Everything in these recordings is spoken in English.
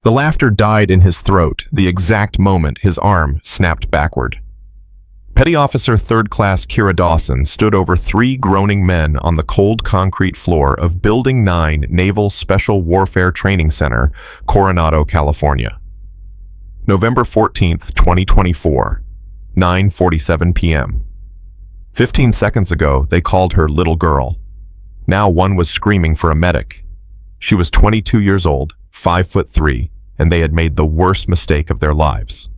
The laughter died in his throat the exact moment his arm snapped backward. Petty Officer 3rd Class Kira Dawson stood over 3 groaning men on the cold concrete floor of Building 9 Naval Special Warfare Training Center, Coronado, California. November 14th, 2024, 9:47 p.m. 15 seconds ago, they called her little girl. Now one was screaming for a medic. She was 22 years old, 5'3", and they had made the worst mistake of their lives.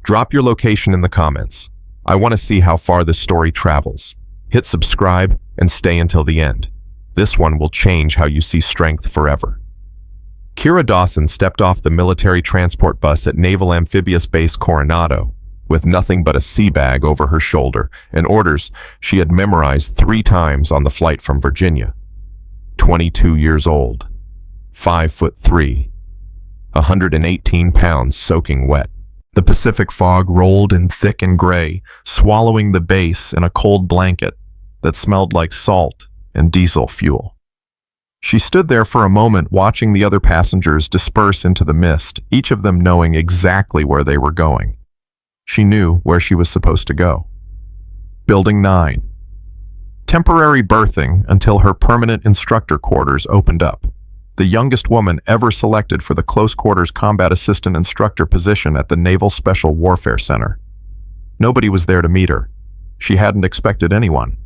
Drop your location in the comments. I want to see how far this story travels. Hit subscribe and stay until the end. This one will change how you see strength forever. Kira Dawson stepped off the military transport bus at Naval Amphibious Base Coronado with nothing but a sea bag over her shoulder and orders she had memorized 3 times on the flight from Virginia. 22 years old, 5'3", 118 pounds soaking wet. The Pacific fog rolled in thick and gray, swallowing the base in a cold blanket that smelled like salt and diesel fuel. She stood there for a moment watching the other passengers disperse into the mist, each of them knowing exactly where they were going. She knew where she was supposed to go. Building 9. Temporary berthing until her permanent instructor quarters opened up. The youngest woman ever selected for the Close Quarters Combat Assistant Instructor position at the Naval Special Warfare Center. Nobody was there to meet her. She hadn't expected anyone.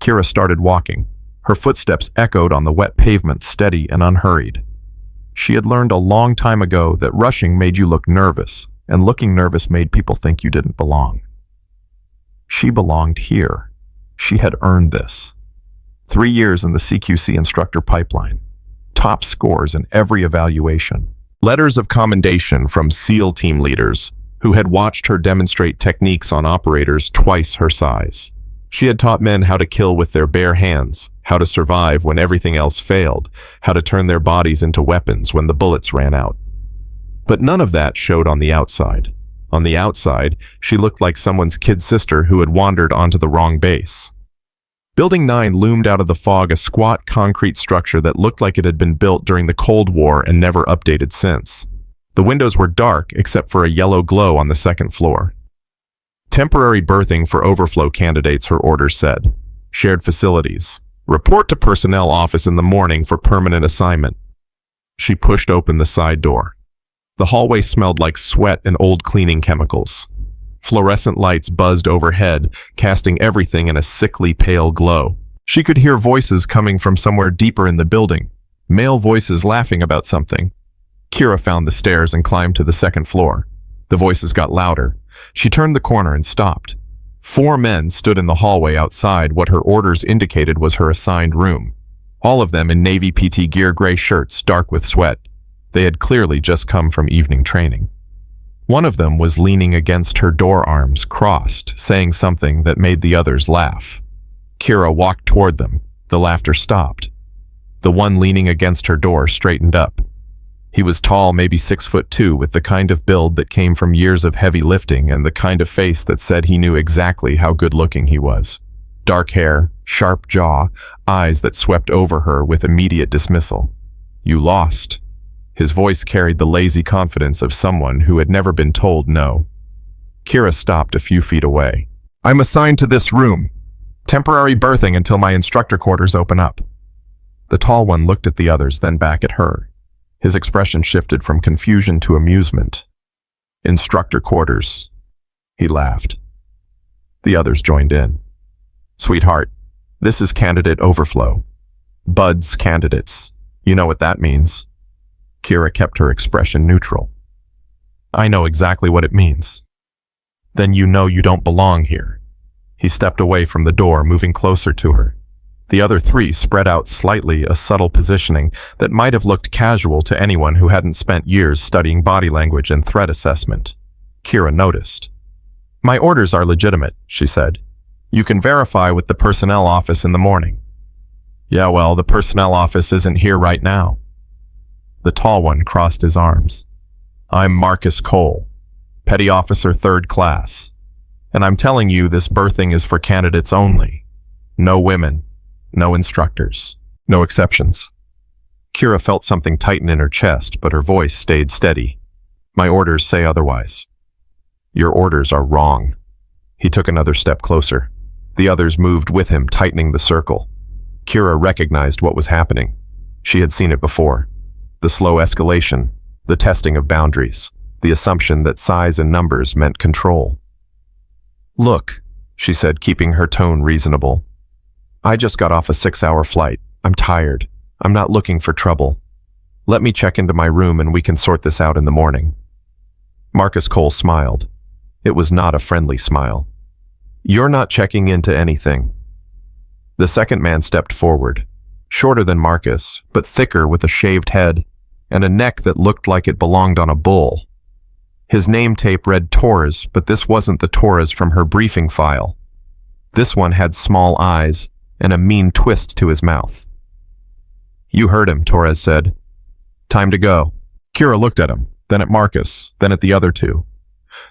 Kira started walking. Her footsteps echoed on the wet pavement, steady and unhurried. She had learned a long time ago that rushing made you look nervous, and looking nervous made people think you didn't belong. She belonged here. She had earned this. 3 years in the CQC instructor pipeline. Top scores in every evaluation. Letters of commendation from SEAL team leaders who had watched her demonstrate techniques on operators twice her size. She had taught men how to kill with their bare hands, how to survive when everything else failed, how to turn their bodies into weapons when the bullets ran out. But none of that showed on the outside. On the outside, she looked like someone's kid sister who had wandered onto the wrong base. Building 9 loomed out of the fog, a squat concrete structure that looked like it had been built during the Cold War and never updated since. The windows were dark except for a yellow glow on the 2nd floor. Temporary berthing for overflow candidates, her order said. Shared facilities. Report to personnel office in the morning for permanent assignment. She pushed open the side door. The hallway smelled like sweat and old cleaning chemicals. Fluorescent lights buzzed overhead, casting everything in a sickly pale glow. She could hear voices coming from somewhere deeper in the building, male voices laughing about something. Kira found the stairs and climbed to the 2nd floor. The voices got louder. She turned the corner and stopped. 4 men stood in the hallway outside what her orders indicated was her assigned room. All of them in Navy PT gear, gray shirts, dark with sweat. They had clearly just come from evening training. One of them was leaning against her door, arms crossed, saying something that made the others laugh. Kira walked toward them. The laughter stopped. The one leaning against her door straightened up. He was tall, maybe 6'2", with the kind of build that came from years of heavy lifting and the kind of face that said he knew exactly how good-looking he was. Dark hair, sharp jaw, eyes that swept over her with immediate dismissal. "You lost." His voice carried the lazy confidence of someone who had never been told no. Kira stopped a few feet away. "I'm assigned to this room. Temporary berthing until my instructor quarters open up." The tall one looked at the others, then back at her. His expression shifted from confusion to amusement. "Instructor quarters." He laughed. The others joined in. "Sweetheart, this is candidate overflow. Buds candidates. You know what that means." Kira kept her expression neutral. "I know exactly what it means." "Then you know you don't belong here." He stepped away from the door, moving closer to her. The other 3 spread out slightly, a subtle positioning that might have looked casual to anyone who hadn't spent years studying body language and threat assessment. Kira noticed. "My orders are legitimate," she said. "You can verify with the personnel office in the morning." "Yeah, well, the personnel office isn't here right now." The tall one crossed his arms. "I'm Marcus Cole, Petty Officer 3rd Class, and I'm telling you this berthing is for candidates only. No women, no instructors, no exceptions." Kira felt something tighten in her chest, but her voice stayed steady. My orders say otherwise. Your orders are wrong. He took another step closer. The others moved with him, tightening the circle. Kira recognized what was happening. She had seen it before. The slow escalation, the testing of boundaries, the assumption that size and numbers meant control. Look, she said, keeping her tone reasonable. I just got off a 6-hour flight. I'm tired. I'm not looking for trouble. Let me check into my room and we can sort this out in the morning. Marcus Cole smiled. It was not a friendly smile. You're not checking into anything. The second man stepped forward, shorter than Marcus, but thicker with a shaved head and a neck that looked like it belonged on a bull. His name tape read Torres, but this wasn't the Torres from her briefing file. This one had small eyes and a mean twist to his mouth. You heard him, Torres said. Time to go. Kira looked at him, then at Marcus, then at the other two.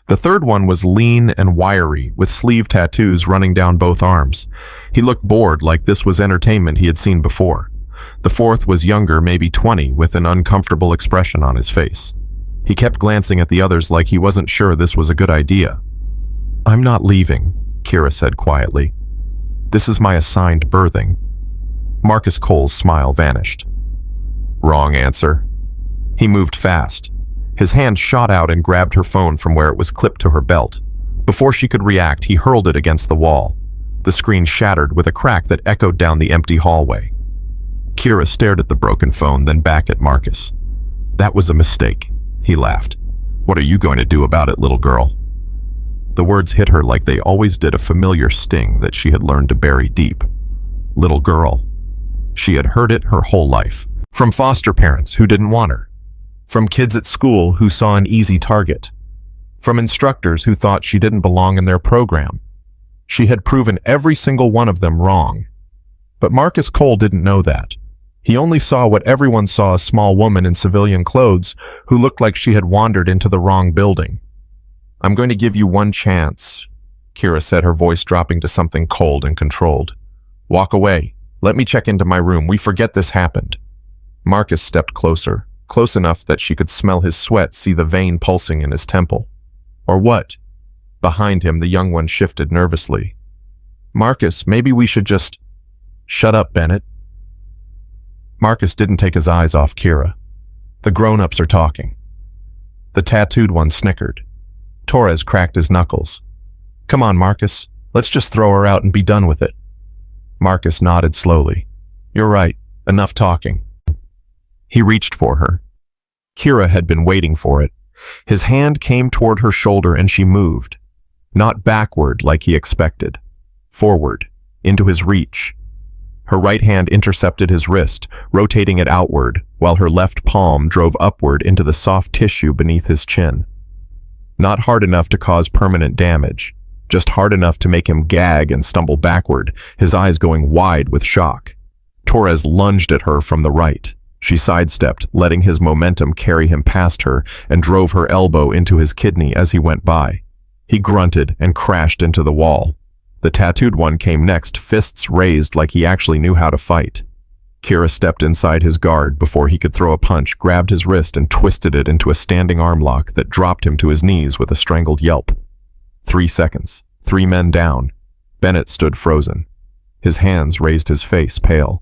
The third one was lean and wiry, with sleeve tattoos running down both arms. He looked bored, like this was entertainment he had seen before. The fourth was younger, maybe 20, with an uncomfortable expression on his face. He kept glancing at the others like he wasn't sure this was a good idea. I'm not leaving, Kira said quietly. This is my assigned berthing. Marcus Cole's smile vanished. Wrong answer. He moved fast. His hand shot out and grabbed her phone from where it was clipped to her belt. Before she could react, he hurled it against the wall. The screen shattered with a crack that echoed down the empty hallway. Kira stared at the broken phone, then back at Marcus. That was a mistake, he laughed. What are you going to do about it, little girl? The words hit her like they always did, a familiar sting that she had learned to bury deep. Little girl. She had heard it her whole life. From foster parents who didn't want her. From kids at school who saw an easy target. From instructors who thought she didn't belong in their program. She had proven every single one of them wrong. But Marcus Cole didn't know that. He only saw what everyone saw, a small woman in civilian clothes who looked like she had wandered into the wrong building. I'm going to give you one chance, Kira said, her voice dropping to something cold and controlled. Walk away. Let me check into my room. We forget this happened. Marcus stepped closer. Close enough that she could smell his sweat, see the vein pulsing in his temple. Or what? Behind him, the young one shifted nervously. Marcus, maybe we should just... Shut up, Bennett. Marcus didn't take his eyes off Kira. The grown-ups are talking. The tattooed one snickered. Torres cracked his knuckles. Come on, Marcus. Let's just throw her out and be done with it. Marcus nodded slowly. You're right. Enough talking. He reached for her. Kira had been waiting for it. His hand came toward her shoulder and she moved. Not backward like he expected. Forward, into his reach. Her right hand intercepted his wrist, rotating it outward, while her left palm drove upward into the soft tissue beneath his chin. Not hard enough to cause permanent damage, just hard enough to make him gag and stumble backward, his eyes going wide with shock. Torres lunged at her from the right. She sidestepped, letting his momentum carry him past her, and drove her elbow into his kidney as he went by. He grunted and crashed into the wall. The tattooed one came next, fists raised like he actually knew how to fight. Kira stepped inside his guard before he could throw a punch, grabbed his wrist and twisted it into a standing arm lock that dropped him to his knees with a strangled yelp. 3 seconds. 3 men down. Bennett stood frozen. His hands raised his face, pale.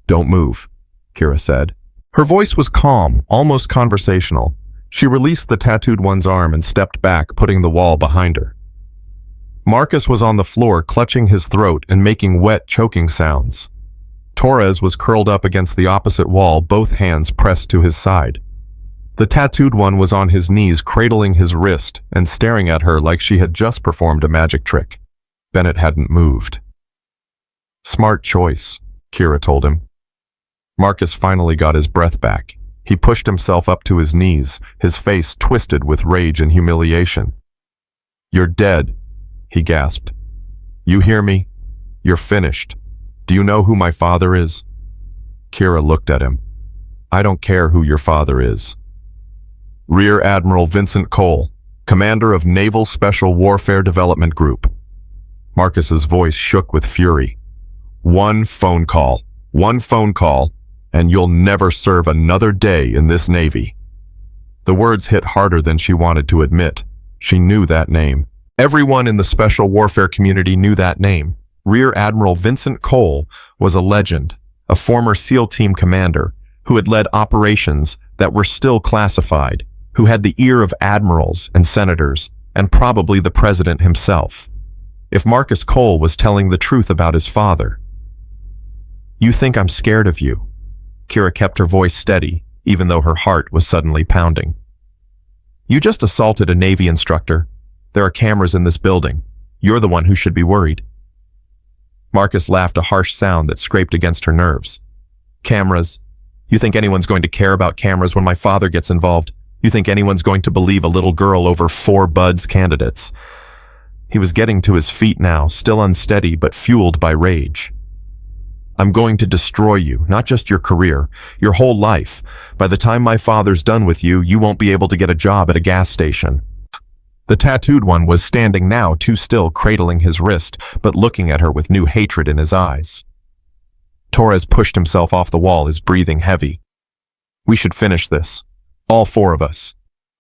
Don't move, Kira said. Her voice was calm, almost conversational. She released the tattooed one's arm and stepped back, putting the wall behind her. Marcus was on the floor, clutching his throat and making wet, choking sounds. Torres was curled up against the opposite wall, both hands pressed to his side. The tattooed one was on his knees, cradling his wrist and staring at her like she had just performed a magic trick. Bennett hadn't moved. Smart choice, Kira told him. Marcus finally got his breath back. He pushed himself up to his knees, his face twisted with rage and humiliation. You're dead, he gasped. You hear me? You're finished. Do you know who my father is? Kira looked at him. I don't care who your father is. Rear Admiral Vincent Cole, commander of Naval Special Warfare Development Group. Marcus's voice shook with fury. One phone call, and you'll never serve another day in this Navy." The words hit harder than she wanted to admit. She knew that name. Everyone in the special warfare community knew that name. Rear Admiral Vincent Cole was a legend, a former SEAL team commander who had led operations that were still classified, who had the ear of admirals and senators, and probably the president himself. If Marcus Cole was telling the truth about his father. "You think I'm scared of you?" Kira kept her voice steady, even though her heart was suddenly pounding. "You just assaulted a Navy instructor. There are cameras in this building. You're the one who should be worried." Marcus laughed, a harsh sound that scraped against her nerves. "Cameras? You think anyone's going to care about cameras when my father gets involved? You think anyone's going to believe a little girl over 4 Buds candidates?" He was getting to his feet now, still unsteady but fueled by rage. "I'm going to destroy you, not just your career, your whole life. By the time my father's done with you, you won't be able to get a job at a gas station." The tattooed one was standing now, too still, cradling his wrist, but looking at her with new hatred in his eyes. Torres pushed himself off the wall, his breathing heavy. "We should finish this. All 4 of us.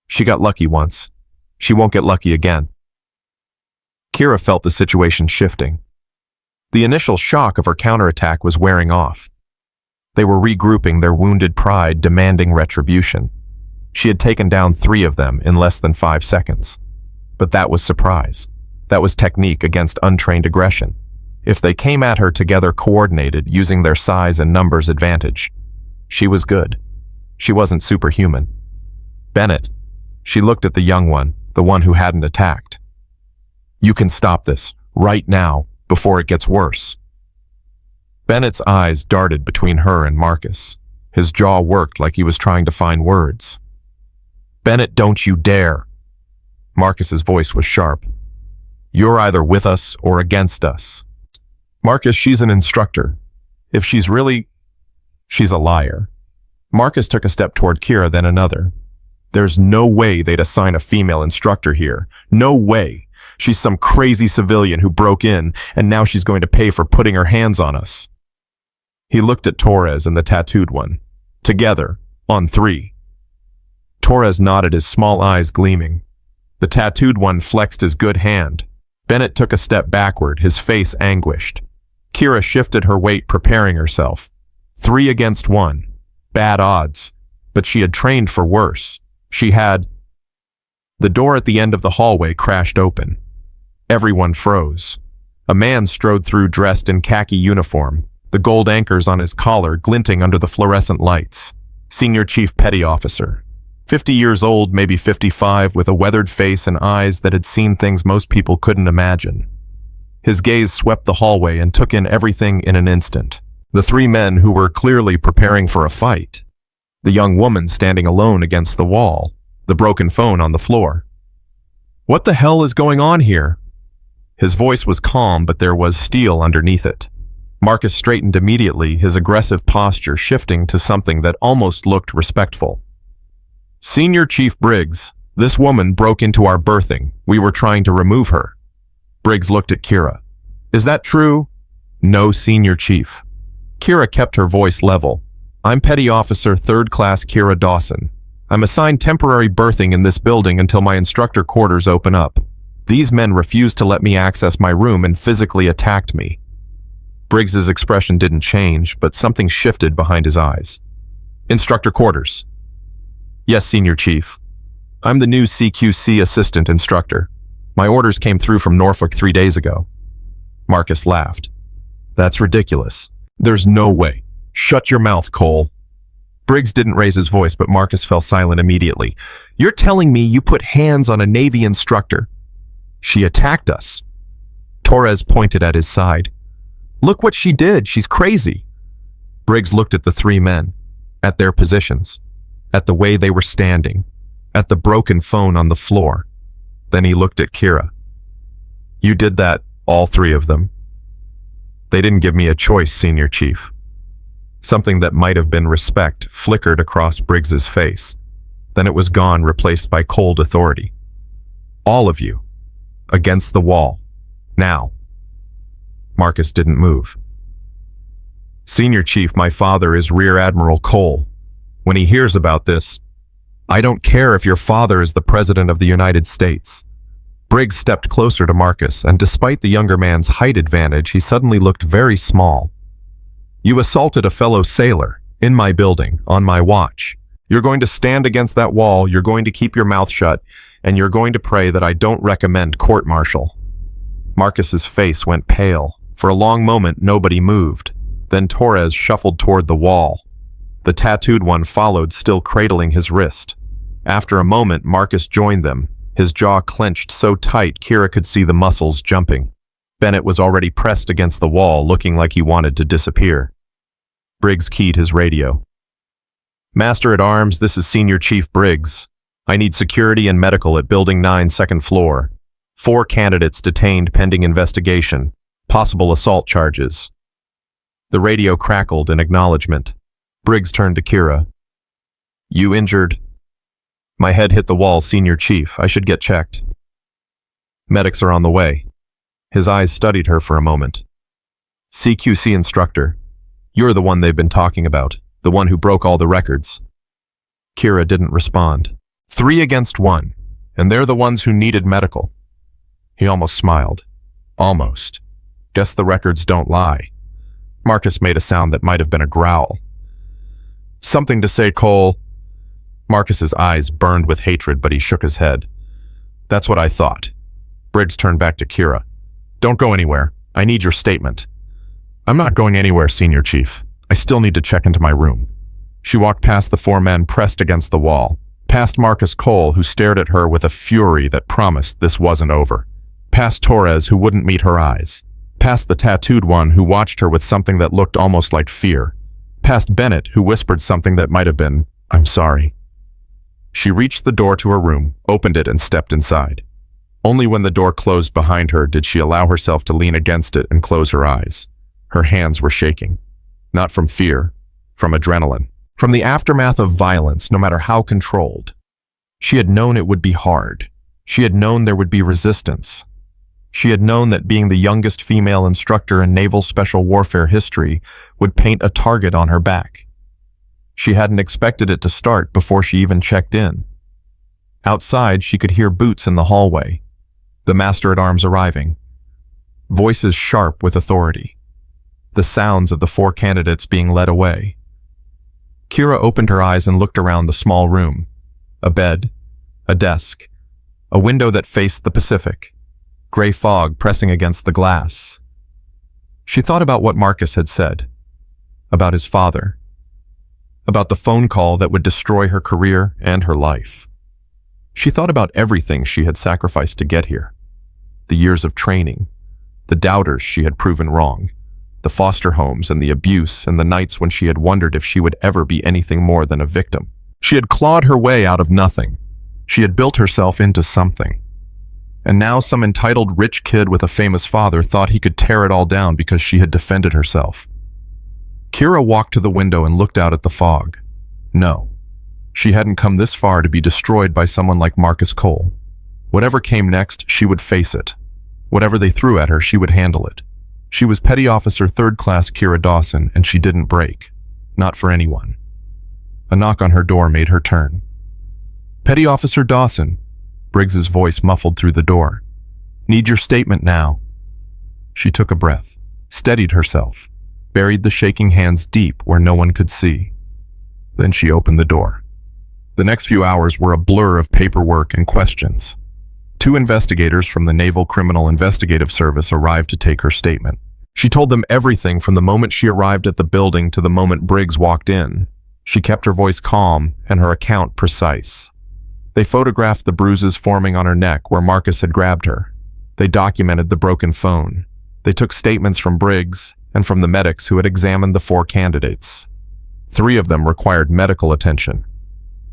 She got lucky once. She won't get lucky again." Kira felt the situation shifting. The initial shock of her counterattack was wearing off. They were regrouping, their wounded pride demanding retribution. She had taken down 3 of them in less than 5 seconds. But that was surprise. That was technique against untrained aggression. If they came at her together coordinated, using their size and numbers advantage, she was good. She wasn't superhuman. "Bennett," she looked at the young one, the one who hadn't attacked. "You can stop this, right now, before it gets worse." Bennett's eyes darted between her and Marcus. His jaw worked like he was trying to find words. "Bennett, don't you dare!" Marcus's voice was sharp. "You're either with us or against us." "Marcus, she's an instructor. If she's a liar." Marcus took a step toward Kira, then another. "There's no way they'd assign a female instructor here. No way. She's some crazy civilian who broke in, and now she's going to pay for putting her hands on us." He looked at Torres and the tattooed one. Together, on 3. Torres nodded, his small eyes gleaming. The tattooed one flexed his good hand. Bennett took a step backward, his face anguished. Kira shifted her weight, preparing herself. 3 against 1. Bad odds. But she had trained for worse. She had... The door at the end of the hallway crashed open. Everyone froze. A man strode through, dressed in khaki uniform, the gold anchors on his collar glinting under the fluorescent lights. Senior Chief Petty Officer. 50 years old, maybe 55, with a weathered face and eyes that had seen things most people couldn't imagine. His gaze swept the hallway and took in everything in an instant. The 3 men who were clearly preparing for a fight. The young woman standing alone against the wall. The broken phone on the floor. "What the hell is going on here?" His voice was calm, but there was steel underneath it. Marcus straightened immediately, his aggressive posture shifting to something that almost looked respectful. "Senior Chief Briggs, this woman broke into our berthing. We were trying to remove her." Briggs looked at Kira. "Is that true?" "No, Senior Chief." Kira kept her voice level. "I'm Petty Officer 3rd Class Kira Dawson. I'm assigned temporary berthing in this building until my instructor quarters open up. These men refused to let me access my room and physically attacked me." Briggs's expression didn't change, but something shifted behind his eyes. "Instructor quarters." "Yes, Senior Chief. I'm the new CQC assistant instructor. My orders came through from Norfolk 3 days ago." Marcus laughed. "That's ridiculous. There's no way. Shut your mouth, Cole." Briggs didn't raise his voice, but Marcus fell silent immediately. "You're telling me you put hands on a Navy instructor?" "She attacked us." Torres pointed at his side. "Look what she did. She's crazy." Briggs looked at the 3 men, at their positions, at the way they were standing, at the broken phone on the floor. Then he looked at Kira. "You did that, all 3 of them?" "They didn't give me a choice, Senior Chief." Something that might have been respect flickered across Briggs's face. Then it was gone, replaced by cold authority. "All of you. Against the wall. Now." Marcus didn't move. Senior Chief, my father is Rear Admiral Cole. When he hears about this, I don't care if your father is the President of the United States. Briggs stepped closer to Marcus, and despite the younger man's height advantage, he suddenly looked very small. You assaulted a fellow sailor, in my building, on my watch. You're going to stand against that wall, you're going to keep your mouth shut, and you're going to pray that I don't recommend court-martial. Marcus's face went pale. For a long moment, nobody moved. Then Torres shuffled toward the wall. The tattooed one followed, still cradling his wrist. After a moment, Marcus joined them, his jaw clenched so tight Kira could see the muscles jumping. Bennett was already pressed against the wall, looking like he wanted to disappear. Briggs keyed his radio. Master-at-Arms, this is Senior Chief Briggs. I need security and medical at Building 9, second floor. 4 candidates detained pending investigation. Possible assault charges. The radio crackled in acknowledgement. Briggs turned to Kira. You injured? My head hit the wall, Senior Chief. I should get checked. Medics are on the way. His eyes studied her for a moment. CQC instructor. You're the one they've been talking about. The one who broke all the records. Kira didn't respond. 3 against 1, and they're the ones who needed medical. He almost smiled. Almost. Guess the records don't lie. Marcus made a sound that might have been a growl. Something to say, Cole. Marcus's eyes burned with hatred, but he shook his head. That's what I thought. Briggs turned back to Kira. Don't go anywhere. I need your statement. I'm not going anywhere, Senior Chief. I still need to check into my room. She walked past the 4 men pressed against the wall, past Marcus Cole, who stared at her with a fury that promised this wasn't over, past Torres, who wouldn't meet her eyes, past the tattooed one who watched her with something that looked almost like fear, past Bennett, who whispered something that might have been, I'm sorry. She reached the door to her room, opened it, and stepped inside. Only when the door closed behind her did she allow herself to lean against it and close her eyes. Her hands were shaking. Not from fear, from adrenaline, from the aftermath of violence, no matter how controlled. She had known it would be hard. She had known there would be resistance. She had known that being the youngest female instructor in naval special warfare history would paint a target on her back. She hadn't expected it to start before she even checked in. Outside, she could hear boots in the hallway, the Master-at-Arms arriving, voices sharp with authority, the sounds of the 4 candidates being led away. Kira opened her eyes and looked around the small room. A bed, a desk, a window that faced the Pacific, gray fog pressing against the glass. She thought about what Marcus had said, about his father, about the phone call that would destroy her career and her life. She thought about everything she had sacrificed to get here, the years of training, the doubters she had proven wrong, the foster homes and the abuse and the nights when she had wondered if she would ever be anything more than a victim. She had clawed her way out of nothing. She had built herself into something. And now some entitled rich kid with a famous father thought he could tear it all down because she had defended herself. Kira walked to the window and looked out at the fog. No, she hadn't come this far to be destroyed by someone like Marcus Cole. Whatever came next, she would face it. Whatever they threw at her, she would handle it. She was Petty Officer 3rd Class Kira Dawson, and she didn't break. Not for anyone. A knock on her door made her turn. Petty Officer Dawson, Briggs's voice muffled through the door. Need your statement now. She took a breath, steadied herself, buried the shaking hands deep where no one could see. Then she opened the door. The next few hours were a blur of paperwork and questions. 2 investigators from the Naval Criminal Investigative Service arrived to take her statement. She told them everything from the moment she arrived at the building to the moment Briggs walked in. She kept her voice calm and her account precise. They photographed the bruises forming on her neck where Marcus had grabbed her. They documented the broken phone. They took statements from Briggs and from the medics who had examined the 4 candidates. 3 of them required medical attention.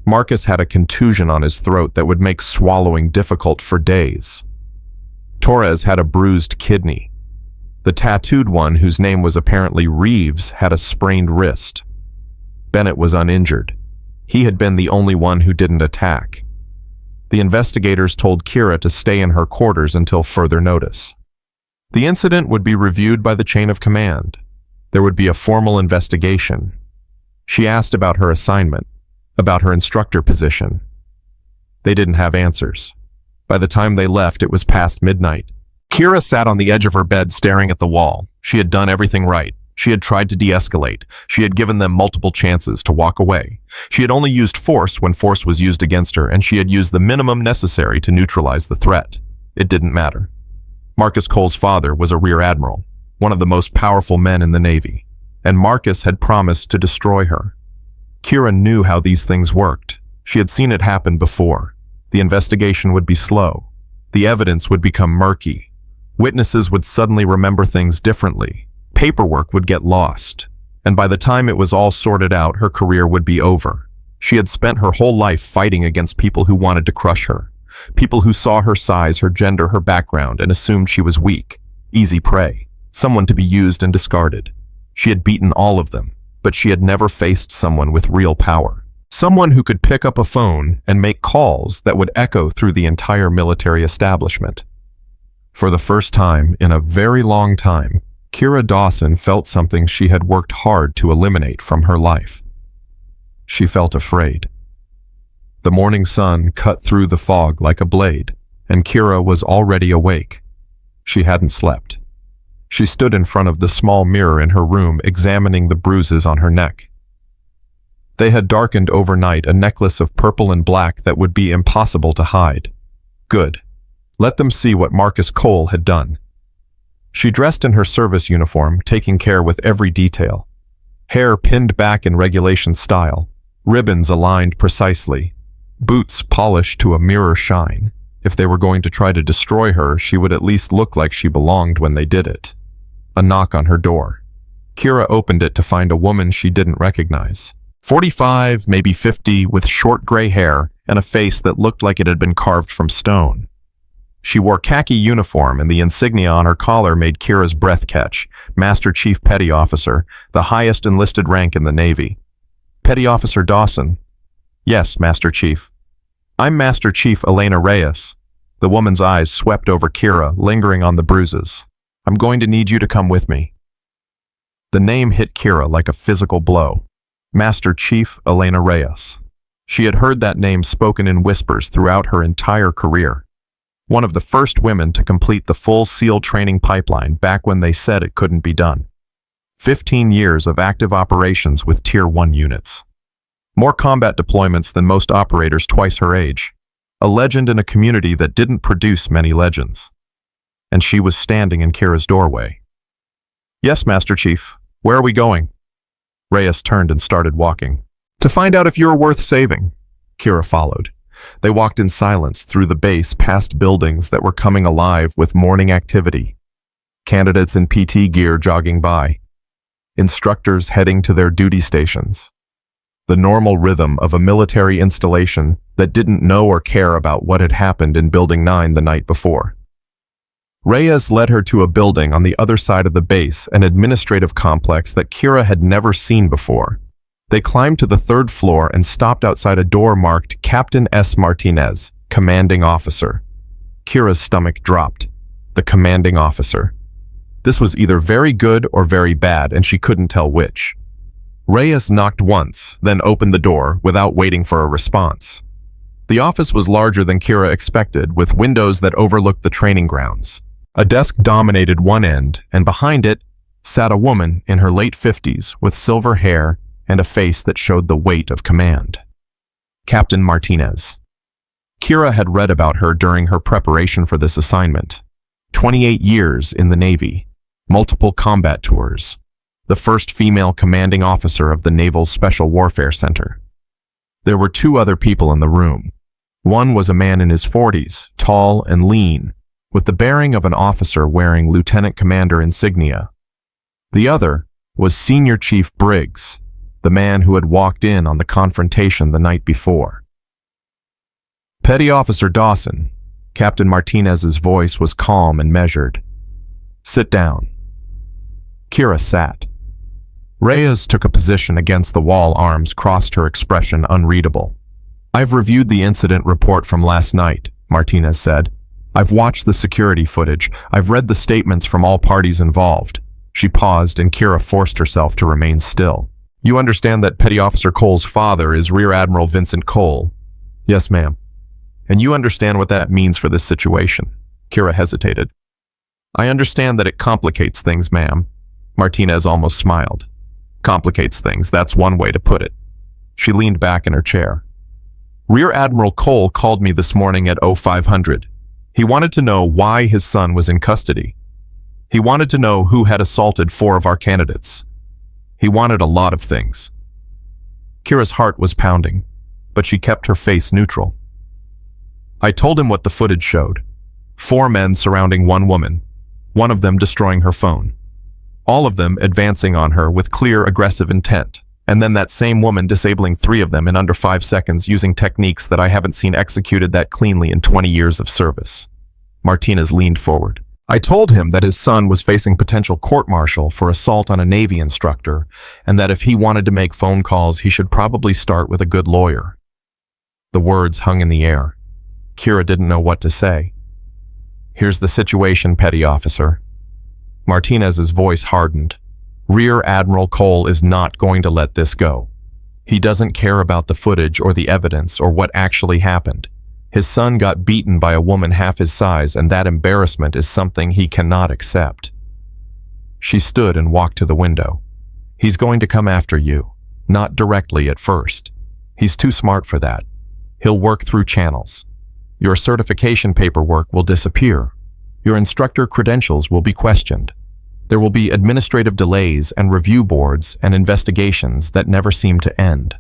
Marcus had a contusion on his throat that would make swallowing difficult for days. Torres had a bruised kidney. The tattooed one, whose name was apparently Reeves, had a sprained wrist. Bennett was uninjured. He had been the only one who didn't attack. The investigators told Kira to stay in her quarters until further notice. The incident would be reviewed by the chain of command. There would be a formal investigation. She asked about her assignment, about her instructor position. They didn't have answers. By the time they left, it was past midnight. Kira sat on the edge of her bed staring at the wall. She had done everything right. She had tried to de-escalate. She had given them multiple chances to walk away. She had only used force when force was used against her, and she had used the minimum necessary to neutralize the threat. It didn't matter. Marcus Cole's father was a rear admiral, one of the most powerful men in the Navy, and Marcus had promised to destroy her. Kira knew how these things worked. She had seen it happen before. The investigation would be slow. The evidence would become murky. Witnesses would suddenly remember things differently. Paperwork would get lost. And by the time it was all sorted out, her career would be over. She had spent her whole life fighting against people who wanted to crush her. People who saw her size, her gender, her background, and assumed she was weak, easy prey, someone to be used and discarded. She had beaten all of them, but she had never faced someone with real power. Someone who could pick up a phone and make calls that would echo through the entire military establishment. For the first time in a very long time, Kira Dawson felt something she had worked hard to eliminate from her life. She felt afraid. The morning sun cut through the fog like a blade, and Kira was already awake. She hadn't slept. She stood in front of the small mirror in her room, examining the bruises on her neck. They had darkened overnight, a necklace of purple and black that would be impossible to hide. Good. Let them see what Marcus Cole had done. She dressed in her service uniform, taking care with every detail. Hair pinned back in regulation style, ribbons aligned precisely, boots polished to a mirror shine. If they were going to try to destroy her, she would at least look like she belonged when they did it. A knock on her door. Kira opened it to find a woman she didn't recognize. 45, maybe 50, with short gray hair and a face that looked like it had been carved from stone. She wore khaki uniform, and the insignia on her collar made Kira's breath catch. Master Chief Petty Officer, the highest enlisted rank in the Navy. Petty Officer Dawson. Yes, Master Chief. I'm Master Chief Elena Reyes. The woman's eyes swept over Kira, lingering on the bruises. I'm going to need you to come with me. The name hit Kira like a physical blow. Master Chief Elena Reyes. She had heard that name spoken in whispers throughout her entire career. One of the first women to complete the full SEAL training pipeline back when they said it couldn't be done. 15 years of active operations with Tier 1 units. More combat deployments than most operators twice her age. A legend in a community that didn't produce many legends. And she was standing in Kira's doorway. Yes, Master Chief. Where are we going? Reyes turned and started walking. To find out if you're worth saving. Kira followed. They walked in silence through the base past buildings that were coming alive with morning activity. Candidates in PT gear jogging by. Instructors heading to their duty stations. The normal rhythm of a military installation that didn't know or care about what had happened in Building 9 the night before. Reyes led her to a building on the other side of the base, an administrative complex that Kira had never seen before. They climbed to the 3rd floor and stopped outside a door marked Captain S. Martinez, Commanding Officer. Kira's stomach dropped. The Commanding Officer. This was either very good or very bad, and she couldn't tell which. Reyes knocked once, then opened the door without waiting for a response. The office was larger than Kira expected, with windows that overlooked the training grounds. A desk dominated one end, and behind it sat a woman in her late 50s with silver hair and a face that showed the weight of command. Captain Martinez. Kira had read about her during her preparation for this assignment. 28 years in the Navy, multiple combat tours, the first female commanding officer of the Naval Special Warfare Center. There were 2 other people in the room. One was a man in his 40s, tall and lean, with the bearing of an officer wearing lieutenant commander insignia. The other was Senior Chief Briggs, the man who had walked in on the confrontation the night before. Petty Officer Dawson. Captain Martinez's voice was calm and measured. Sit down. Kira sat. Reyes took a position against the wall, arms crossed, her expression unreadable. I've reviewed the incident report from last night, Martinez said. I've watched the security footage. I've read the statements from all parties involved. She paused and Kira forced herself to remain still. You understand that Petty Officer Cole's father is Rear Admiral Vincent Cole? Yes, ma'am. And you understand what that means for this situation? Kira hesitated. I understand that it complicates things, ma'am. Martinez almost smiled. Complicates things, that's one way to put it. She leaned back in her chair. Rear Admiral Cole called me this morning at 0500. He wanted to know why his son was in custody. He wanted to know who had assaulted 4 of our candidates. He wanted a lot of things. Kira's heart was pounding, but she kept her face neutral. I told him what the footage showed. 4 men surrounding 1 woman, one of them destroying her phone. All of them advancing on her with clear aggressive intent, and then that same woman disabling 3 of them in under 5 seconds using techniques that I haven't seen executed that cleanly in 20 years of service. Martinez leaned forward. I told him that his son was facing potential court-martial for assault on a Navy instructor, and that if he wanted to make phone calls, he should probably start with a good lawyer. The words hung in the air. Kira didn't know what to say. Here's the situation, Petty Officer. Martinez's voice hardened. Rear Admiral Cole is not going to let this go. He doesn't care about the footage or the evidence or what actually happened. His son got beaten by a woman half his size, and that embarrassment is something he cannot accept. She stood and walked to the window. He's going to come after you, not directly at first. He's too smart for that. He'll work through channels. Your certification paperwork will disappear. Your instructor credentials will be questioned. There will be administrative delays and review boards and investigations that never seem to end.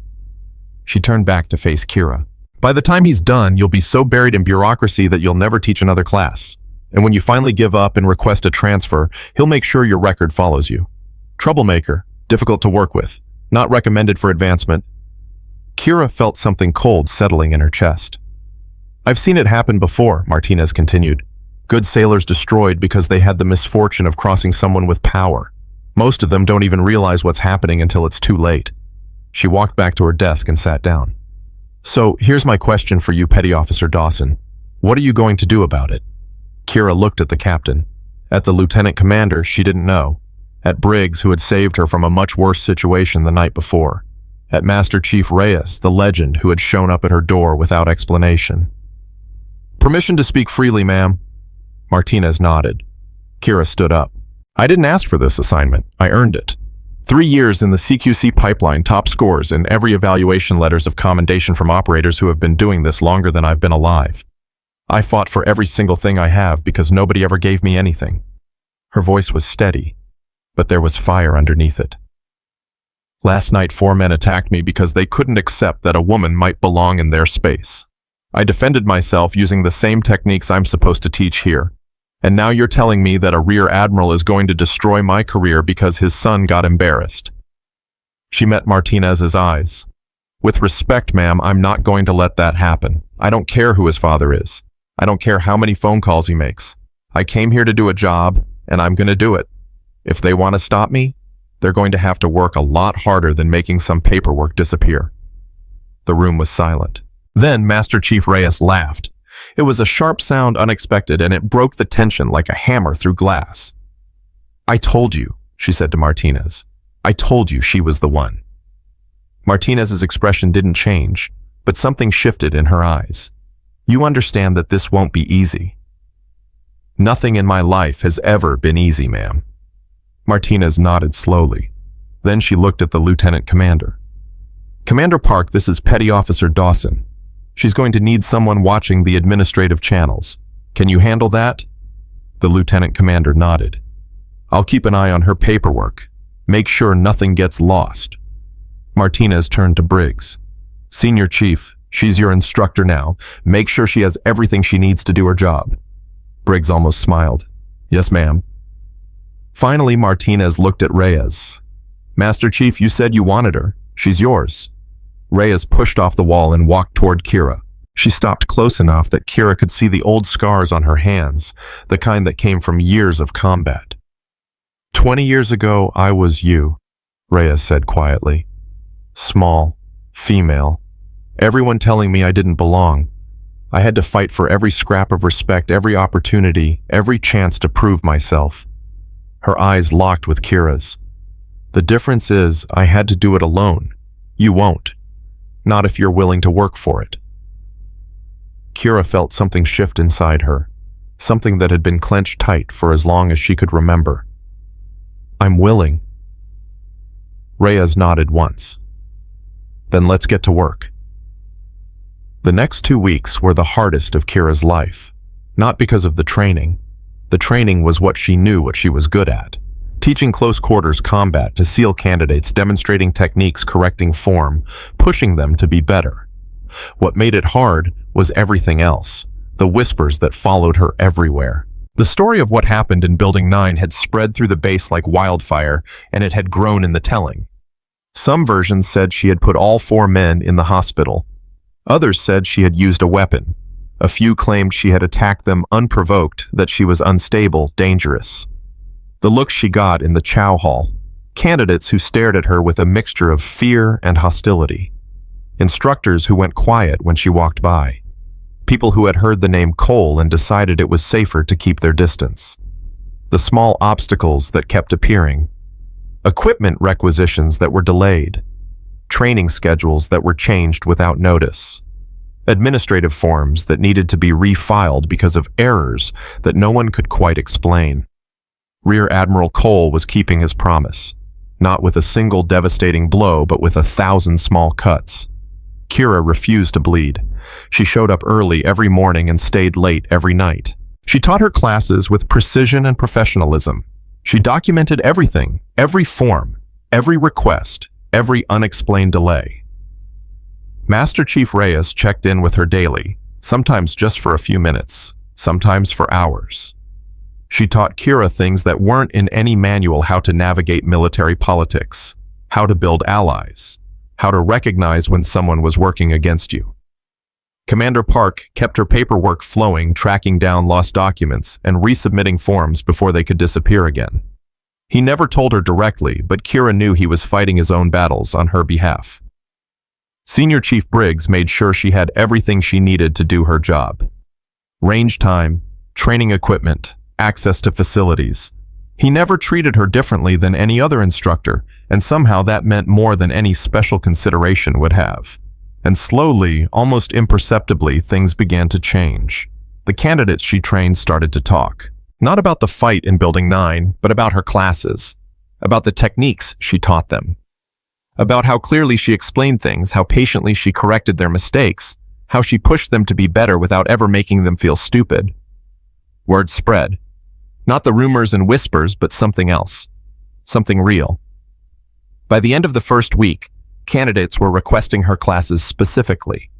She turned back to face Kira. By the time he's done, you'll be so buried in bureaucracy that you'll never teach another class. And when you finally give up and request a transfer, he'll make sure your record follows you. Troublemaker, difficult to work with, not recommended for advancement. Kira felt something cold settling in her chest. I've seen it happen before, Martinez continued. Good sailors destroyed because they had the misfortune of crossing someone with power. Most of them don't even realize what's happening until it's too late. She walked back to her desk and sat down. So, here's my question for you, Petty Officer Dawson. What are you going to do about it? Kira looked at the captain. At the lieutenant commander, she didn't know. At Briggs, who had saved her from a much worse situation the night before. At Master Chief Reyes, the legend who had shown up at her door without explanation. Permission to speak freely, ma'am. Martinez nodded. Kira stood up. I didn't ask for this assignment. I earned it. 3 years in the CQC pipeline, top scores in every evaluation, letters of commendation from operators who have been doing this longer than I've been alive. I fought for every single thing I have because nobody ever gave me anything. Her voice was steady, but there was fire underneath it. Last night, 4 men attacked me because they couldn't accept that a woman might belong in their space. I defended myself using the same techniques I'm supposed to teach here. And now you're telling me that a rear admiral is going to destroy my career because his son got embarrassed. She met Martinez's eyes. With respect, ma'am, I'm not going to let that happen. I don't care who his father is. I don't care how many phone calls he makes. I came here to do a job, and I'm going to do it. If they want to stop me, they're going to have to work a lot harder than making some paperwork disappear. The room was silent. Then Master Chief Reyes laughed. It was a sharp sound, unexpected, and it broke the tension like a hammer through glass. I told you, she said to Martinez. I told you she was the one. Martinez's expression didn't change, but something shifted in her eyes. You understand that this won't be easy. Nothing in my life has ever been easy, ma'am. Martinez nodded slowly. Then she looked at the lieutenant commander. Commander Park, this is Petty Officer Dawson. She's going to need someone watching the administrative channels. Can you handle that? The lieutenant commander nodded. I'll keep an eye on her paperwork. Make sure nothing gets lost. Martinez turned to Briggs. Senior Chief, she's your instructor now. Make sure she has everything she needs to do her job. Briggs almost smiled. Yes, ma'am. Finally, Martinez looked at Reyes. Master Chief, you said you wanted her. She's yours. Reyes pushed off the wall and walked toward Kira. She stopped close enough that Kira could see the old scars on her hands, the kind that came from years of combat. 20 years ago, I was you, Reyes said quietly. Small, female, everyone telling me I didn't belong. I had to fight for every scrap of respect, every opportunity, every chance to prove myself. Her eyes locked with Kira's. "The difference is I had to do it alone. You won't. Not if you're willing to work for it." Kira felt something shift inside her, something that had been clenched tight for as long as she could remember. "I'm willing." Reyes nodded once. "Then let's get to work." The next 2 weeks were the hardest of Kira's life, not because of the training. The training was what she knew what she was good at. Teaching close quarters combat to SEAL candidates, demonstrating techniques, correcting form, pushing them to be better. What made it hard was everything else, the whispers that followed her everywhere. The story of what happened in Building 9 had spread through the base like wildfire, and it had grown in the telling. Some versions said she had put all 4 men in the hospital. Others said she had used a weapon. A few claimed she had attacked them unprovoked, that she was unstable, dangerous. The looks she got in the chow hall, candidates who stared at her with a mixture of fear and hostility. Instructors who went quiet when she walked by. People who had heard the name Cole and decided it was safer to keep their distance. The small obstacles that kept appearing. Equipment requisitions that were delayed. Training schedules that were changed without notice. Administrative forms that needed to be refiled because of errors that no one could quite explain. Rear Admiral Cole was keeping his promise, not with a single devastating blow, but with 1,000 small cuts. Kira refused to bleed. She showed up early every morning and stayed late every night. She taught her classes with precision and professionalism. She documented everything, every form, every request, every unexplained delay. Master Chief Reyes checked in with her daily, sometimes just for a few minutes, sometimes for hours. She taught Kira things that weren't in any manual: how to navigate military politics, how to build allies, how to recognize when someone was working against you. Commander Park kept her paperwork flowing, tracking down lost documents and resubmitting forms before they could disappear again. He never told her directly, but Kira knew he was fighting his own battles on her behalf. Senior Chief Briggs made sure she had everything she needed to do her job. Range time, training equipment, access to facilities. He never treated her differently than any other instructor, and somehow that meant more than any special consideration would have. And slowly, almost imperceptibly, things began to change. The candidates she trained started to talk. Not about the fight in Building 9, but about her classes. About the techniques she taught them. About how clearly she explained things, how patiently she corrected their mistakes, how she pushed them to be better without ever making them feel stupid. Word spread. Not the rumors and whispers, but something else. Something real. By the end of the first week, candidates were requesting her classes specifically.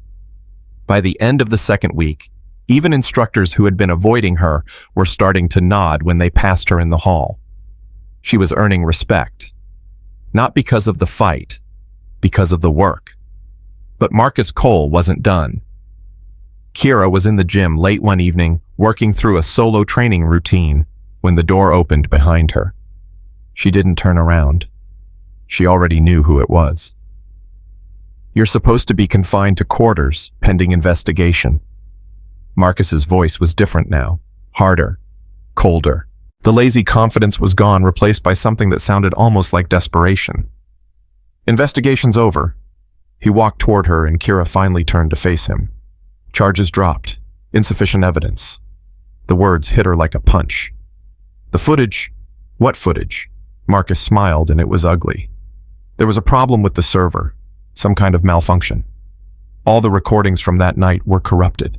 By the end of the second week, even instructors who had been avoiding her were starting to nod when they passed her in the hall. She was earning respect. Not because of the fight, because of the work. But Marcus Cole wasn't done. Kira was in the gym late one evening, working through a solo training routine, when the door opened behind her. She didn't turn around. She already knew who it was. "You're supposed to be confined to quarters, pending investigation." Marcus's voice was different now, harder, colder. The lazy confidence was gone, replaced by something that sounded almost like desperation. "Investigation's over." He walked toward her, and Kira finally turned to face him. Charges dropped. Insufficient evidence. The words hit her like a punch. "The footage." "What footage?" Marcus smiled, and it was ugly. "There was a problem with the server. Some kind of malfunction. All the recordings from that night were corrupted."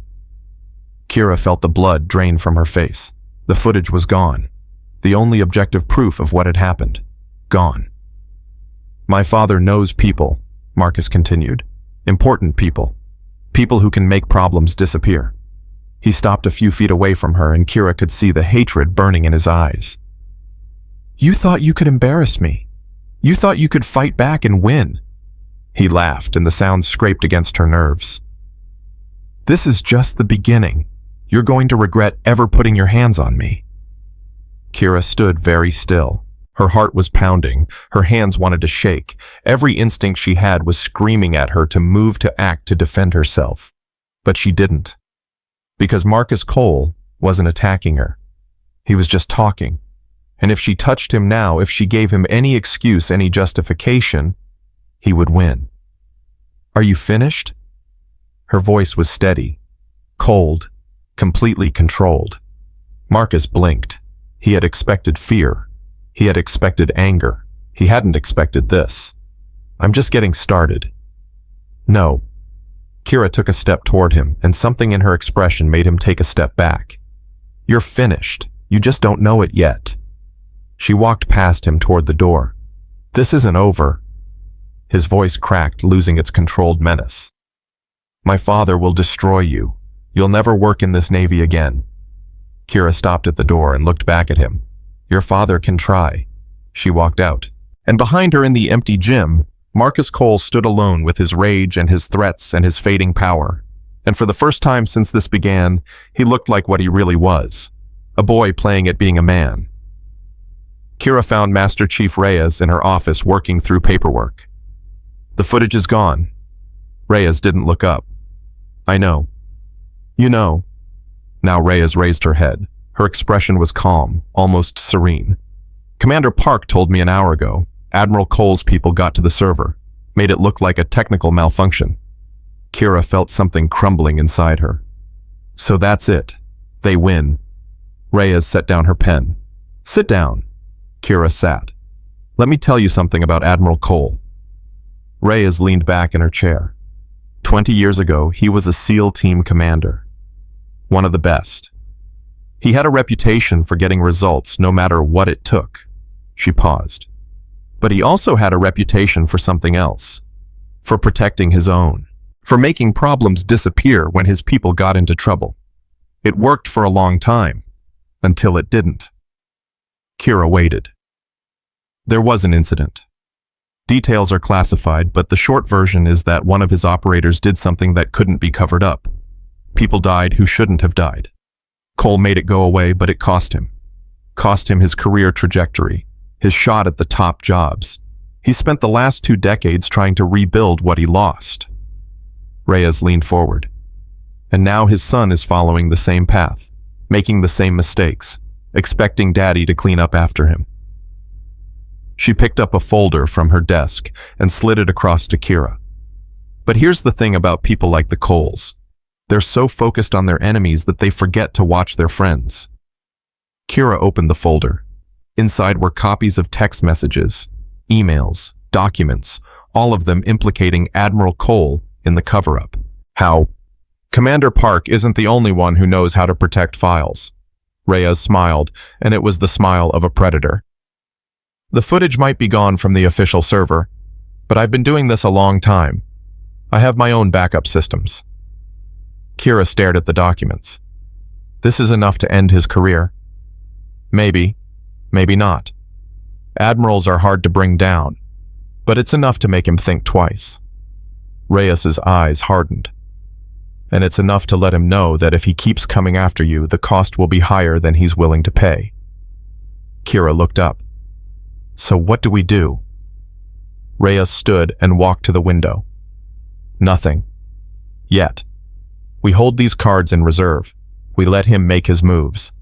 Kira felt the blood drain from her face. The footage was gone. The only objective proof of what had happened. Gone. "My father knows people," Marcus continued. "Important people. People who can make problems disappear." He stopped a few feet away from her, and Kira could see the hatred burning in his eyes. "You thought you could embarrass me. You thought you could fight back and win." He laughed, and the sound scraped against her nerves. "This is just the beginning. You're going to regret ever putting your hands on me." Kira stood very still. Her heart was pounding. Her hands wanted to shake. Every instinct she had was screaming at her to move, to act, to defend herself. But she didn't. Because Marcus Cole wasn't attacking her. He was just talking. And if she touched him now, if she gave him any excuse, any justification, he would win. "Are you finished?" Her voice was steady, cold, completely controlled. Marcus blinked. He had expected fear. He had expected anger. He hadn't expected this. "I'm just getting started." "No." Kira took a step toward him, and something in her expression made him take a step back. "You're finished. You just don't know it yet." She walked past him toward the door. "This isn't over." His voice cracked, losing its controlled menace. "My father will destroy you. You'll never work in this Navy again." Kira stopped at the door and looked back at him. "Your father can try." She walked out. And behind her in the empty gym, Marcus Cole stood alone with his rage and his threats and his fading power. And for the first time since this began, he looked like what he really was. A boy playing at being a man. Kira found Master Chief Reyes in her office working through paperwork. "The footage is gone." Reyes didn't look up. "I know." "You know." Now Reyes raised her head. Her expression was calm, almost serene. "Commander Park told me an hour ago. Admiral Cole's people got to the server, made it look like a technical malfunction." Kira felt something crumbling inside her. "So that's it. They win." Reyes set down her pen. "Sit down." Kira sat. "Let me tell you something about Admiral Cole." Reyes leaned back in her chair. 20 years ago, he was a SEAL team commander. One of the best. He had a reputation for getting results no matter what it took. She paused. But he also had a reputation for something else. For protecting his own. For making problems disappear when his people got into trouble. It worked for a long time. Until it didn't. Kira waited. There was an incident. Details are classified, but the short version is that one of his operators did something that couldn't be covered up. People died who shouldn't have died. Cole made it go away, but it cost him. Cost him his career trajectory, his shot at the top jobs. He spent the last 2 decades trying to rebuild what he lost. Reyes leaned forward. And now his son is following the same path, making the same mistakes, expecting Daddy to clean up after him. She picked up a folder from her desk and slid it across to Kira. But here's the thing about people like the Coles. They're so focused on their enemies that they forget to watch their friends. Kira opened the folder. Inside were copies of text messages, emails, documents, all of them implicating Admiral Cole in the cover-up. How? Commander Park isn't the only one who knows how to protect files. Reyes smiled, and it was the smile of a predator. The footage might be gone from the official server, but I've been doing this a long time. I have my own backup systems. Kira stared at the documents. This is enough to end his career. Maybe, maybe not. Admirals are hard to bring down, but it's enough to make him think twice. Reyes's eyes hardened. And it's enough to let him know that if he keeps coming after you, the cost will be higher than he's willing to pay. Kira looked up. So what do we do? Reyes stood and walked to the window. Nothing. Yet. We hold these cards in reserve. We let him make his moves.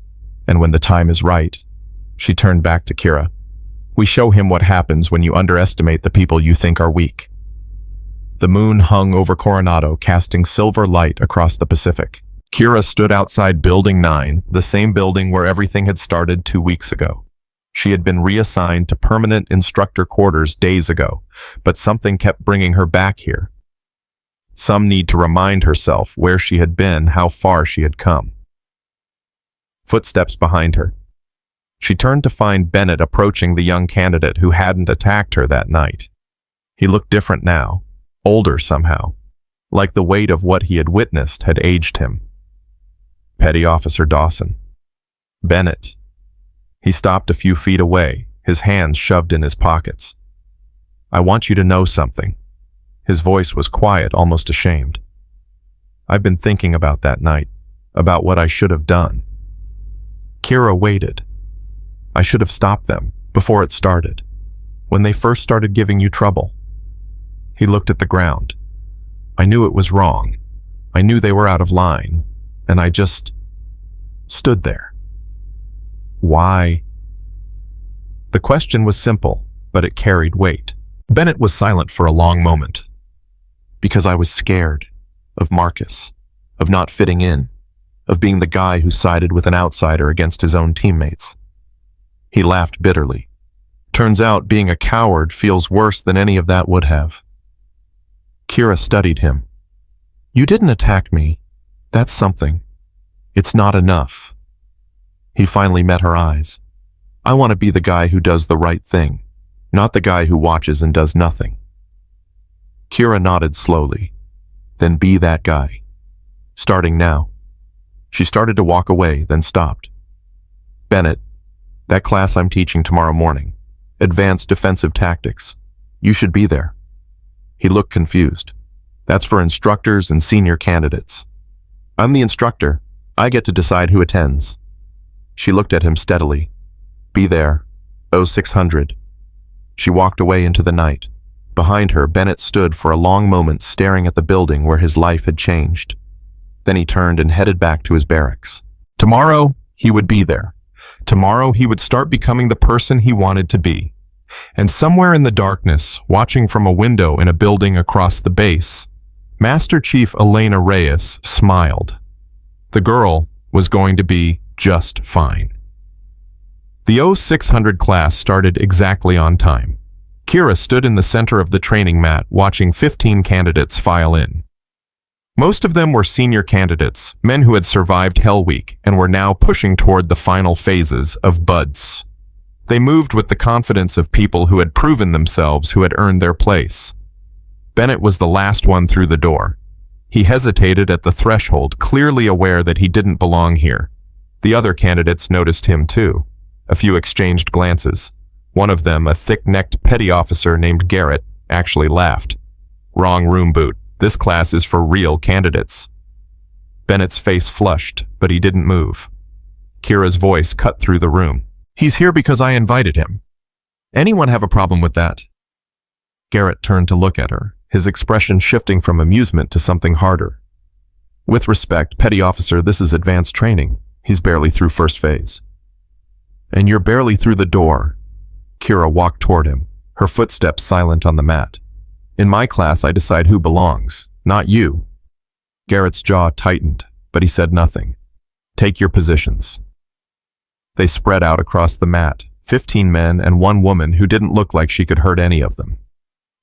And when the time is right, she turned back to Kira. We show him what happens when you underestimate the people you think are weak. The moon hung over Coronado, casting silver light across the Pacific. Kira stood outside Building 9, the same building where everything had started 2 weeks ago. She had been reassigned to permanent instructor quarters days ago, but something kept bringing her back here. Some need to remind herself where she had been, how far she had come. Footsteps behind her. She turned to find Bennett approaching the young candidate who hadn't attacked her that night. He looked different now, older somehow, like the weight of what he had witnessed had aged him. Petty Officer Dawson. Bennett. He stopped a few feet away, his hands shoved in his pockets. I want you to know something. His voice was quiet, almost ashamed. I've been thinking about that night, about what I should have done. Kira waited. I should have stopped them, before it started, when they first started giving you trouble. He looked at the ground. I knew it was wrong. I knew they were out of line, and I just stood there. Why? The question was simple, but it carried weight. Bennett was silent for a long moment. Because I was scared of Marcus, of not fitting in, of being the guy who sided with an outsider against his own teammates. He laughed bitterly. Turns out being a coward feels worse than any of that would have. Kira studied him. You didn't attack me. That's something. It's not enough. He finally met her eyes. I want to be the guy who does the right thing, not the guy who watches and does nothing. Kira nodded slowly. Then be that guy. Starting now. She started to walk away, then stopped. Bennett, that class I'm teaching tomorrow morning. Advanced Defensive Tactics. You should be there. He looked confused. That's for instructors and senior candidates. I'm the instructor. I get to decide who attends. She looked at him steadily. Be there. 0600. She walked away into the night. Behind her, Bennett stood for a long moment staring at the building where his life had changed. Then he turned and headed back to his barracks. Tomorrow, he would be there. Tomorrow, he would start becoming the person he wanted to be. And somewhere in the darkness, watching from a window in a building across the base, Master Chief Elena Reyes smiled. The girl was going to be just fine. The 0600 class started exactly on time. Kira stood in the center of the training mat watching 15 candidates file in. Most of them were senior candidates, men who had survived Hell Week and were now pushing toward the final phases of buds. They moved with the confidence of people who had proven themselves, who had earned their place. Bennett was the last one through the door. He hesitated at the threshold, clearly aware that he didn't belong here. The other candidates noticed him too. A few exchanged glances. One of them, a thick-necked petty officer named Garrett, actually laughed. Wrong room boot. This class is for real candidates. Bennett's face flushed, but he didn't move. Kira's voice cut through the room. He's here because I invited him. Anyone have a problem with that? Garrett turned to look at her, his expression shifting from amusement to something harder. With respect, petty officer, this is advanced training. He's barely through first phase. And you're barely through the door. Kira walked toward him, her footsteps silent on the mat. In my class, I decide who belongs, not you. Garrett's jaw tightened, but he said nothing. Take your positions. They spread out across the mat, 15 men and one woman who didn't look like she could hurt any of them.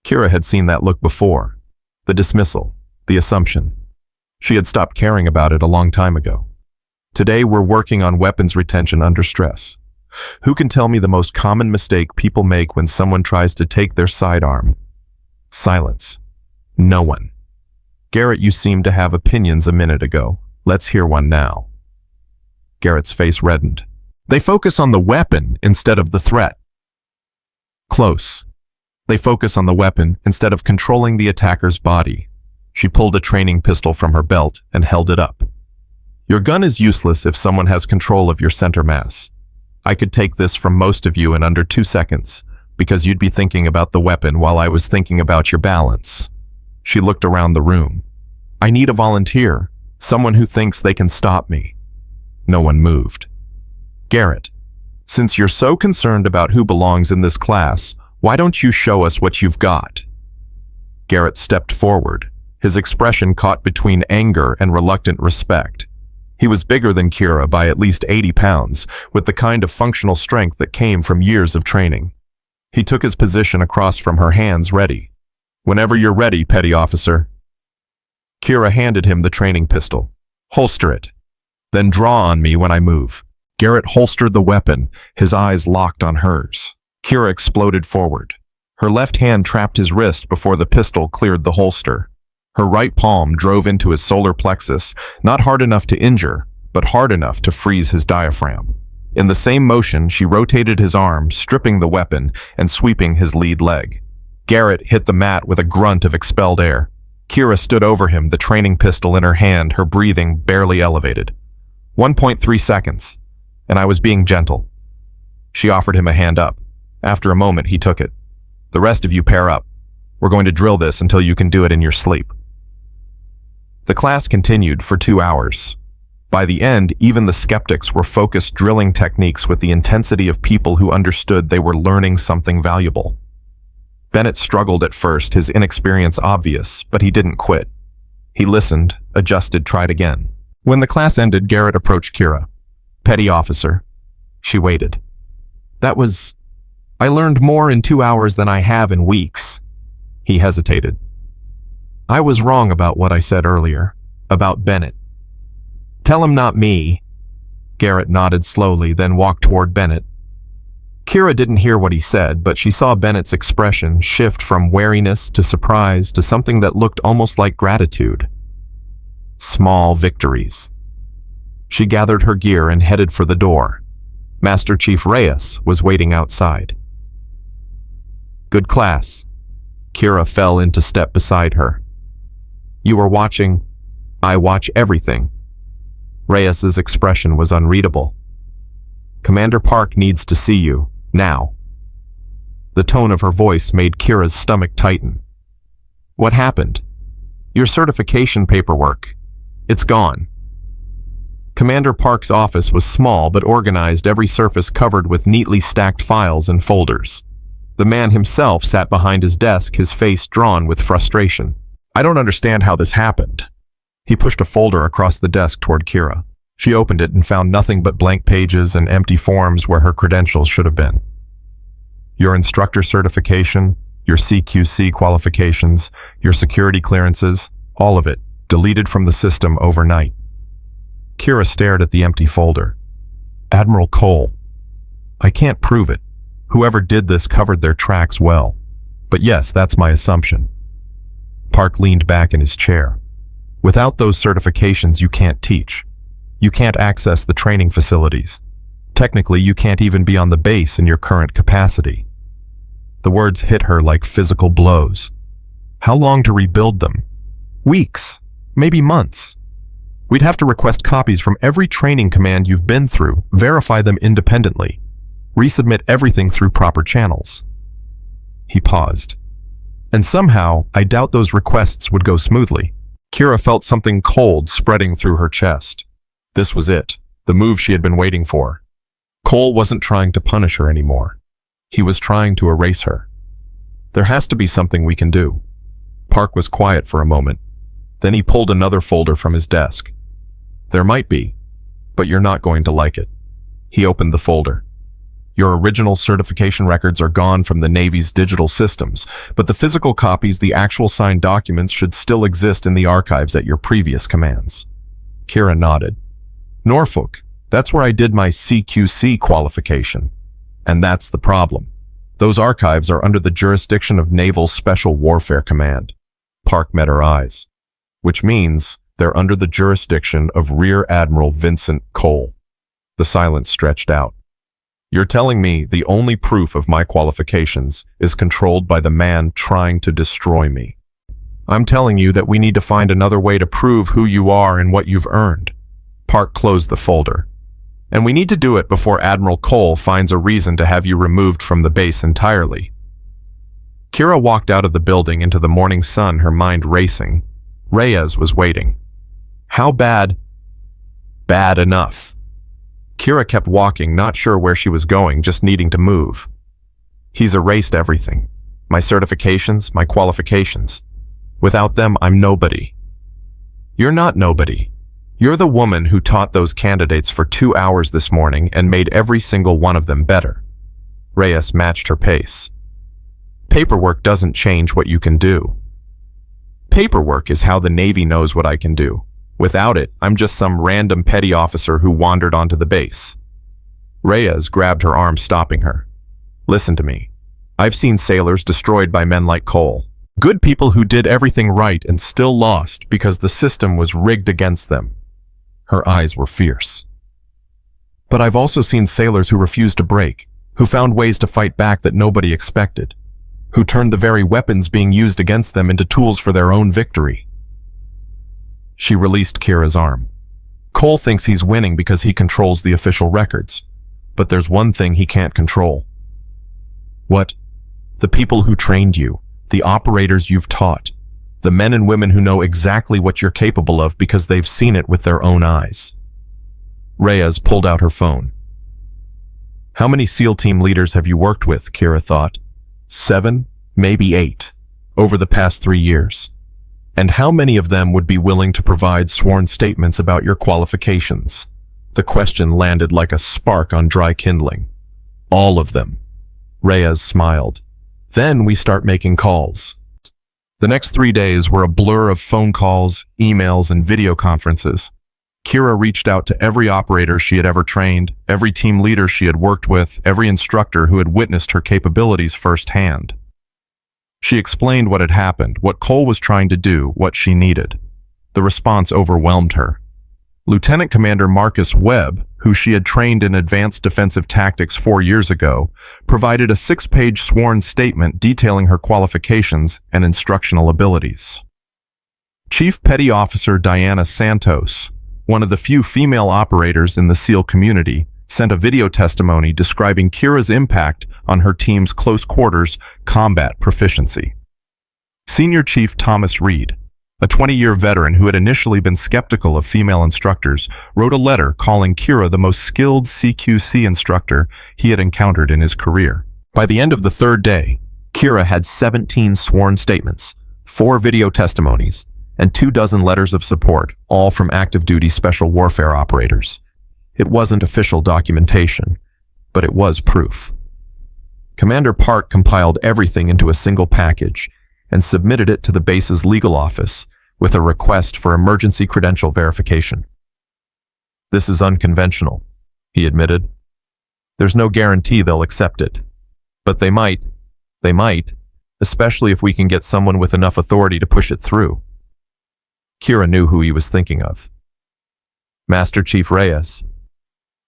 Kira had seen that look before. The dismissal, the assumption. She had stopped caring about it a long time ago. Today we're working on weapons retention under stress. Who can tell me the most common mistake people make when someone tries to take their sidearm? Silence. No one. Garrett, you seemed to have opinions a minute ago. Let's hear one now. Garrett's face reddened. They focus on the weapon instead of the threat. Close. They focus on the weapon instead of controlling the attacker's body. She pulled a training pistol from her belt and held it up. Your gun is useless if someone has control of your center mass. I could take this from most of you in under 2 seconds, because you'd be thinking about the weapon while I was thinking about your balance. She looked around the room. I need a volunteer, someone who thinks they can stop me. No one moved. Garrett, since you're so concerned about who belongs in this class, why don't you show us what you've got? Garrett stepped forward, his expression caught between anger and reluctant respect. He was bigger than Kira by at least 80 pounds, with the kind of functional strength that came from years of training. He took his position across from her, hands ready. Whenever you're ready, petty officer. Kira handed him the training pistol. Holster it. Then draw on me when I move. Garrett holstered the weapon, his eyes locked on hers. Kira exploded forward. Her left hand trapped his wrist before the pistol cleared the holster. Her right palm drove into his solar plexus, not hard enough to injure, but hard enough to freeze his diaphragm. In the same motion, she rotated his arm, stripping the weapon and sweeping his lead leg. Garrett hit the mat with a grunt of expelled air. Kira stood over him, the training pistol in her hand, her breathing barely elevated. 1.3 seconds, and I was being gentle. She offered him a hand up. After a moment, he took it. The rest of you pair up. We're going to drill this until you can do it in your sleep. The class continued for 2 hours. By the end, even the skeptics were focused drilling techniques with the intensity of people who understood they were learning something valuable. Bennett struggled at first, his inexperience obvious, but he didn't quit. He listened, adjusted, tried again. When the class ended, Garrett approached Kira. "Petty officer." She waited. I learned more in 2 hours than I have in weeks." He hesitated. "I was wrong about what I said earlier, about Bennett." "Tell him not me." Garrett nodded slowly, then walked toward Bennett. Kira didn't hear what he said, but she saw Bennett's expression shift from wariness to surprise to something that looked almost like gratitude. Small victories. She gathered her gear and headed for the door. Master Chief Reyes was waiting outside. "Good class." Kira fell into step beside her. "You were watching. I watch everything." Reyes's expression was unreadable. "Commander Park needs to see you, now." The tone of her voice made Kira's stomach tighten. "What happened?" "Your certification paperwork. It's gone." Commander Park's office was small but organized, every surface covered with neatly stacked files and folders. The man himself sat behind his desk, his face drawn with frustration. "I don't understand how this happened." He pushed a folder across the desk toward Kira. She opened it and found nothing but blank pages and empty forms where her credentials should have been. "Your instructor certification, your CQC qualifications, your security clearances, all of it, deleted from the system overnight." Kira stared at the empty folder. "Admiral Cole. I can't prove it. Whoever did this covered their tracks well. But yes, that's my assumption." Park leaned back in his chair. "Without those certifications, you can't teach. You can't access the training facilities. Technically, you can't even be on the base in your current capacity." The words hit her like physical blows. How long to rebuild them? Weeks, maybe months. We'd have to request copies from every training command you've been through, verify them independently, resubmit everything through proper channels. He paused. And somehow, I doubt those requests would go smoothly. Kira felt something cold spreading through her chest. This was it, the move she had been waiting for. Cole wasn't trying to punish her anymore. He was trying to erase her. "There has to be something we can do." Park was quiet for a moment. Then he pulled another folder from his desk. "There might be, but you're not going to like it." He opened the folder. "Your original certification records are gone from the Navy's digital systems, but the physical copies, the actual signed documents, should still exist in the archives at your previous commands." Kira nodded. "Norfolk, that's where I did my CQC qualification. And that's the problem. Those archives are under the jurisdiction of Naval Special Warfare Command." Park met her eyes. "Which means they're under the jurisdiction of Rear Admiral Vincent Cole." The silence stretched out. "You're telling me the only proof of my qualifications is controlled by the man trying to destroy me?" "I'm telling you that we need to find another way to prove who you are and what you've earned." Park closed the folder. "And we need to do it before Admiral Cole finds a reason to have you removed from the base entirely." Kira walked out of the building into the morning sun, her mind racing. Reyes was waiting. How bad? Bad enough. Kira kept walking, not sure where she was going, just needing to move. "He's erased everything. My certifications, my qualifications. Without them, I'm nobody." "You're not nobody. You're the woman who taught those candidates for 2 hours this morning and made every single one of them better." Reyes matched her pace. "Paperwork doesn't change what you can do. Paperwork is how the Navy knows what I can do. Without it, I'm just some random petty officer who wandered onto the base." Reyes grabbed her arm, stopping her. "Listen to me. I've seen sailors destroyed by men like Cole. Good people who did everything right and still lost because the system was rigged against them." Her eyes were fierce. "But I've also seen sailors who refused to break, who found ways to fight back that nobody expected, who turned the very weapons being used against them into tools for their own victory." She released Kira's arm. "Cole thinks he's winning because he controls the official records. But there's one thing he can't control." "What?" "The people who trained you, the operators you've taught, the men and women who know exactly what you're capable of because they've seen it with their own eyes. Reyes pulled out her phone. How many SEAL team leaders have you worked with, Kira thought. 7, maybe 8, over the past 3 years. And how many of them would be willing to provide sworn statements about your qualifications? The question landed like a spark on dry kindling. All of them. Reyes smiled. Then we start making calls. The next 3 days were a blur of phone calls, emails, and video conferences. Kira reached out to every operator she had ever trained, every team leader she had worked with, every instructor who had witnessed her capabilities firsthand. She explained what had happened, what Cole was trying to do, what she needed. The response overwhelmed her. Lieutenant Commander Marcus Webb, who she had trained in advanced defensive tactics 4 years ago, provided a 6-page sworn statement detailing her qualifications and instructional abilities. Chief Petty Officer Diana Santos, one of the few female operators in the SEAL community, sent a video testimony describing Kira's impact on her team's close quarters combat proficiency. Senior Chief Thomas Reed, a 20-year veteran who had initially been skeptical of female instructors, wrote a letter calling Kira the most skilled CQC instructor he had encountered in his career. By the end of the 3rd day, Kira had 17 sworn statements, 4 video testimonies, and 24 letters of support, all from active-duty special warfare operators. It wasn't official documentation, but it was proof. Commander Park compiled everything into a single package and submitted it to the base's legal office with a request for emergency credential verification. This is unconventional, he admitted. There's no guarantee they'll accept it. But they might, especially if we can get someone with enough authority to push it through. Kira knew who he was thinking of. Master Chief Reyes.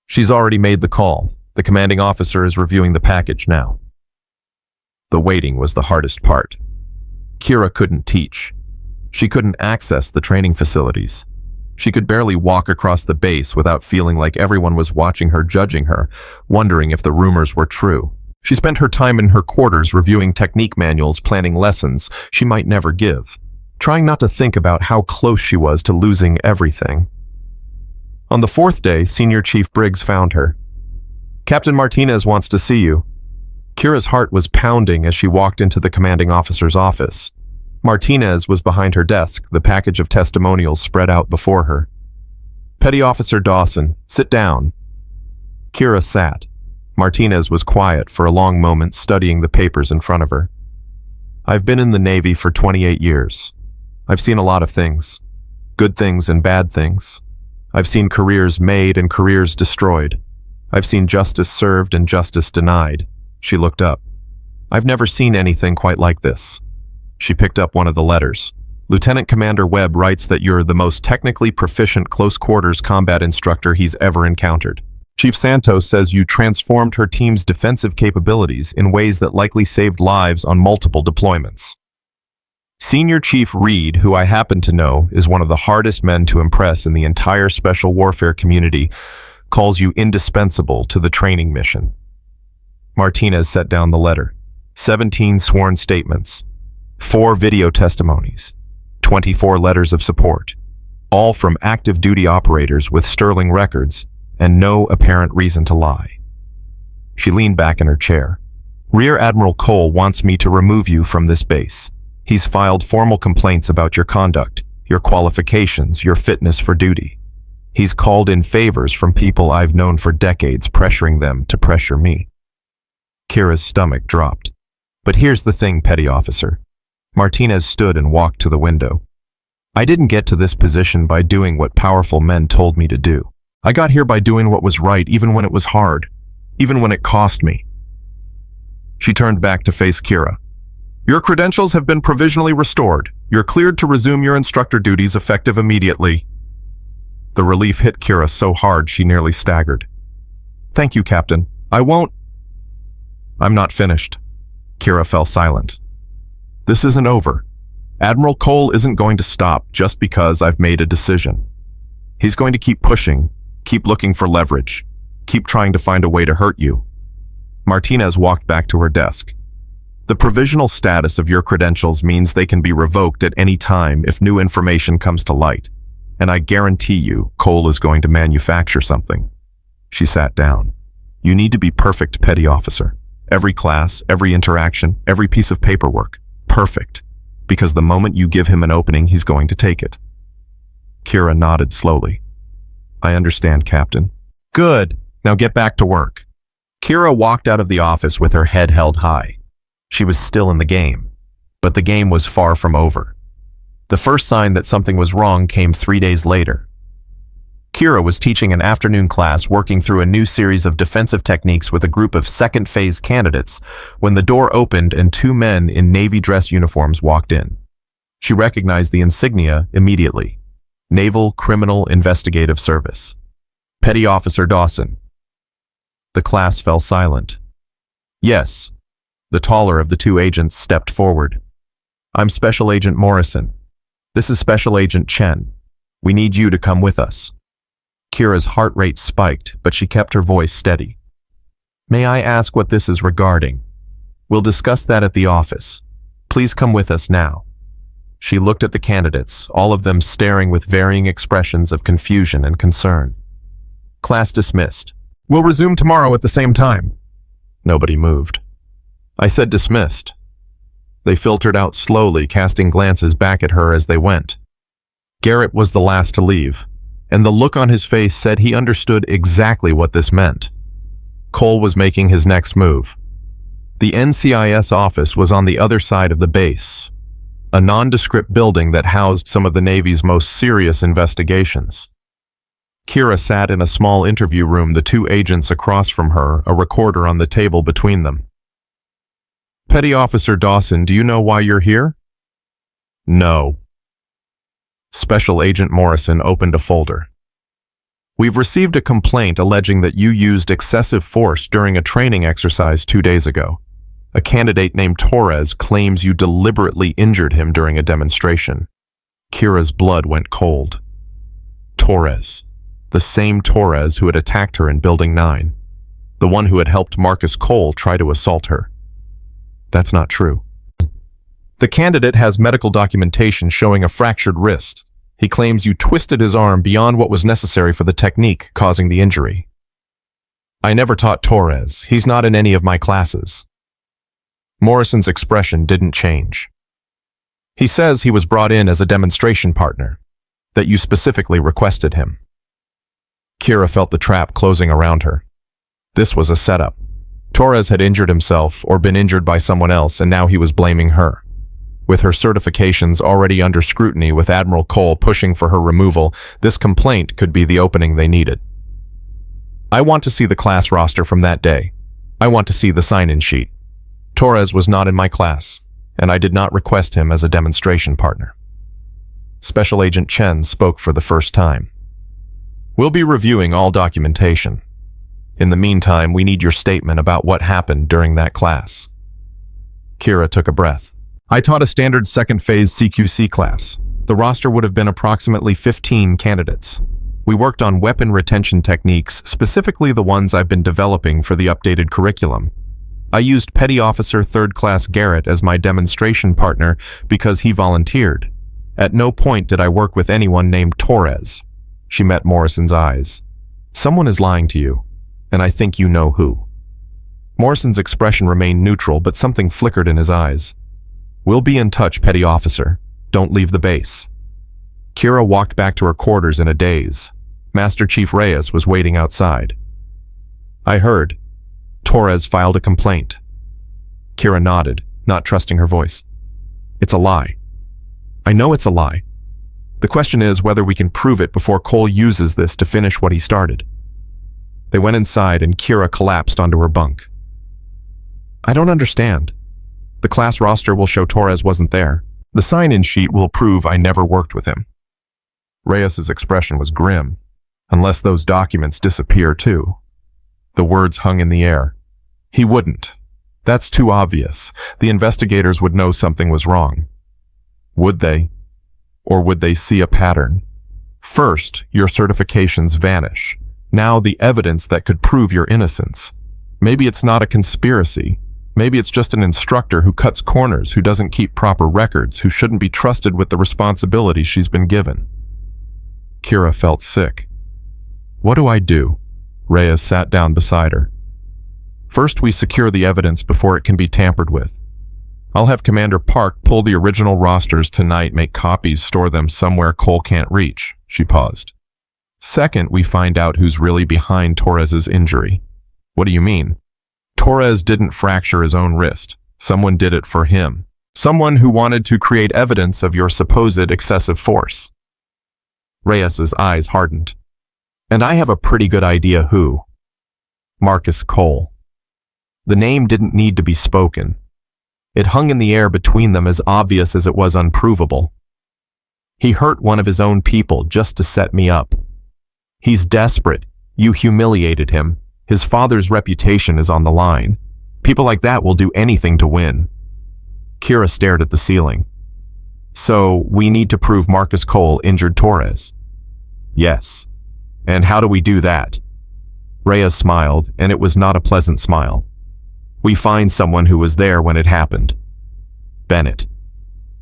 She's already made the call. The commanding officer is reviewing the package now. The waiting was the hardest part. Kira couldn't teach. She couldn't access the training facilities. She could barely walk across the base without feeling like everyone was watching her, judging her, wondering if the rumors were true. She spent her time in her quarters reviewing technique manuals, planning lessons she might never give, trying not to think about how close she was to losing everything. On the 4th day, Senior Chief Briggs found her. Captain Martinez wants to see you. Kira's heart was pounding as she walked into the commanding officer's office. Martinez was behind her desk, the package of testimonials spread out before her. Petty Officer Dawson, sit down. Kira sat. Martinez was quiet for a long moment, studying the papers in front of her. I've been in the Navy for 28 years. I've seen a lot of things. Good things and bad things. I've seen careers made and careers destroyed. I've seen justice served and justice denied. She looked up. I've never seen anything quite like this. She picked up one of the letters. Lieutenant Commander Webb writes that you're the most technically proficient close-quarters combat instructor he's ever encountered. Chief Santos says you transformed her team's defensive capabilities in ways that likely saved lives on multiple deployments. Senior Chief Reed, who I happen to know is one of the hardest men to impress in the entire special warfare community, calls you indispensable to the training mission. Martinez set down the letter. 17 sworn statements, 4 video testimonies, 24 letters of support, all from active duty operators with sterling records and no apparent reason to lie. She leaned back in her chair. Rear Admiral Cole wants me to remove you from this base. He's filed formal complaints about your conduct, your qualifications, your fitness for duty. He's called in favors from people I've known for decades, pressuring them to pressure me. Kira's stomach dropped. But here's the thing, Petty Officer. Martinez stood and walked to the window. I didn't get to this position by doing what powerful men told me to do. I got here by doing what was right, even when it was hard, even when it cost me. She turned back to face Kira. Your credentials have been provisionally restored. You're cleared to resume your instructor duties effective immediately. The relief hit Kira so hard she nearly staggered. Thank you, Captain. I won't... I'm not finished. Kira fell silent. This isn't over. Admiral Cole isn't going to stop just because I've made a decision. He's going to keep pushing, keep looking for leverage, keep trying to find a way to hurt you. Martinez walked back to her desk. The provisional status of your credentials means they can be revoked at any time if new information comes to light. And I guarantee you, Cole is going to manufacture something. She sat down. You need to be perfect, petty officer. Every class, every interaction, every piece of paperwork. Perfect. Because the moment you give him an opening, he's going to take it. Kira nodded slowly. I understand, Captain. Good. Now get back to work. Kira walked out of the office with her head held high. She was still in the game, but the game was far from over. The first sign that something was wrong came 3 days later. Kira was teaching an afternoon class working through a new series of defensive techniques with a group of second-phase candidates when the door opened and 2 men in navy dress uniforms walked in. She recognized the insignia immediately. Naval Criminal Investigative Service. Petty Officer Dawson. The class fell silent. Yes. The taller of the 2 agents stepped forward. I'm Special Agent Morrison. This is Special Agent Chen. We need you to come with us. Kira's heart rate spiked, but she kept her voice steady. May I ask what this is regarding? We'll discuss that at the office. Please come with us now. She looked at the candidates, all of them staring with varying expressions of confusion and concern. Class dismissed. We'll resume tomorrow at the same time. Nobody moved. I said dismissed. They filtered out slowly, casting glances back at her as they went. Garrett was the last to leave, and the look on his face said he understood exactly what this meant. Cole was making his next move. The NCIS office was on the other side of the base, a nondescript building that housed some of the Navy's most serious investigations. Kira sat in a small interview room, the 2 agents across from her, a recorder on the table between them. Petty Officer Dawson, do you know why you're here? No. Special Agent Morrison opened a folder. We've received a complaint alleging that you used excessive force during a training exercise 2 days ago. A candidate named Torres claims you deliberately injured him during a demonstration. Kira's blood went cold. Torres. The same Torres who had attacked her in Building 9. The one who had helped Marcus Cole try to assault her. That's not true. The candidate has medical documentation showing a fractured wrist. He claims you twisted his arm beyond what was necessary for the technique causing the injury. I never taught Torres. He's not in any of my classes. Morrison's expression didn't change. He says he was brought in as a demonstration partner, that you specifically requested him. Kira felt the trap closing around her. This was a setup. Torres had injured himself or been injured by someone else, and now he was blaming her. With her certifications already under scrutiny, with Admiral Cole pushing for her removal, this complaint could be the opening they needed. I want to see the class roster from that day. I want to see the sign-in sheet. Torres was not in my class, and I did not request him as a demonstration partner. Special Agent Chen spoke for the first time. We'll be reviewing all documentation. In the meantime, we need your statement about what happened during that class. Kira took a breath. I taught a standard second-phase CQC class. The roster would have been approximately 15 candidates. We worked on weapon retention techniques, specifically the ones I've been developing for the updated curriculum. I used Petty Officer 3rd Class Garrett as my demonstration partner because he volunteered. At no point did I work with anyone named Torres. She met Morrison's eyes. Someone is lying to you, and I think you know who. Morrison's expression remained neutral, but something flickered in his eyes. We'll be in touch, Petty Officer. Don't leave the base. Kira walked back to her quarters in a daze. Master Chief Reyes was waiting outside. I heard. Torres filed a complaint. Kira nodded, not trusting her voice. It's a lie. I know it's a lie. The question is whether we can prove it before Cole uses this to finish what he started. They went inside and Kira collapsed onto her bunk. I don't understand. The class roster will show Torres wasn't there. The sign-in sheet will prove I never worked with him. Reyes's expression was grim, unless those documents disappear too. The words hung in the air. He wouldn't. That's too obvious. The investigators would know something was wrong. Would they? Or would they see a pattern? First, your certifications vanish. Now the evidence that could prove your innocence. Maybe it's not a conspiracy. Maybe it's just an instructor who cuts corners, who doesn't keep proper records, who shouldn't be trusted with the responsibility she's been given. Kira felt sick. What do I do? Reyes sat down beside her. First, we secure the evidence before it can be tampered with. I'll have Commander Park pull the original rosters tonight, make copies, store them somewhere Cole can't reach. She paused. Second, we find out who's really behind Torres's injury. What do you mean? Torres didn't fracture his own wrist. Someone did it for him. Someone who wanted to create evidence of your supposed excessive force. Reyes's eyes hardened. And I have a pretty good idea who. Marcus Cole. The name didn't need to be spoken. It hung in the air between them, as obvious as it was unprovable. He hurt one of his own people just to set me up. He's desperate. You humiliated him. His father's reputation is on the line. People like that will do anything to win. Kira stared at the ceiling. So, we need to prove Marcus Cole injured Torres? Yes. And how do we do that? Reyes smiled, and it was not a pleasant smile. We find someone who was there when it happened. Bennett.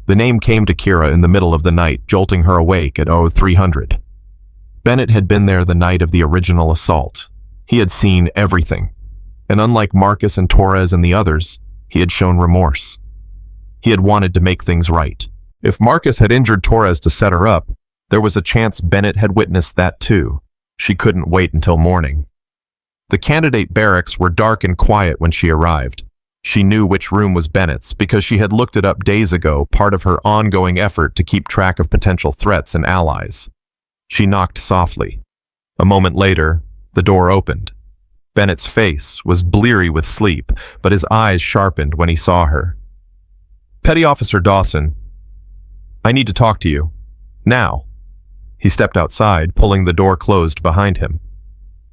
The name came to Kira in the middle of the night, jolting her awake at 0300. Bennett had been there the night of the original assault. He had seen everything. And unlike Marcus and Torres and the others, he had shown remorse. He had wanted to make things right. If Marcus had injured Torres to set her up, there was a chance Bennett had witnessed that too. She couldn't wait until morning. The candidate barracks were dark and quiet when she arrived. She knew which room was Bennett's because she had looked it up days ago, part of her ongoing effort to keep track of potential threats and allies. She knocked softly. A moment later, the door opened. Bennett's face was bleary with sleep, but his eyes sharpened when he saw her. Petty Officer Dawson, I need to talk to you. Now. He stepped outside, pulling the door closed behind him.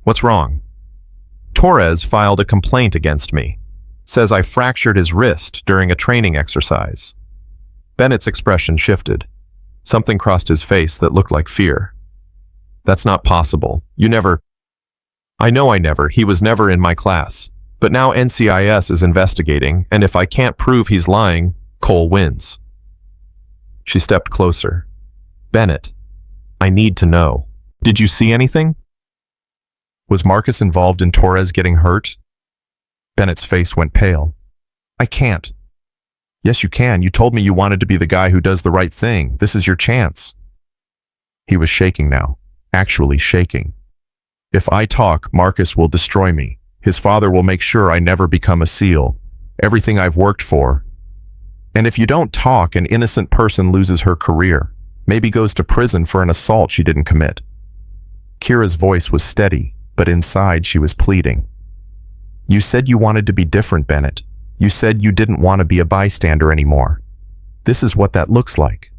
What's wrong? Torres filed a complaint against me. Says I fractured his wrist during a training exercise. Bennett's expression shifted. Something crossed his face that looked like fear. That's not possible. You never... I know I never. He was never in my class. But now NCIS is investigating, and if I can't prove he's lying, Cole wins. She stepped closer. Bennett, I need to know. Did you see anything? Was Marcus involved in Torres getting hurt? Bennett's face went pale. I can't. Yes, you can. You told me you wanted to be the guy who does the right thing. This is your chance. He was shaking now, actually shaking. If I talk, Marcus will destroy me. His father will make sure I never become a SEAL. Everything I've worked for. And if you don't talk, an innocent person loses her career, maybe goes to prison for an assault she didn't commit. Kira's voice was steady, but inside she was pleading. You said you wanted to be different, Bennett. You said you didn't want to be a bystander anymore. This is what that looks like.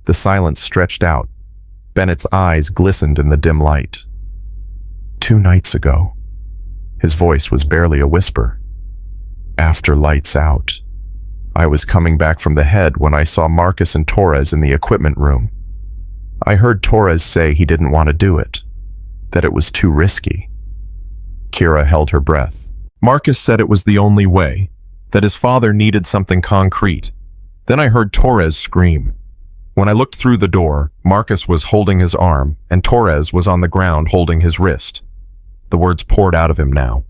The silence stretched out. Bennett's eyes glistened in the dim light. 2 nights ago. His voice was barely a whisper. After lights out. I was coming back from the head when I saw Marcus and Torres in the equipment room. I heard Torres say he didn't want to do it, that it was too risky. Kira held her breath. Marcus said it was the only way, that his father needed something concrete. Then I heard Torres scream. When I looked through the door, Marcus was holding his arm, and Torres was on the ground holding his wrist. The words poured out of him now.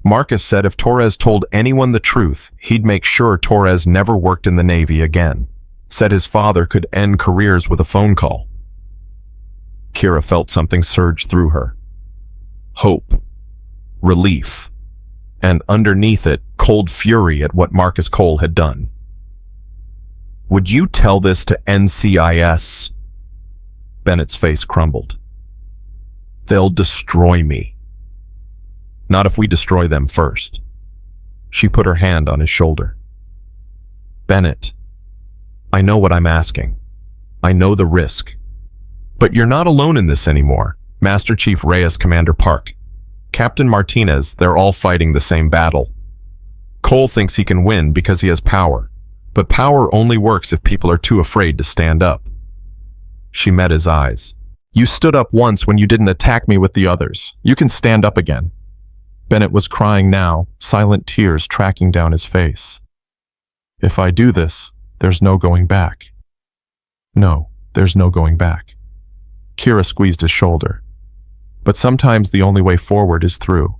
Marcus said if Torres told anyone the truth, he'd make sure Torres never worked in the Navy again. Said his father could end careers with a phone call. Kira felt something surge through her. Hope. Relief. And underneath it, cold fury at what Marcus Cole had done. Would you tell this to NCIS? Bennett's face crumbled. They'll destroy me. Not if we destroy them first. She put her hand on his shoulder. Bennett, I know what I'm asking. I know the risk. But you're not alone in this anymore. Master Chief Reyes, Commander Park. Captain Martinez, they're all fighting the same battle. Cole thinks he can win because he has power. But power only works if people are too afraid to stand up. She met his eyes. You stood up once when you didn't attack me with the others. You can stand up again. Bennett was crying now, silent tears tracking down his face. If I do this, there's no going back. No, there's no going back. Kira squeezed his shoulder. But sometimes the only way forward is through.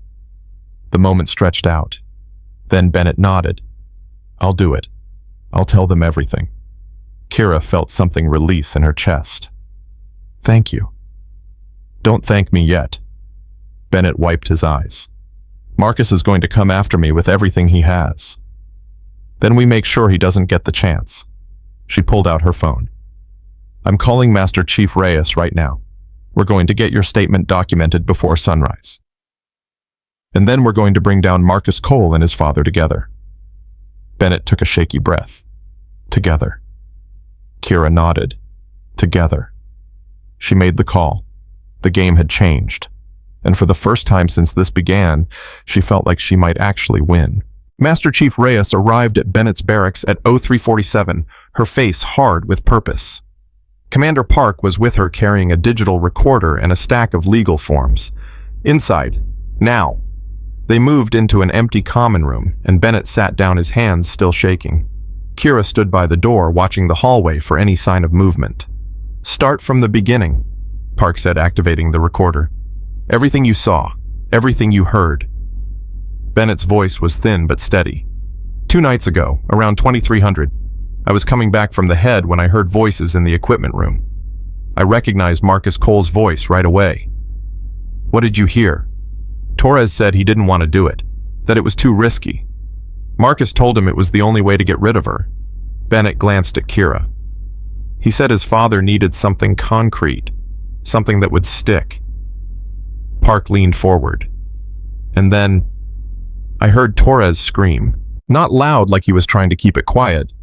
The moment stretched out. Then Bennett nodded. I'll do it. I'll tell them everything. Kira felt something release in her chest. Thank you. Don't thank me yet. Bennett wiped his eyes. Marcus is going to come after me with everything he has. Then we make sure he doesn't get the chance. She pulled out her phone. I'm calling Master Chief Reyes right now. We're going to get your statement documented before sunrise. And then we're going to bring down Marcus Cole and his father together. Bennett took a shaky breath. Together. Kira nodded. Together. She made the call. The game had changed. And for the first time since this began, she felt like she might actually win. Master Chief Reyes arrived at Bennett's barracks at 0347, her face hard with purpose. Commander Park was with her carrying a digital recorder and a stack of legal forms. Inside, now. They moved into an empty common room, and Bennett sat down, his hands still shaking. Kira stood by the door, watching the hallway for any sign of movement. Start from the beginning, Park said, activating the recorder. Everything you saw, everything you heard. Bennett's voice was thin but steady. 2 nights ago, around 2300, I was coming back from the head when I heard voices in the equipment room. I recognized Marcus Cole's voice right away. What did you hear? Torres said he didn't want to do it, that it was too risky. Marcus told him it was the only way to get rid of her. Bennett glanced at Kira. He said his father needed something concrete, something that would stick. Park leaned forward. And then, I heard Torres scream. Not loud like he was trying to keep it quiet,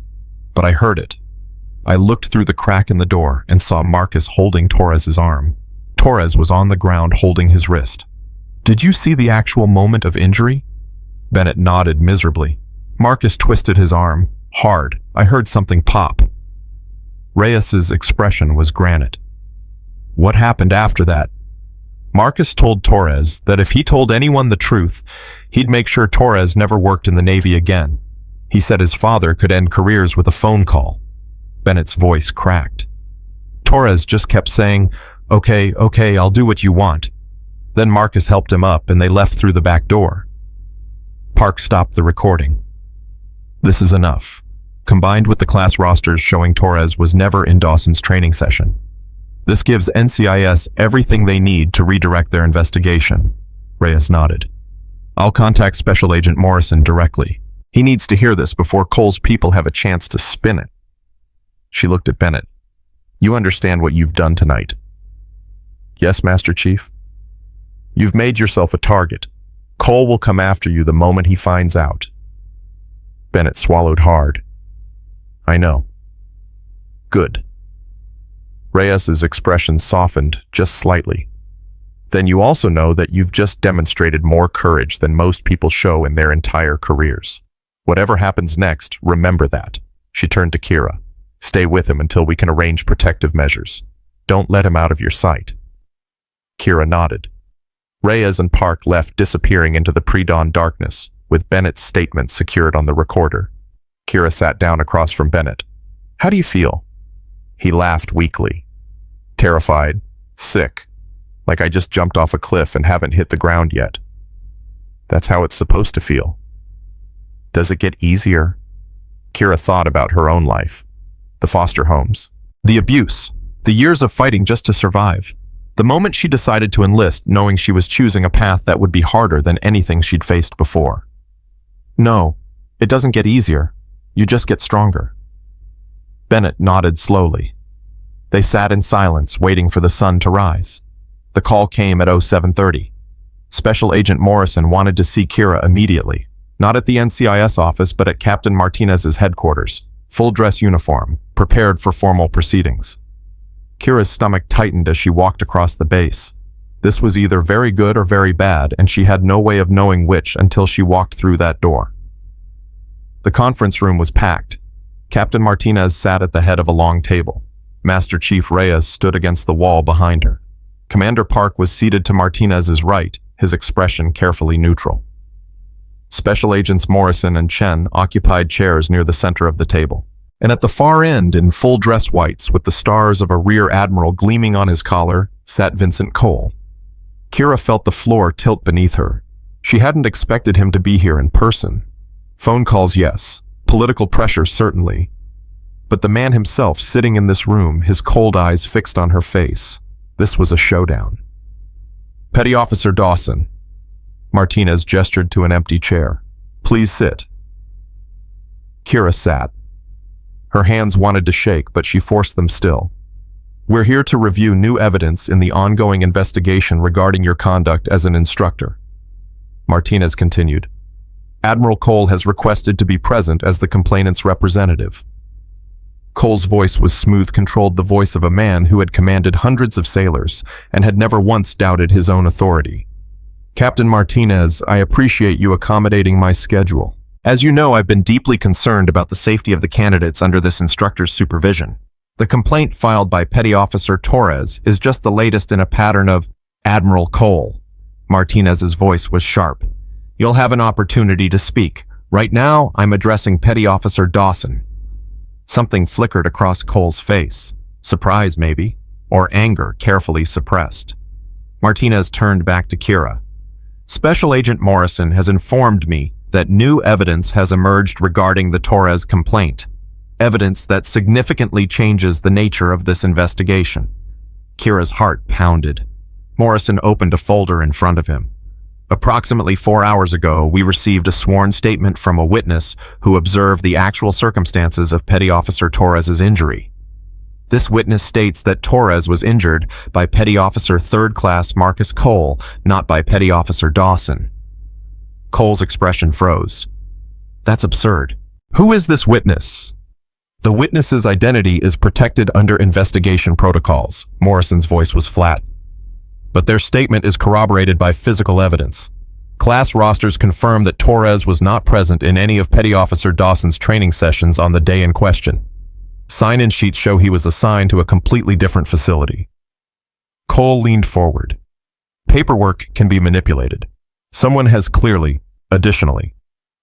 but I heard it. I looked through the crack in the door and saw Marcus holding Torres's arm. Torres was on the ground holding his wrist. Did you see the actual moment of injury? Bennett nodded miserably. Marcus twisted his arm, hard. I heard something pop. Reyes's expression was granite. What happened after that? Marcus told Torres that if he told anyone the truth, he'd make sure Torres never worked in the Navy again. He said his father could end careers with a phone call. Bennett's voice cracked. Torres just kept saying, okay, I'll do what you want. Then Marcus helped him up and they left through the back door. Park stopped the recording. This is enough, combined with the class rosters showing Torres was never in Dawson's training session. This gives NCIS everything they need to redirect their investigation. Reyes nodded. I'll contact Special Agent Morrison directly. He needs to hear this before Cole's people have a chance to spin it. She looked at Bennett. You understand what you've done tonight? Yes, Master Chief. You've made yourself a target. Cole will come after you the moment he finds out. Bennett swallowed hard. I know. Good. Reyes's expression softened just slightly. Then you also know that you've just demonstrated more courage than most people show in their entire careers. Whatever happens next, remember that. She turned to Kira. Stay with him until we can arrange protective measures. Don't let him out of your sight. Kira nodded. Reyes and Park left, disappearing into the pre-dawn darkness, with Bennett's statement secured on the recorder. Kira sat down across from Bennett. How do you feel? He laughed weakly. Terrified, sick, like I just jumped off a cliff and haven't hit the ground yet. That's how it's supposed to feel. Does it get easier? Kira thought about her own life. The foster homes. The abuse. The years of fighting just to survive. The moment she decided to enlist, knowing she was choosing a path that would be harder than anything she'd faced before. No, it doesn't get easier. You just get stronger. Bennett nodded slowly. They sat in silence, waiting for the sun to rise. The call came at 0730. Special Agent Morrison wanted to see Kira immediately, not at the NCIS office, but at Captain Martinez's headquarters, full dress uniform, prepared for formal proceedings. Kira's stomach tightened as she walked across the base. This was either very good or very bad, and she had no way of knowing which until she walked through that door. The conference room was packed. Captain Martinez sat at the head of a long table. Master Chief Reyes stood against the wall behind her. Commander Park was seated to Martinez's right, his expression carefully neutral. Special Agents Morrison and Chen occupied chairs near the center of the table. And at the far end, in full dress whites with the stars of a rear admiral gleaming on his collar, sat Vincent Cole. Kira felt the floor tilt beneath her. She hadn't expected him to be here in person. Phone calls, yes. Political pressure, certainly. But the man himself sitting in this room, his cold eyes fixed on her face. This was a showdown. Petty Officer Dawson. Martinez gestured to an empty chair. Please sit. Kira sat. Her hands wanted to shake, but she forced them still. We're here to review new evidence in the ongoing investigation regarding your conduct as an instructor. Martinez continued. Admiral Cole has requested to be present as the complainant's representative. Cole's voice was smooth, controlled, the voice of a man who had commanded hundreds of sailors and had never once doubted his own authority. Captain Martinez, I appreciate you accommodating my schedule. As you know, I've been deeply concerned about the safety of the candidates under this instructor's supervision. The complaint filed by Petty Officer Torres is just the latest in a pattern of Admiral Cole. Martinez's voice was sharp. You'll have an opportunity to speak. Right now, I'm addressing Petty Officer Dawson. Something flickered across Cole's face. Surprise, maybe, or anger carefully suppressed. Martinez turned back to Kira. Special Agent Morrison has informed me that new evidence has emerged regarding the Torres complaint. Evidence that significantly changes the nature of this investigation. Kira's heart pounded. Morrison opened a folder in front of him. Approximately 4 hours ago, we received a sworn statement from a witness who observed the actual circumstances of Petty Officer Torres's injury. This witness states that Torres was injured by Petty Officer 3rd Class Marcus Cole, not by Petty Officer Dawson. Cole's expression froze. That's absurd. Who is this witness? The witness's identity is protected under investigation protocols. Morrison's voice was flat. But their statement is corroborated by physical evidence. Class rosters confirm that Torres was not present in any of Petty Officer Dawson's training sessions on the day in question. Sign-in sheets show he was assigned to a completely different facility. Cole leaned forward. Paperwork can be manipulated. Someone has clearly, additionally.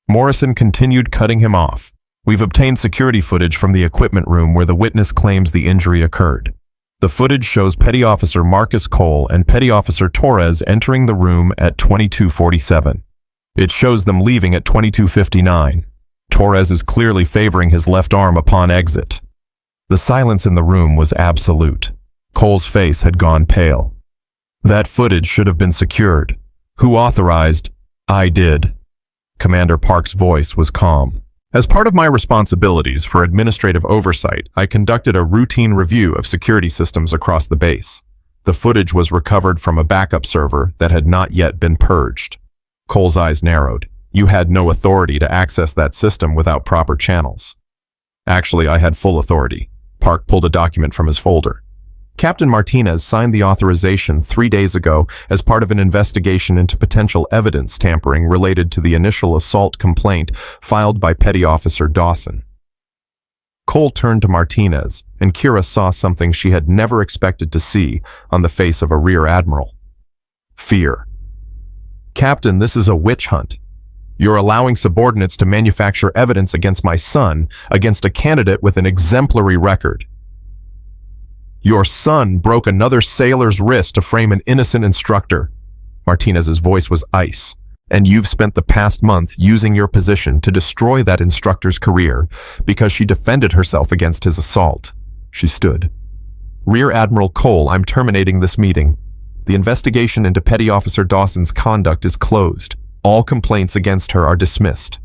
Morrison continued cutting him off. We've obtained security footage from the equipment room where the witness claims the injury occurred. The footage shows Petty Officer Marcus Cole and Petty Officer Torres entering the room at 22:47. It shows them leaving at 22:59. Torres is clearly favoring his left arm upon exit. The silence in the room was absolute. Cole's face had gone pale. That footage should have been secured. Who authorized? I did. Commander Park's voice was calm. As part of my responsibilities for administrative oversight, I conducted a routine review of security systems across the base. The footage was recovered from a backup server that had not yet been purged. Cole's eyes narrowed. You had no authority to access that system without proper channels. Actually, I had full authority. Park pulled a document from his folder. Captain Martinez signed the authorization 3 days ago as part of an investigation into potential evidence tampering related to the initial assault complaint filed by Petty Officer Dawson. Cole turned to Martinez, and Kira saw something she had never expected to see on the face of a rear admiral. Fear. Captain, this is a witch hunt. You're allowing subordinates to manufacture evidence against my son, against a candidate with an exemplary record. Your son broke another sailor's wrist to frame an innocent instructor. Martinez's voice was ice. And you've spent the past month using your position to destroy that instructor's career because she defended herself against his assault. She stood. Rear Admiral Cole, I'm terminating this meeting. The investigation into Petty Officer Dawson's conduct is closed. All complaints against her are dismissed.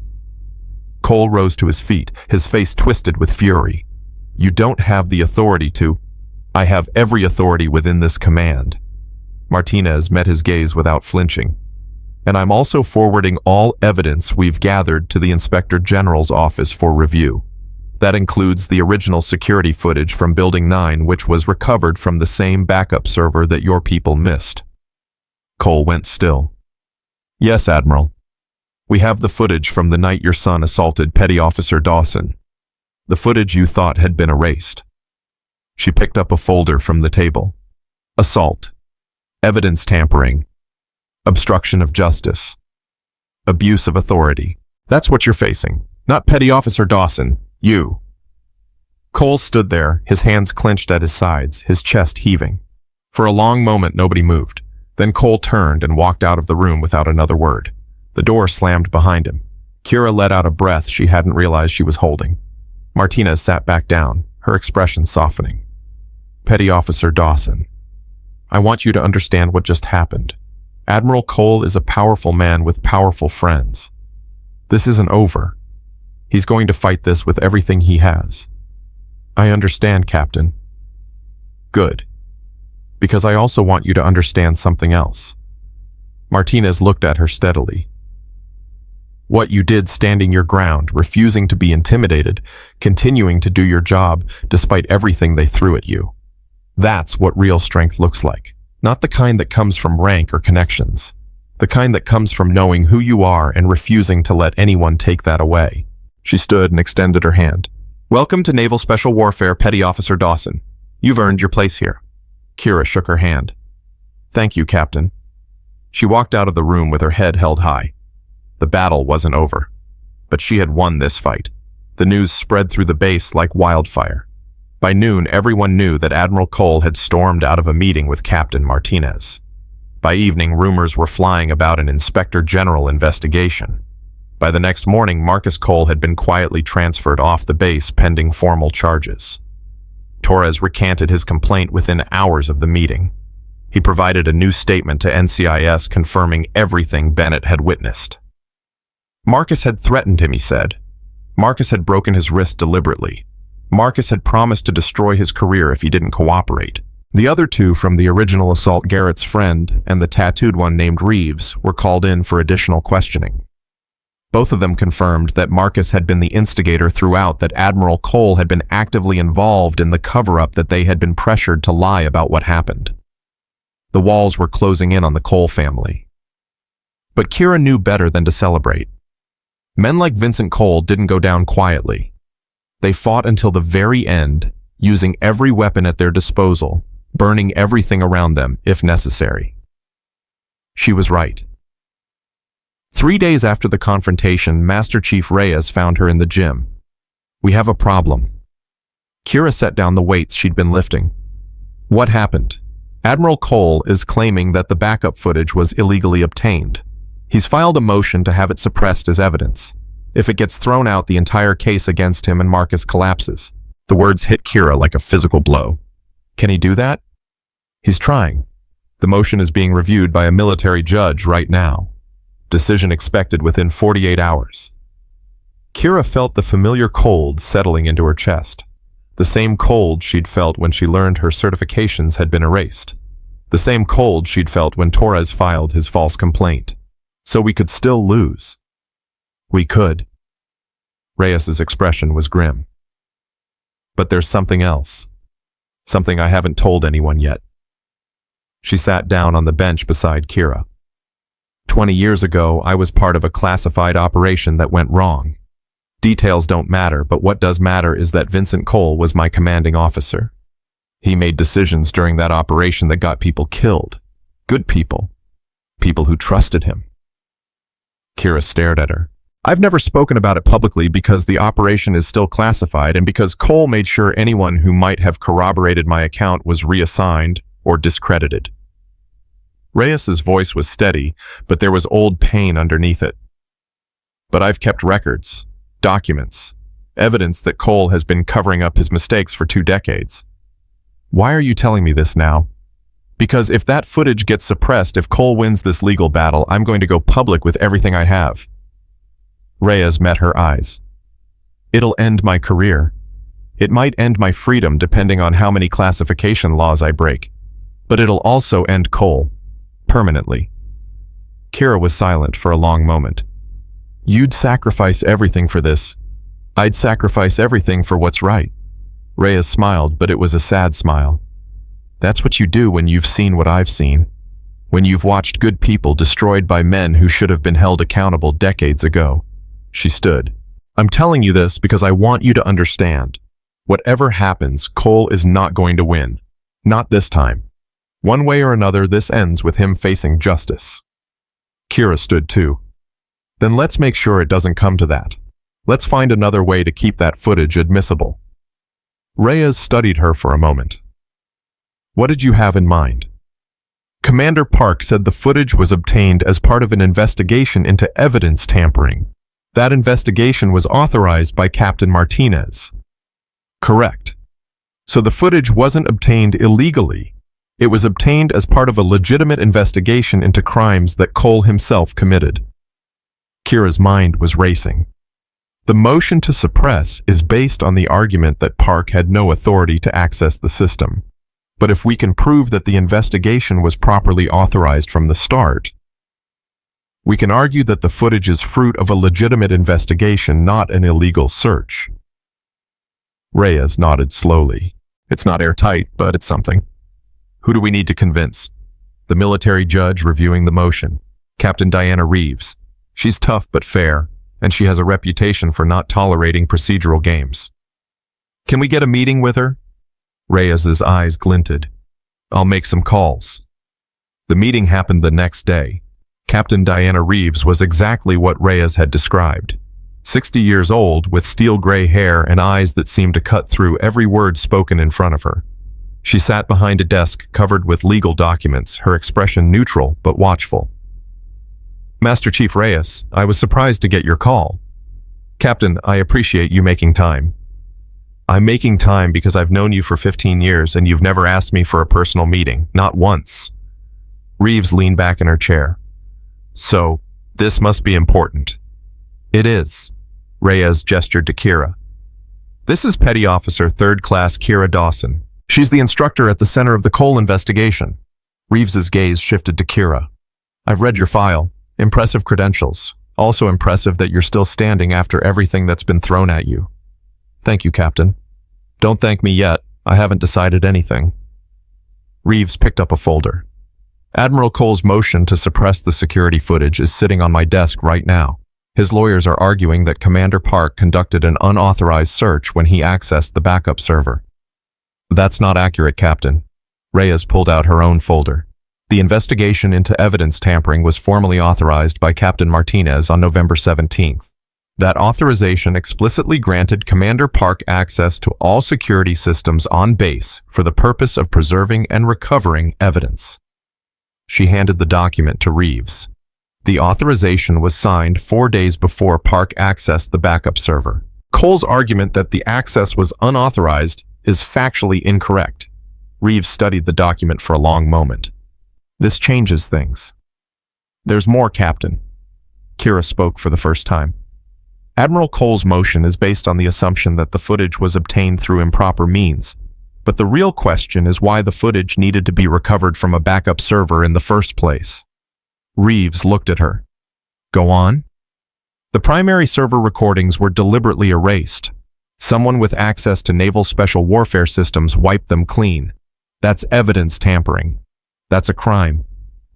Cole rose to his feet, his face twisted with fury. You don't have the authority to... I have every authority within this command. Martinez met his gaze without flinching. And I'm also forwarding all evidence we've gathered to the Inspector General's office for review. That includes the original security footage from Building 9, which was recovered from the same backup server that your people missed. Cole went still. Yes, Admiral. We have the footage from the night your son assaulted Petty Officer Dawson. The footage you thought had been erased. She picked up a folder from the table. Assault. Evidence tampering. Obstruction of justice. Abuse of authority. That's what you're facing. Not Petty Officer Dawson. You. Cole stood there, his hands clenched at his sides, his chest heaving. For a long moment, nobody moved. Then Cole turned and walked out of the room without another word. The door slammed behind him. Kira let out a breath she hadn't realized she was holding. Martinez sat back down, her expression softening. Petty Officer Dawson, I want you to understand what just happened. Admiral Cole is a powerful man with powerful friends. This isn't over. He's going to fight this with everything he has. I understand, Captain. Good. Because I also want you to understand something else. Martinez looked at her steadily. What you did standing your ground, refusing to be intimidated, continuing to do your job despite everything they threw at you. That's what real strength looks like. Not the kind that comes from rank or connections. The kind that comes from knowing who you are and refusing to let anyone take that away. She stood and extended her hand. Welcome to Naval Special Warfare, Petty Officer Dawson. You've earned your place here. Kira shook her hand. Thank you, Captain. She walked out of the room with her head held high. The battle wasn't over, but she had won this fight. The news spread through the base like wildfire. By noon, everyone knew that Admiral Cole had stormed out of a meeting with Captain Martinez. By evening, rumors were flying about an Inspector General investigation. By the next morning, Marcus Cole had been quietly transferred off the base pending formal charges. Torres recanted his complaint within hours of the meeting. He provided a new statement to NCIS confirming everything Bennett had witnessed. Marcus had threatened him, he said. Marcus had broken his wrist deliberately. Marcus had promised to destroy his career if he didn't cooperate. The other two from the original assault, Garrett's friend and the tattooed one named Reeves, were called in for additional questioning. Both of them confirmed that Marcus had been the instigator throughout, that Admiral Cole had been actively involved in the cover-up, that they had been pressured to lie about what happened. The walls were closing in on the Cole family. But Kira knew better than to celebrate. Men like Vincent Cole didn't go down quietly. They fought until the very end, using every weapon at their disposal, burning everything around them if necessary. She was right. 3 days after the confrontation, Master Chief Reyes found her in the gym. We have a problem. Kira set down the weights she'd been lifting. What happened? Admiral Cole is claiming that the backup footage was illegally obtained. He's filed a motion to have it suppressed as evidence. If it gets thrown out, the entire case against him and Marcus collapses. The words hit Kira like a physical blow. Can he do that? He's trying. The motion is being reviewed by a military judge right now. Decision expected within 48 hours. Kira felt the familiar cold settling into her chest. The same cold she'd felt when she learned her certifications had been erased. The same cold she'd felt when Torres filed his false complaint. So we could still lose. We could. Reyes's expression was grim. But there's something else. Something I haven't told anyone yet. She sat down on the bench beside Kira. 20 years ago, I was part of a classified operation that went wrong. Details don't matter, but what does matter is that Vincent Cole was my commanding officer. He made decisions during that operation that got people killed. Good people. People who trusted him. Kira stared at her. I've never spoken about it publicly because the operation is still classified and because Cole made sure anyone who might have corroborated my account was reassigned or discredited. Reyes's voice was steady, but there was old pain underneath it. But I've kept records, documents, evidence that Cole has been covering up his mistakes for 2 decades. Why are you telling me this now? Because if that footage gets suppressed, if Cole wins this legal battle, I'm going to go public with everything I have. Reyes met her eyes. It'll end my career. It might end my freedom depending on how many classification laws I break. But it'll also end Cole. Permanently. Kira was silent for a long moment. You'd sacrifice everything for this. I'd sacrifice everything for what's right. Reyes smiled, but it was a sad smile. That's what you do when you've seen what I've seen. When you've watched good people destroyed by men who should have been held accountable decades ago. She stood. I'm telling you this because I want you to understand. Whatever happens, Cole is not going to win. Not this time. One way or another, this ends with him facing justice. Kira stood too. Then let's make sure it doesn't come to that. Let's find another way to keep that footage admissible. Reyes studied her for a moment. What did you have in mind? Commander Park said the footage was obtained as part of an investigation into evidence tampering. That investigation was authorized by Captain Martinez. Correct. So the footage wasn't obtained illegally. It was obtained as part of a legitimate investigation into crimes that Cole himself committed. Kira's mind was racing. The motion to suppress is based on the argument that Park had no authority to access the system. But if we can prove that the investigation was properly authorized from the start, we can argue that the footage is fruit of a legitimate investigation, not an illegal search. Reyes nodded slowly. It's not airtight, but it's something. Who do we need to convince? The military judge reviewing the motion, Captain Diana Reeves. She's tough but fair, and she has a reputation for not tolerating procedural games. Can we get a meeting with her? Reyes's eyes glinted. I'll make some calls. The meeting happened the next day. Captain Diana Reeves was exactly what Reyes had described. 60 years old, with steel gray hair and eyes that seemed to cut through every word spoken in front of her. She sat behind a desk covered with legal documents, her expression neutral but watchful. Master Chief Reyes, I was surprised to get your call. Captain, I appreciate you making time. I'm making time because I've known you for 15 years and you've never asked me for a personal meeting, not once. Reeves leaned back in her chair. So, this must be important. It is. Reyes gestured to Kira. This is Petty Officer 3rd Class Kira Dawson. She's the instructor at the center of the Cole investigation. Reeves's gaze shifted to Kira. I've read your file. Impressive credentials. Also impressive that you're still standing after everything that's been thrown at you. Thank you, Captain. Don't thank me yet. I haven't decided anything. Reeves picked up a folder. Admiral Cole's motion to suppress the security footage is sitting on my desk right now. His lawyers are arguing that Commander Park conducted an unauthorized search when he accessed the backup server. That's not accurate, Captain. Reyes pulled out her own folder. The investigation into evidence tampering was formally authorized by Captain Martinez on November 17th. That authorization explicitly granted Commander Park access to all security systems on base for the purpose of preserving and recovering evidence. She handed the document to Reeves. The authorization was signed 4 days before Park accessed the backup server. Cole's argument that the access was unauthorized is factually incorrect. Reeves studied the document for a long moment. This changes things. There's more, Captain. Kira spoke for the first time. Admiral Cole's motion is based on the assumption that the footage was obtained through improper means, but the real question is why the footage needed to be recovered from a backup server in the first place. Reeves looked at her. Go on. The primary server recordings were deliberately erased. Someone with access to naval special warfare systems wiped them clean. That's evidence tampering. That's a crime.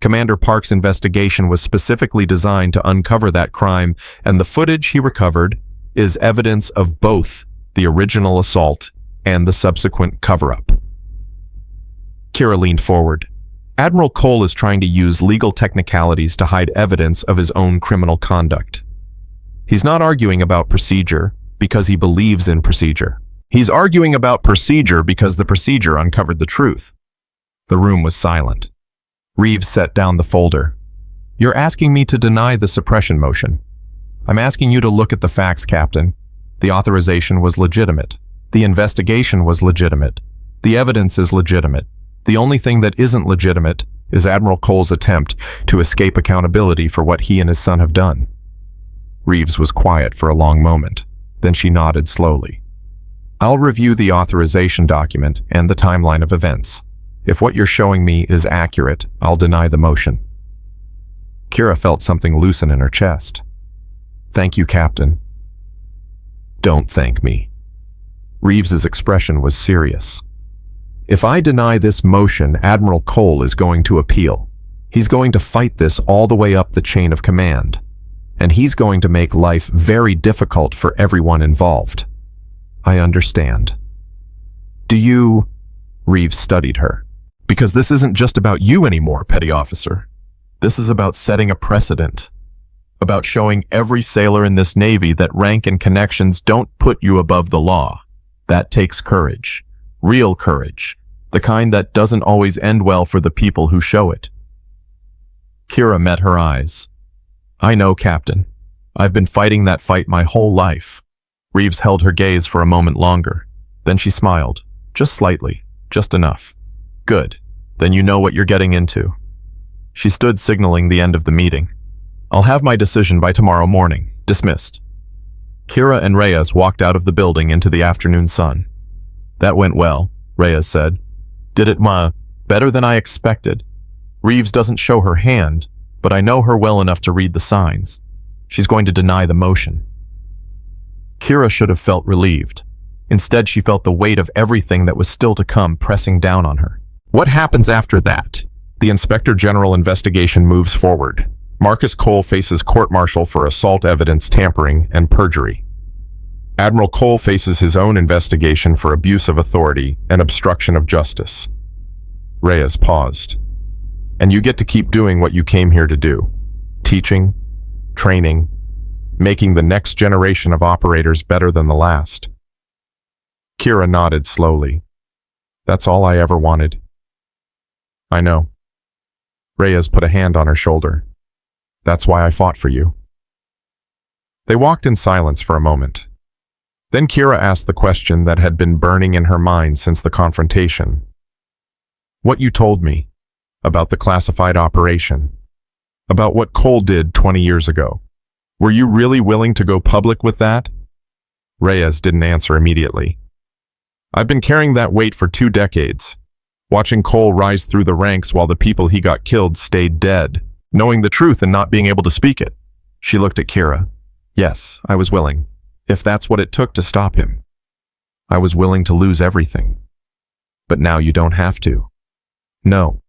Commander Park's investigation was specifically designed to uncover that crime, and the footage he recovered is evidence of both the original assault and the subsequent cover-up. Kira leaned forward. Admiral Cole is trying to use legal technicalities to hide evidence of his own criminal conduct. He's not arguing about procedure because he believes in procedure. He's arguing about procedure because the procedure uncovered the truth. The room was silent. Reeves set down the folder. You're asking me to deny the suppression motion. I'm asking you to look at the facts, Captain. The authorization was legitimate. The investigation was legitimate. The evidence is legitimate. The only thing that isn't legitimate is Admiral Cole's attempt to escape accountability for what he and his son have done. Reeves was quiet for a long moment. Then she nodded slowly. I'll review the authorization document and the timeline of events. If what you're showing me is accurate, I'll deny the motion. Kira felt something loosen in her chest. Thank you, Captain. Don't thank me. Reeves's expression was serious. If I deny this motion, Admiral Cole is going to appeal. He's going to fight this all the way up the chain of command. And he's going to make life very difficult for everyone involved. I understand. Do you... Reeves studied her. Because this isn't just about you anymore, Petty Officer. This is about setting a precedent. About showing every sailor in this Navy that rank and connections don't put you above the law. That takes courage. Real courage. the kind that doesn't always end well for the people who show it. Kira met her eyes. I know, Captain. I've been fighting that fight my whole life. Reeves held her gaze for a moment longer. Then she smiled. Just slightly. Just enough. Good. Then you know what you're getting into. She stood, signaling the end of the meeting. I'll have my decision by tomorrow morning. Dismissed. Kira and Reyes walked out of the building into the afternoon sun. That went well, Reyes said. Did it, better than I expected. Reeves doesn't show her hand, but I know her well enough to read the signs. She's going to deny the motion. Kira should have felt relieved. Instead, she felt the weight of everything that was still to come pressing down on her. What happens after that? The Inspector General investigation moves forward. Marcus Cole faces court-martial for assault evidence tampering and perjury. Admiral Cole faces his own investigation for abuse of authority and obstruction of justice. Reyes paused. And you get to keep doing what you came here to do. Teaching, training, making the next generation of operators better than the last. Kira nodded slowly. That's all I ever wanted. I know. Reyes put a hand on her shoulder. That's why I fought for you. They walked in silence for a moment. Then Kira asked the question that had been burning in her mind since the confrontation. What you told me about the classified operation, about what Cole did 20 years ago. Were you really willing to go public with that? Reyes didn't answer immediately. I've been carrying that weight for 2 decades, watching Cole rise through the ranks while the people he got killed stayed dead, knowing the truth and not being able to speak it. She looked at Kira. Yes, I was willing, if that's what it took to stop him. I was willing to lose everything. But now you don't have to. No,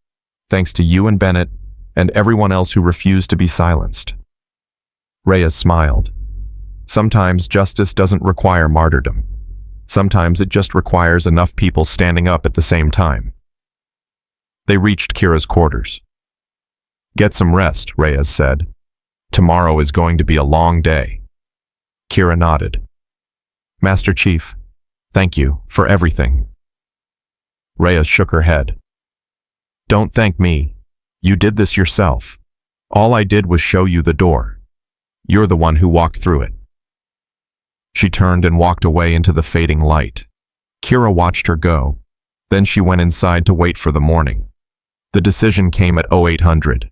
thanks to you and Bennett and everyone else who refused to be silenced. Reyes smiled. Sometimes justice doesn't require martyrdom. Sometimes it just requires enough people standing up at the same time. They reached Kira's quarters. Get some rest, Reyes said. Tomorrow is going to be a long day. Kira nodded. Master Chief, thank you for everything. Reyes shook her head. Don't thank me. You did this yourself. All I did was show you the door. You're the one who walked through it. She turned and walked away into the fading light. Kira watched her go. Then she went inside to wait for the morning. The decision came at 0800.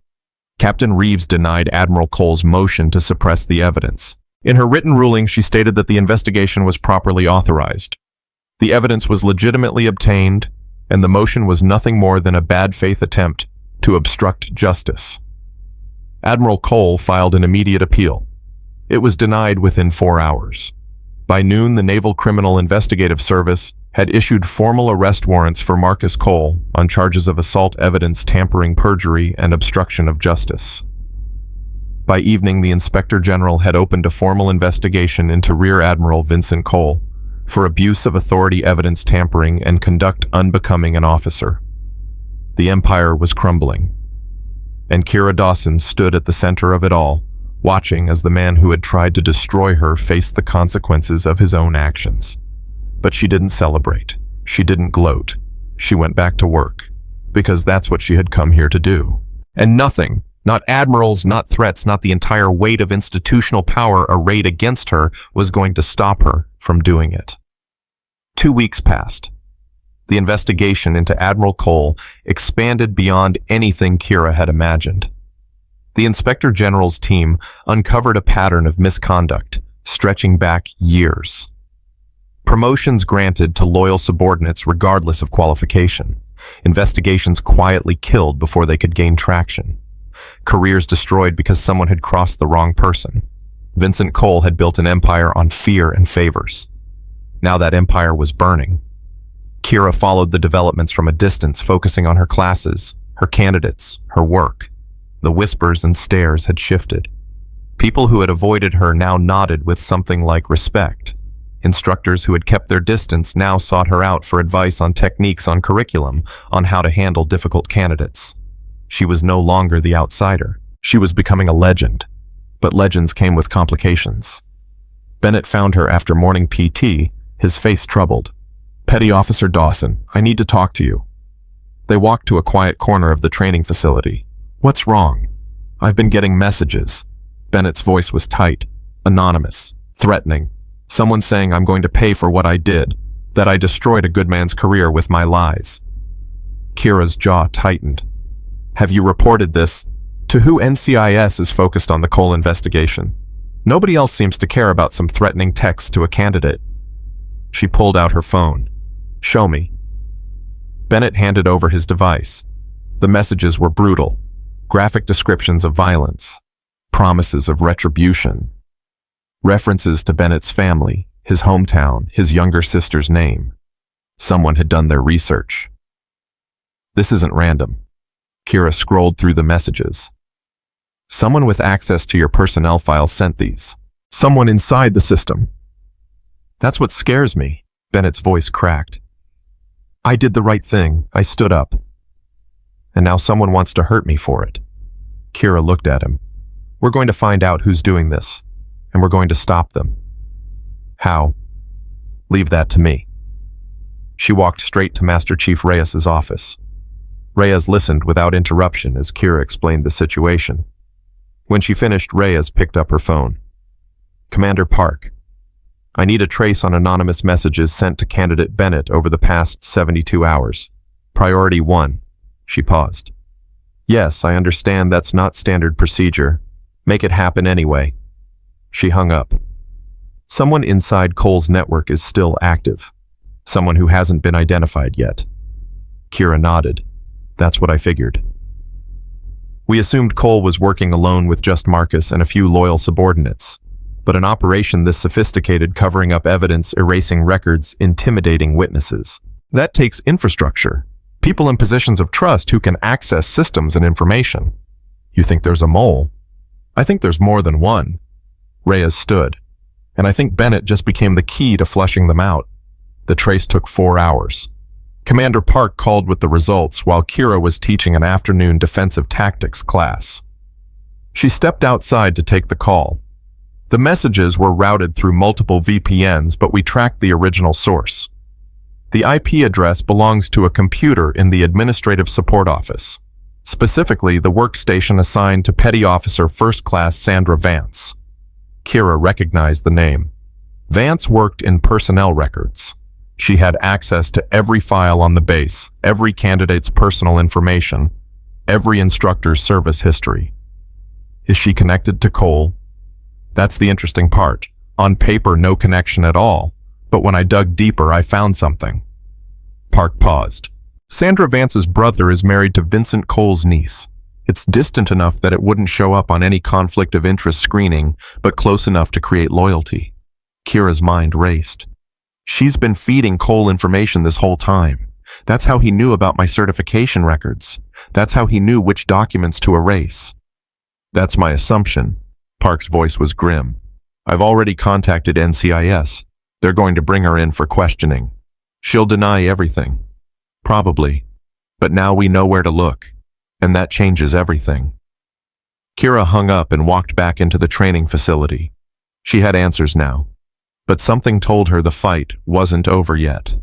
Captain Reeves denied Admiral Cole's motion to suppress the evidence. In her written ruling, she stated that the investigation was properly authorized. The evidence was legitimately obtained, and the motion was nothing more than a bad faith attempt to obstruct justice. Admiral Cole filed an immediate appeal. It was denied within 4 hours. By noon, the Naval Criminal Investigative Service had issued formal arrest warrants for Marcus Cole on charges of assault evidence tampering, perjury, and obstruction of justice. By evening, the Inspector General had opened a formal investigation into Rear Admiral Vincent Cole for abuse of authority evidence tampering and conduct unbecoming an officer. The empire was crumbling, and Kira Dawson stood at the center of it all, watching as the man who had tried to destroy her faced the consequences of his own actions. But she didn't celebrate. She didn't gloat. She went back to work, because that's what she had come here to do. And nothing, not admirals, not threats, not the entire weight of institutional power arrayed against her, was going to stop her from doing it. 2 weeks passed. The investigation into Admiral Cole expanded beyond anything Kira had imagined. The Inspector General's team uncovered a pattern of misconduct, stretching back years. Promotions granted to loyal subordinates regardless of qualification. Investigations quietly killed before they could gain traction. Careers destroyed because someone had crossed the wrong person. Vincent Cole had built an empire on fear and favors. Now that empire was burning. Kira followed the developments from a distance, focusing on her classes, her candidates, her work. The whispers and stares had shifted. People who had avoided her now nodded with something like respect. Instructors who had kept their distance now sought her out for advice on techniques, on curriculum, on how to handle difficult candidates. She was no longer the outsider. She was becoming a legend. But legends came with complications. Bennett found her after morning PT, his face troubled. Petty Officer Dawson, I need to talk to you. They walked to a quiet corner of the training facility. What's wrong? I've been getting messages. Bennett's voice was tight, anonymous, threatening. Someone saying I'm going to pay for what I did, that I destroyed a good man's career with my lies. Kira's jaw tightened. Have you reported this? To who? NCIS is focused on the Cole investigation. Nobody else seems to care about some threatening text to a candidate. She pulled out her phone. Show me. Bennett handed over his device. The messages were brutal. Graphic descriptions of violence. Promises of retribution. References to Bennett's family, his hometown, his younger sister's name. Someone had done their research. This isn't random. Kira scrolled through the messages. Someone with access to your personnel file sent these. Someone inside the system. That's what scares me. Bennett's voice cracked. I did the right thing. I stood up. And now someone wants to hurt me for it. Kira looked at him. We're going to find out who's doing this, and we're going to stop them. How? Leave that to me. She walked straight to Master Chief Reyes's office. Reyes listened without interruption as Kira explained the situation. When she finished, Reyes picked up her phone. Commander Park, I need a trace on anonymous messages sent to candidate Bennett over the past 72 hours. Priority 1. She paused. Yes, I understand that's not standard procedure. Make it happen anyway. She hung up. Someone inside Cole's network is still active. Someone who hasn't been identified yet. Kira nodded. That's what I figured. We assumed Cole was working alone with just Marcus and a few loyal subordinates. But an operation this sophisticated, covering up evidence, erasing records, intimidating witnesses. That takes infrastructure. People in positions of trust who can access systems and information. You think there's a mole? I think there's more than one. Reyes stood. And I think Bennett just became the key to flushing them out. The trace took 4 hours. Commander Park called with the results while Kira was teaching an afternoon defensive tactics class. She stepped outside to take the call. The messages were routed through multiple VPNs, but we tracked the original source. The IP address belongs to a computer in the Administrative Support Office, specifically the workstation assigned to Petty Officer First Class Sandra Vance. Kira recognized the name. Vance worked in personnel records. She had access to every file on the base, every candidate's personal information, every instructor's service history. Is she connected to Cole? That's the interesting part. On paper, no connection at all. But when I dug deeper, I found something. Park paused. Sandra Vance's brother is married to Vincent Cole's niece. It's distant enough that it wouldn't show up on any conflict of interest screening, but close enough to create loyalty. Kira's mind raced. She's been feeding Cole information this whole time. That's how he knew about my certification records. That's how he knew which documents to erase. That's my assumption. Park's voice was grim. I've already contacted NCIS. They're going to bring her in for questioning. She'll deny everything. Probably. But now we know where to look. And that changes everything. Kira hung up and walked back into the training facility. She had answers now. But something told her the fight wasn't over yet.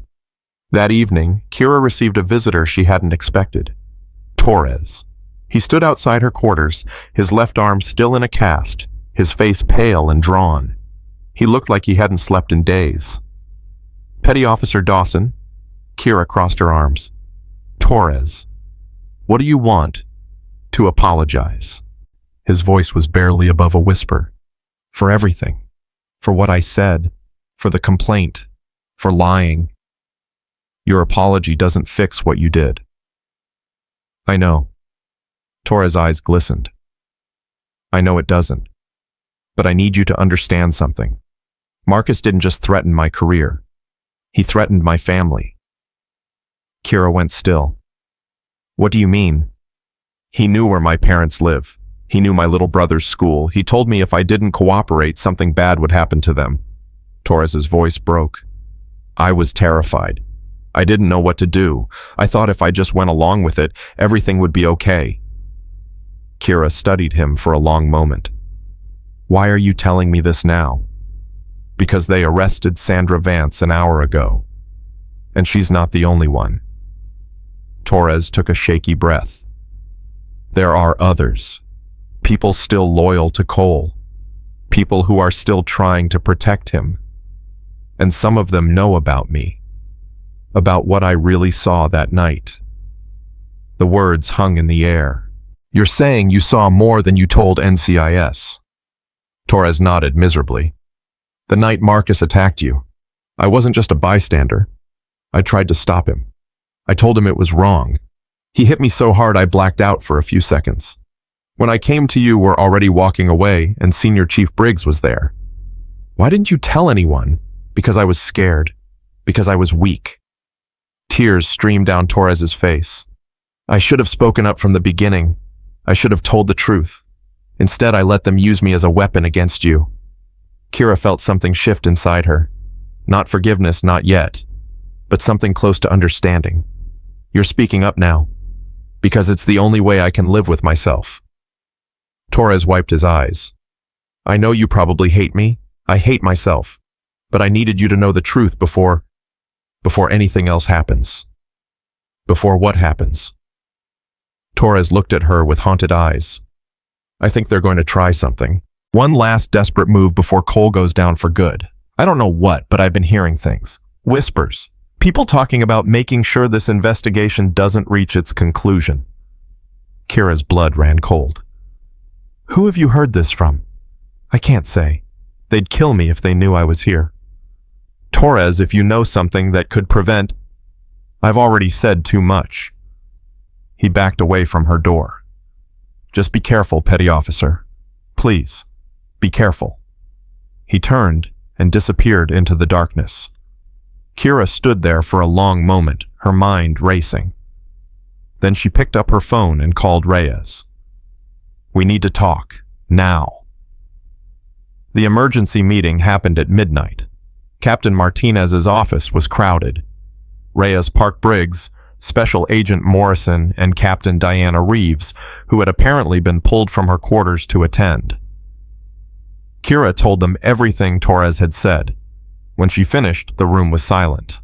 That evening, Kira received a visitor she hadn't expected. Torres. He stood outside her quarters, his left arm still in a cast, his face pale and drawn. He looked like he hadn't slept in days. Petty Officer Dawson. Kira crossed her arms. Torres. What do you want? To apologize. His voice was barely above a whisper. For everything. For what I said. For the complaint. For lying. Your apology doesn't fix what you did. I know. Torres' eyes glistened. I know it doesn't. But I need you to understand something. Marcus didn't just threaten my career. He threatened my family. Kira went still. What do you mean? He knew where my parents live. He knew my little brother's school. He told me if I didn't cooperate, something bad would happen to them. Torres' voice broke. I was terrified. I didn't know what to do. I thought if I just went along with it, everything would be okay. Kira studied him for a long moment. Why are you telling me this now? Because they arrested Sandra Vance an hour ago. And she's not the only one. Torres took a shaky breath. There are others. People still loyal to Cole. People who are still trying to protect him. And some of them know about me. About what I really saw that night. The words hung in the air. You're saying you saw more than you told NCIS. Torres nodded miserably. The night Marcus attacked you, I wasn't just a bystander. I tried to stop him. I told him it was wrong. He hit me so hard I blacked out for a few seconds. When I came to you, we're already walking away, and Senior Chief Briggs was there. Why didn't you tell anyone? Because I was scared. Because I was weak. Tears streamed down Torres's face. I should have spoken up from the beginning. I should have told the truth. Instead, I let them use me as a weapon against you. Kira felt something shift inside her. Not forgiveness, not yet, but something close to understanding. You're speaking up now, because it's the only way I can live with myself. Torres wiped his eyes. I know you probably hate me. I hate myself. But I needed you to know the truth before anything else happens. Before what happens? Torres looked at her with haunted eyes. I think they're going to try something. One last desperate move before Cole goes down for good. I don't know what, but I've been hearing things. Whispers. People talking about making sure this investigation doesn't reach its conclusion. Kira's blood ran cold. Who have you heard this from? I can't say. They'd kill me if they knew I was here. Torres, if you know something that could prevent... I've already said too much. He backed away from her door. Just be careful, petty officer. Please, be careful. He turned and disappeared into the darkness. Kira stood there for a long moment, her mind racing. Then she picked up her phone and called Reyes. We need to talk, now. The emergency meeting happened at midnight. Captain Martinez's office was crowded. Reyes Park Briggs, Special Agent Morrison, and Captain Diana Reeves, who had apparently been pulled from her quarters to attend. Kira told them everything Torres had said. When she finished, the room was silent.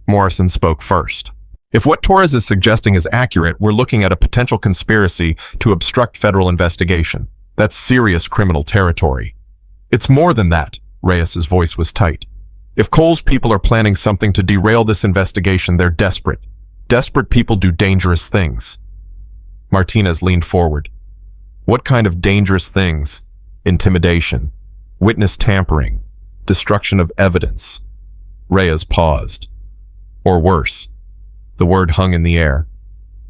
Morrison spoke first. If what Torres is suggesting is accurate, we're looking at a potential conspiracy to obstruct federal investigation. That's serious criminal territory. It's more than that, Reyes's voice was tight. If Cole's people are planning something to derail this investigation, they're desperate. Desperate people do dangerous things. Martinez leaned forward. What kind of dangerous things? Intimidation, witness tampering, destruction of evidence. Reyes paused. Or worse. The word hung in the air.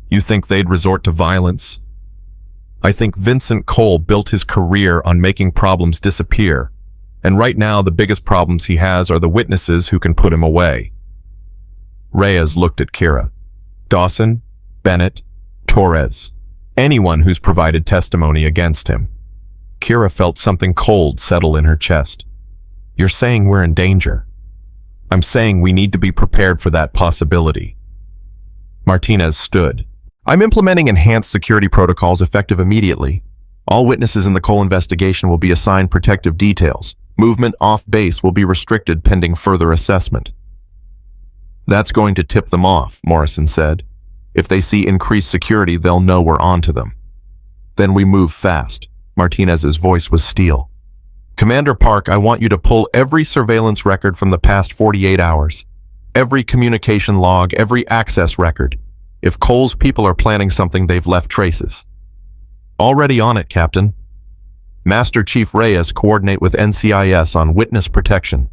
You think they'd resort to violence? I think Vincent Cole built his career on making problems disappear, and right now the biggest problems he has are the witnesses who can put him away. Reyes looked at Kira. Dawson, Bennett, Torres, anyone who's provided testimony against him. Kira felt something cold settle in her chest. You're saying we're in danger. I'm saying we need to be prepared for that possibility. Martinez stood. I'm implementing enhanced security protocols effective immediately. All witnesses in the Cole investigation will be assigned protective details. Movement off base will be restricted pending further assessment. That's going to tip them off, Morrison said. If they see increased security, they'll know we're onto them. Then we move fast. Martinez's voice was steel. Commander Park, I want you to pull every surveillance record from the past 48 hours. Every communication log, every access record. If Cole's people are planning something, they've left traces. Already on it, Captain. Master Chief Reyes, coordinate with NCIS on witness protection.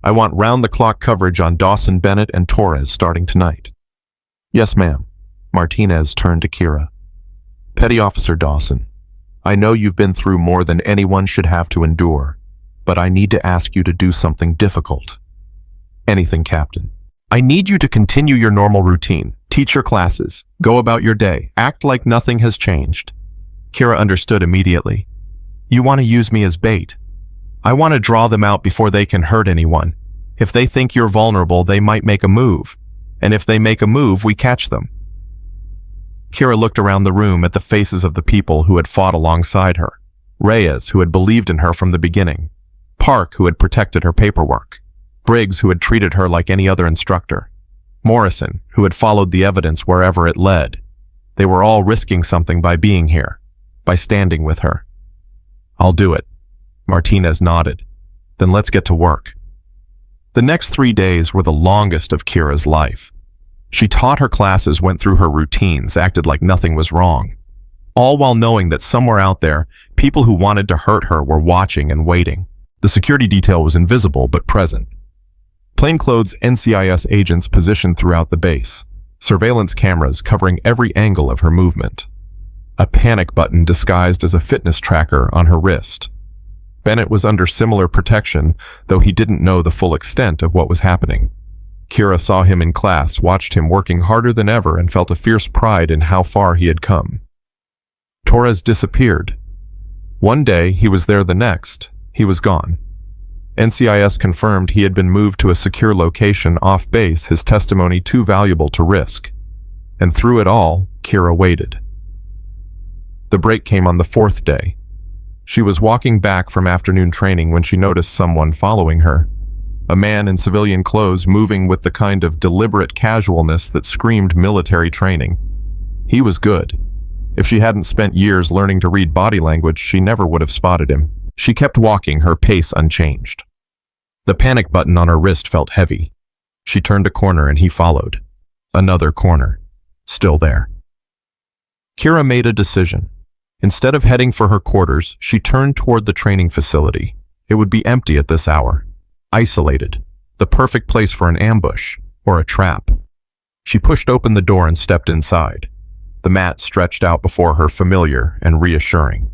I want round-the-clock coverage on Dawson, Bennett, and Torres starting tonight. Yes, ma'am. Martinez turned to Kira. Petty Officer Dawson, I know you've been through more than anyone should have to endure, but I need to ask you to do something difficult. Anything, Captain. I need you to continue your normal routine, teach your classes, go about your day, act like nothing has changed. Kira understood immediately. You want to use me as bait. I want to draw them out before they can hurt anyone. If they think you're vulnerable, they might make a move. And if they make a move, we catch them. Kira looked around the room at the faces of the people who had fought alongside her. Reyes, who had believed in her from the beginning. Park, who had protected her paperwork. Briggs, who had treated her like any other instructor. Morrison, who had followed the evidence wherever it led. They were all risking something by being here, by standing with her. "I'll do it." Martinez nodded. "Then let's get to work." The next 3 days were the longest of Kira's life. She taught her classes, went through her routines, acted like nothing was wrong, all while knowing that somewhere out there, people who wanted to hurt her were watching and waiting. The security detail was invisible but present. Plainclothes NCIS agents positioned throughout the base, surveillance cameras covering every angle of her movement. A panic button disguised as a fitness tracker on her wrist. Bennett was under similar protection, though he didn't know the full extent of what was happening. Kira saw him in class, watched him working harder than ever, and felt a fierce pride in how far he had come. Torres disappeared. One day, he was there, the next, he was gone. NCIS confirmed he had been moved to a secure location off base, his testimony too valuable to risk. And through it all, Kira waited. The break came on the 4th day. She was walking back from afternoon training when she noticed someone following her. A man in civilian clothes moving with the kind of deliberate casualness that screamed military training. He was good. If she hadn't spent years learning to read body language, she never would have spotted him. She kept walking, her pace unchanged. The panic button on her wrist felt heavy. She turned a corner and he followed. Another corner. Still there. Kira made a decision. Instead of heading for her quarters, she turned toward the training facility. It would be empty at this hour. Isolated. The perfect place for an ambush or a trap. She pushed open the door and stepped inside. The mat stretched out before her, familiar and reassuring.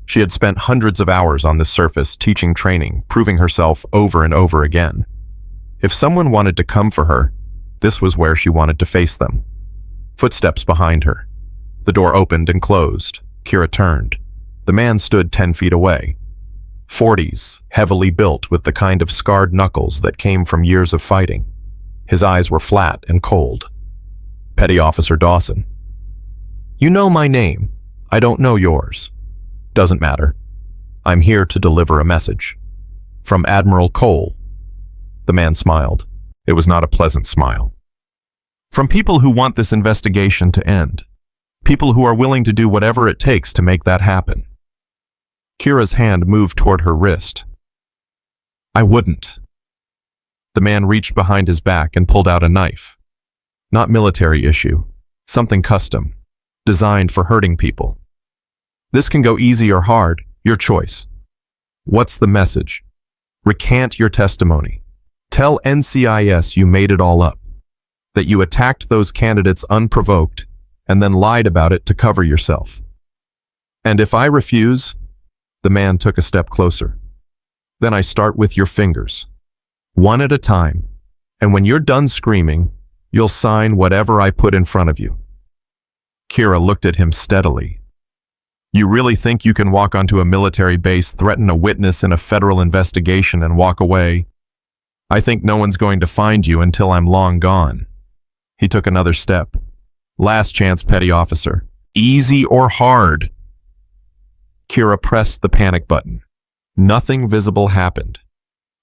She had spent hundreds of hours on this surface, teaching training, proving herself over and over again. If someone wanted to come for her, this was where she wanted to face them. Footsteps behind her. The door opened and closed. Kira turned. The man stood 10 feet away. 40s, heavily built with the kind of scarred knuckles that came from years of fighting. His eyes were flat and cold. Petty Officer Dawson. "You know my name. I don't know yours. Doesn't matter. I'm here to deliver a message. From Admiral Cole." The man smiled. It was not a pleasant smile. "From people who want this investigation to end. People who are willing to do whatever it takes to make that happen." Kira's hand moved toward her wrist. "I wouldn't." The man reached behind his back and pulled out a knife. Not military issue. Something custom. Designed for hurting people. "This can go easy or hard, your choice. What's the message? Recant your testimony. Tell NCIS you made it all up. That you attacked those candidates unprovoked and then lied about it to cover yourself. And if I refuse," the man took a step closer, "then I start with your fingers. One at a time. And when you're done screaming, you'll sign whatever I put in front of you." Kira looked at him steadily. "You really think you can walk onto a military base, threaten a witness in a federal investigation, and walk away? I think no one's going to find you until I'm long gone." He took another step. "Last chance, Petty Officer. Easy or hard?" Kira pressed the panic button. Nothing visible happened.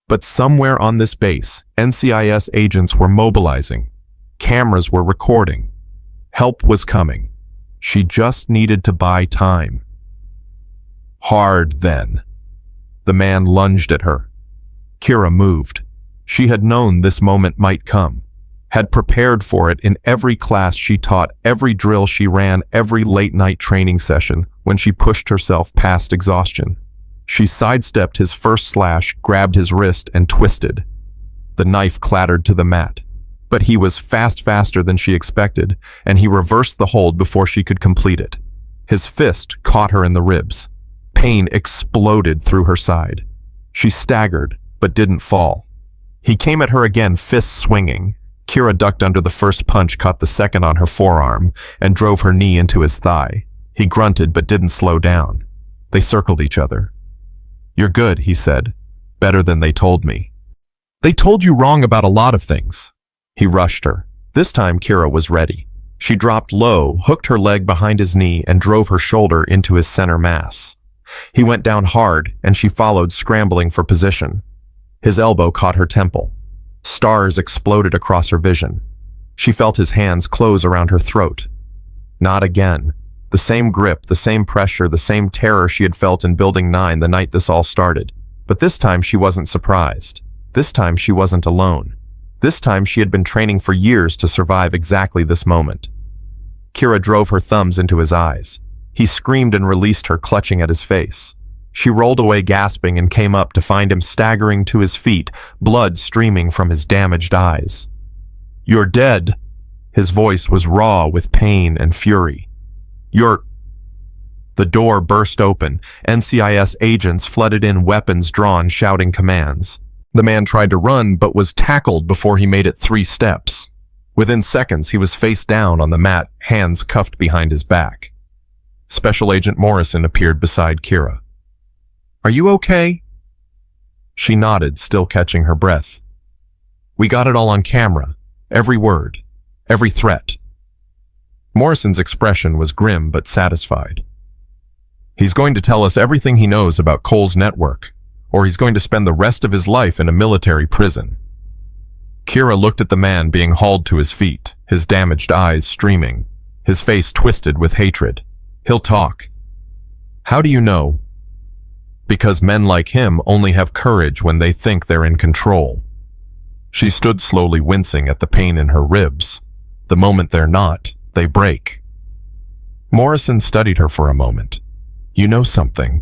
But somewhere on this base, NCIS agents were mobilizing. Cameras were recording. Help was coming. She just needed to buy time. "Hard, then." The man lunged at her. Kira moved. She had known this moment might come. Had prepared for it in every class she taught, every drill she ran, every late-night training session when she pushed herself past exhaustion. She sidestepped his first slash, grabbed his wrist, and twisted. The knife clattered to the mat. But he was faster than she expected, and he reversed the hold before she could complete it. His fist caught her in the ribs. Pain exploded through her side. She staggered, but didn't fall. He came at her again, fists swinging. Kira ducked under the first punch, caught the second on her forearm, and drove her knee into his thigh. He grunted but didn't slow down. They circled each other. "You're good," he said. "Better than they told me." "They told you wrong about a lot of things." He rushed her. This time Kira was ready. She dropped low, hooked her leg behind his knee, and drove her shoulder into his center mass. He went down hard, and she followed, scrambling for position. His elbow caught her temple. Stars exploded across her vision. She felt his hands close around her throat. Not again. The same grip, the same pressure, the same terror she had felt in Building 9 the night this all started. But this time she wasn't surprised. This time she wasn't alone. This time she had been training for years to survive exactly this moment. Kira drove her thumbs into his eyes. He screamed and released her, clutching at his face. She rolled away gasping and came up to find him staggering to his feet, blood streaming from his damaged eyes. "You're dead." His voice was raw with pain and fury. "You're—" The door burst open. NCIS agents flooded in, weapons drawn, shouting commands. The man tried to run, but was tackled before he made it 3 steps. Within seconds, he was face down on the mat, hands cuffed behind his back. Special Agent Morrison appeared beside Kira. "Are you okay?" She nodded, still catching her breath. "We got it all on camera. Every word. Every threat." Morrison's expression was grim but satisfied. "He's going to tell us everything he knows about Cole's network, or he's going to spend the rest of his life in a military prison." Kira looked at the man being hauled to his feet, his damaged eyes streaming, his face twisted with hatred. "He'll talk." "How do you know?" "Because men like him only have courage when they think they're in control." She stood slowly, wincing at the pain in her ribs. The moment they're not, they break. Morrison studied her for a moment. "You know something.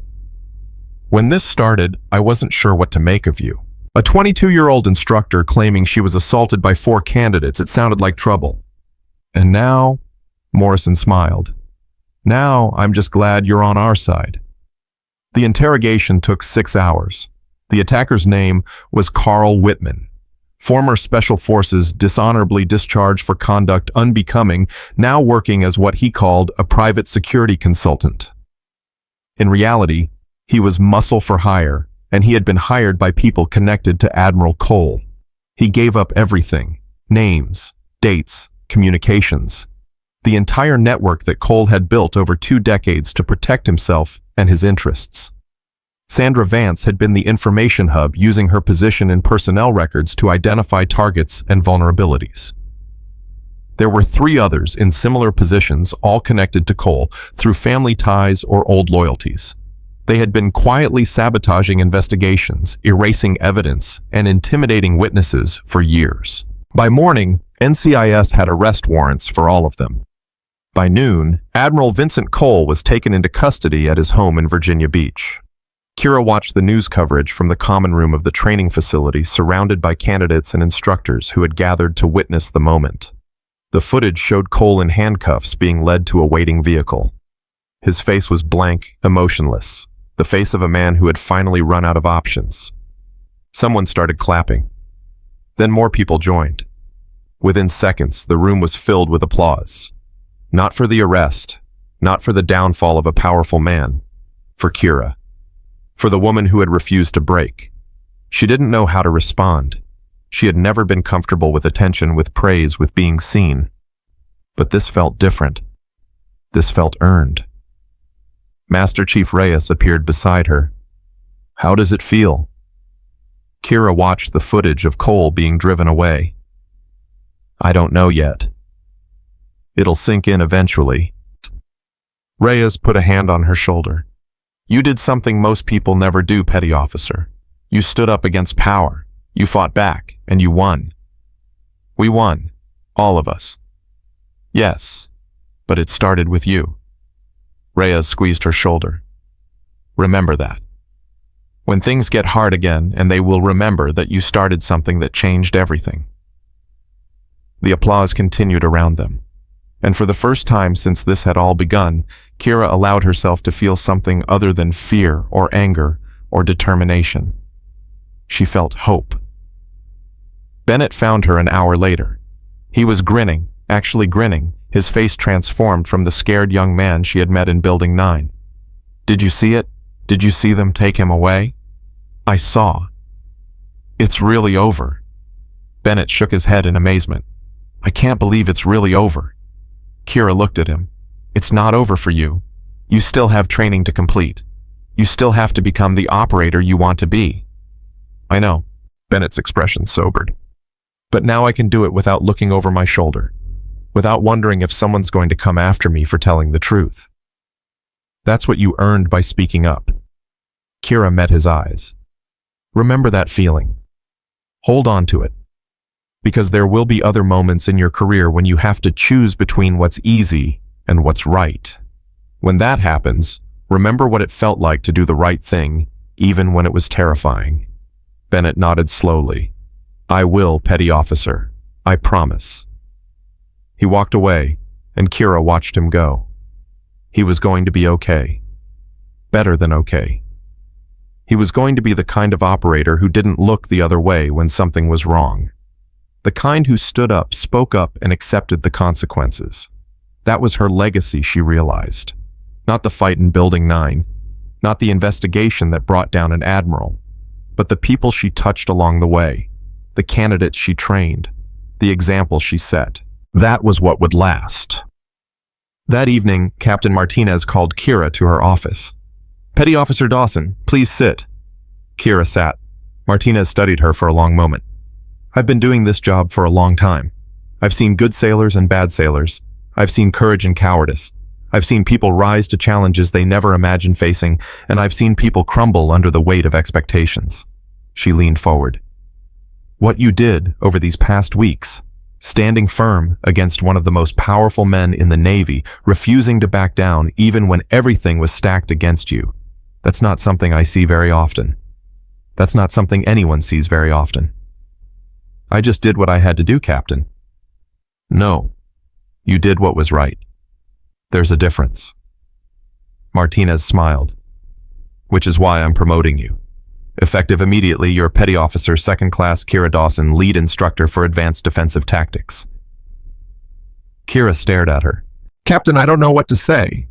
When this started, I wasn't sure what to make of you. A 22-year-old instructor claiming she was assaulted by 4 candidates, it sounded like trouble. And now," Morrison smiled, "now I'm just glad you're on our side." The interrogation took 6 hours. The attacker's name was Carl Whitman, former Special Forces dishonorably discharged for conduct unbecoming, now working as what he called a private security consultant. In reality, he was muscle for hire, and he had been hired by people connected to Admiral Cole. He gave up everything: names, dates, communications, the entire network that Cole had built over 2 decades to protect himself and his interests. Sandra Vance had been the information hub, using her position in personnel records to identify targets and vulnerabilities. There were 3 others in similar positions, all connected to Cole through family ties or old loyalties. They had been quietly sabotaging investigations, erasing evidence, and intimidating witnesses for years. By morning, NCIS had arrest warrants for all of them. By noon, Admiral Vincent Cole was taken into custody at his home in Virginia Beach. Kira watched the news coverage from the common room of the training facility, surrounded by candidates and instructors who had gathered to witness the moment. The footage showed Cole in handcuffs being led to a waiting vehicle. His face was blank, emotionless, the face of a man who had finally run out of options. Someone started clapping. Then more people joined. Within seconds, the room was filled with applause. Not for the arrest, not for the downfall of a powerful man, for Kira. For the woman who had refused to break. She didn't know how to respond. She had never been comfortable with attention, with praise, with being seen. But this felt different. This felt earned. Master Chief Reyes appeared beside her. "How does it feel?" Kira watched the footage of Cole being driven away. "I don't know yet. It'll sink in eventually." Reyes put a hand on her shoulder. "You did something most people never do, petty officer. You stood up against power. You fought back, and you won. We won. All of us. Yes, but it started with you." Reyes squeezed her shoulder. "Remember that. When things get hard again, and they will remember that you started something that changed everything." The applause continued around them. And for the first time since this had all begun, Kira allowed herself to feel something other than fear or anger or determination. She felt hope. Bennett found her an hour later. He was grinning, actually grinning, his face transformed from the scared young man she had met in Building 9. "Did you see it? Did you see them take him away?" "I saw." "It's really over." Bennett shook his head in amazement. "I can't believe it's really over." Kira looked at him. "It's not over for you. You still have training to complete. You still have to become the operator you want to be." "I know." Bennett's expression sobered. But now I can do it without looking over my shoulder, without wondering if someone's going to come after me for telling the truth. That's what you earned by speaking up. Kira met his eyes. Remember that feeling. Hold on to it. Because there will be other moments in your career when you have to choose between what's easy and what's right. When that happens, remember what it felt like to do the right thing, even when it was terrifying. Bennett nodded slowly. I will, petty officer. I promise. He walked away, and Kira watched him go. He was going to be okay. Better than okay. He was going to be the kind of operator who didn't look the other way when something was wrong. The kind who stood up, spoke up, and accepted the consequences. That was her legacy, she realized. Not the fight in Building 9, not the investigation that brought down an admiral, but the people she touched along the way, the candidates she trained, the example she set. That was what would last. That evening, Captain Martinez called Kira to her office. Petty Officer Dawson, please sit. Kira sat. Martinez studied her for a long moment. I've been doing this job for a long time. I've seen good sailors and bad sailors. I've seen courage and cowardice. I've seen people rise to challenges they never imagined facing, and I've seen people crumble under the weight of expectations. She leaned forward. What you did over these past weeks, standing firm against one of the most powerful men in the Navy, refusing to back down even when everything was stacked against you, that's not something I see very often. That's not something anyone sees very often. I just did what I had to do, Captain. No, you did what was right. There's a difference. Martinez smiled. Which is why I'm promoting you. Effective immediately, you're Petty Officer 2nd Class Kira Dawson, Lead Instructor for Advanced Defensive Tactics. Kira stared at her. Captain, I don't know what to say.